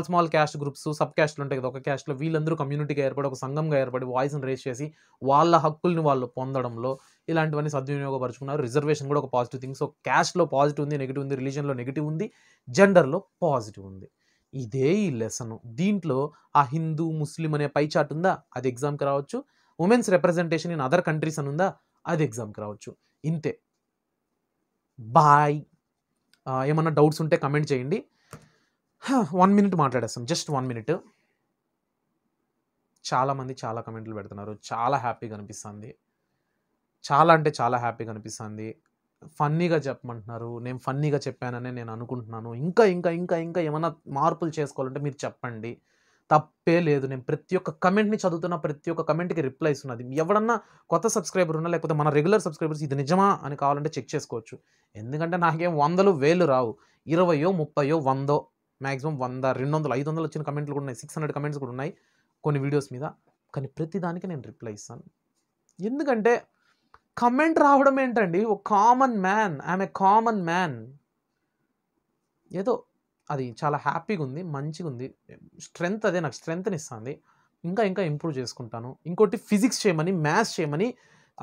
స్మాల్ క్యాస్ట్ గ్రూప్స్, సబ్ క్యాస్ట్లు ఉంటాయి కదా, ఒక క్యాస్ట్లో వీళ్ళందరూ కమ్యూనిటీగా ఏర్పడి, ఒక సంఘంగా ఏర్పడి వాయిస్ని రేస్ చేసి వాళ్ళ హక్కుల్ని వాళ్ళు పొందడంలో ఇలాంటివన్నీ సద్వినియోగపరుచుకున్నారు. రిజర్వేషన్ కూడా ఒక పాజిటివ్ థింగ్. సో క్యాస్ట్లో పాజిటివ్ ఉంది, నెగిటివ్ ఉంది, రిలీజన్లో నెగిటివ్ ఉంది, జెండర్లో పాజిటివ్ ఉంది. ఇదే ఈ లెసన్. దీంట్లో ఆ హిందూ, ముస్లిం అనే పై చార్ట్ ఉందా, అది ఎగ్జామ్కి రావచ్చు. Women's representation in other countries అని ఉందా, అది ఎగ్జామ్కి రావచ్చు. ఇంతే. బాయ్. ఏమన్నా డౌట్స్ ఉంటే కమెంట్ చేయండి. 1 minute మాట్లాడేస్తాను, జస్ట్ 1 minute. చాలామంది చాలా కమెంట్లు పెడుతున్నారు. చాలా హ్యాపీగా అనిపిస్తుంది. చాలా అంటే చాలా హ్యాపీగా అనిపిస్తుంది. ఫన్నీగా చెప్పమంటున్నారు. నేను ఫన్నీగా చెప్పాననే నేను అనుకుంటున్నాను. ఇంకా ఇంకా ఇంకా ఇంకా ఏమన్నా మార్పులు చేసుకోవాలంటే మీరు చెప్పండి, తప్పే లేదు. నేను ప్రతి ఒక్క కమెంట్ని చదువుతున్నా, ప్రతి ఒక్క కమెంట్కి రిప్లై ఇస్తున్నది. ఎవడన్నా కొత్త సబ్స్క్రైబర్ ఉన్నా, లేకపోతే మన రెగ్యులర్ సబ్స్క్రైబర్స్ ఇది నిజమా అని కావాలంటే చెక్ చేసుకోవచ్చు. ఎందుకంటే నాకేం 100, 1000 రావు. 20, 30, 100, మ్యాక్సిమం 100, 200, 500 వచ్చిన కమెంట్లు కూడా ఉన్నాయి. 600 కమెంట్స్ కూడా ఉన్నాయి కొన్ని వీడియోస్ మీద. కానీ ప్రతి దానికి నేను రిప్లై ఇస్తాను. ఎందుకంటే కమెంట్ రావడం ఏంటండి, ఒక common man, I'm a common man. ఏదో అది చాలా హ్యాపీగా ఉంది, మంచిగా ఉంది. స్ట్రెంగ్త్, అదే నాకు స్ట్రెంగ్త్ని ఇస్తుంది. ఇంకా ఇంకా ఇంప్రూవ్ చేసుకుంటాను. ఇంకోటి ఫిజిక్స్ చేయమని, మ్యాథ్స్ చేయమని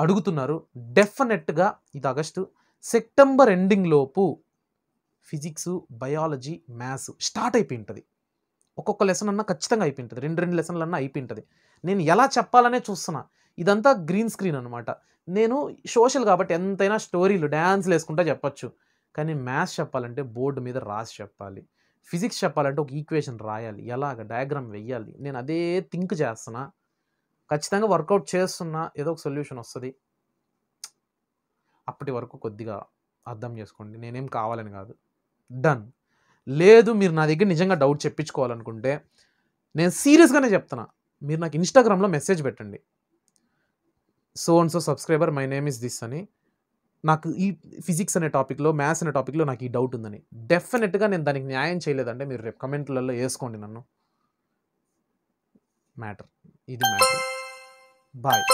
అడుగుతున్నారు. డెఫినెట్గా ఇది ఆగస్టు, సెప్టెంబర్ ఎండింగ్ లోపు ఫిజిక్స్, బయాలజీ, మ్యాథ్స్ స్టార్ట్ అయిపోయి ఉంటుంది. ఒక్కొక్క లెసన్ అన్నా ఖచ్చితంగా అయిపోయి ఉంటుంది. 2 లెసన్లు అన్నా అయిపోయి ఉంటుంది. నేను ఎలా చెప్పాలనే చూస్తున్నా. ఇదంతా గ్రీన్ స్క్రీన్ అనమాట. నేను సోషల్ కాబట్టి ఎంతైనా స్టోరీలు, డ్యాన్స్లు వేసుకుంటా చెప్పచ్చు. కానీ మ్యాథ్స్ చెప్పాలంటే బోర్డు మీద రాసి చెప్పాలి. ఫిజిక్స్ చెప్పాలంటే ఒక ఈక్వేషన్ రాయాలి, ఎలాగ డయాగ్రామ్ వెయ్యాలి. నేను అదే థింక్ చేస్తున్నా, ఖచ్చితంగా వర్కౌట్ చేస్తున్నా, ఏదో ఒక సొల్యూషన్ వస్తుంది. అప్పటి వరకు కొద్దిగా అర్థం చేసుకోండి. నేనేం కావాలని కాదు. డన్. లేదు మీరు నా దగ్గర నిజంగా డౌట్ చెప్పించుకోవాలనుకుంటే నేను సీరియస్గానే చెప్తున్నా, మీరు నాకు ఇన్స్టాగ్రామ్లో మెసేజ్ పెట్టండి, so and so subscriber, my name is this అని. నాకు ఈ ఫిజిక్స్ అనే టాపిక్లో, మ్యాథ్స్ అనే టాపిక్లో నాకు ఈ డౌట్ ఉందని. డెఫినెట్గా నేను దానికి న్యాయం చేయలేదంటే మీరు రేపు కమెంట్లలో వేసుకోండి నన్ను. మ్యాటర్ ఇది మ్యాటర్. బాయ్.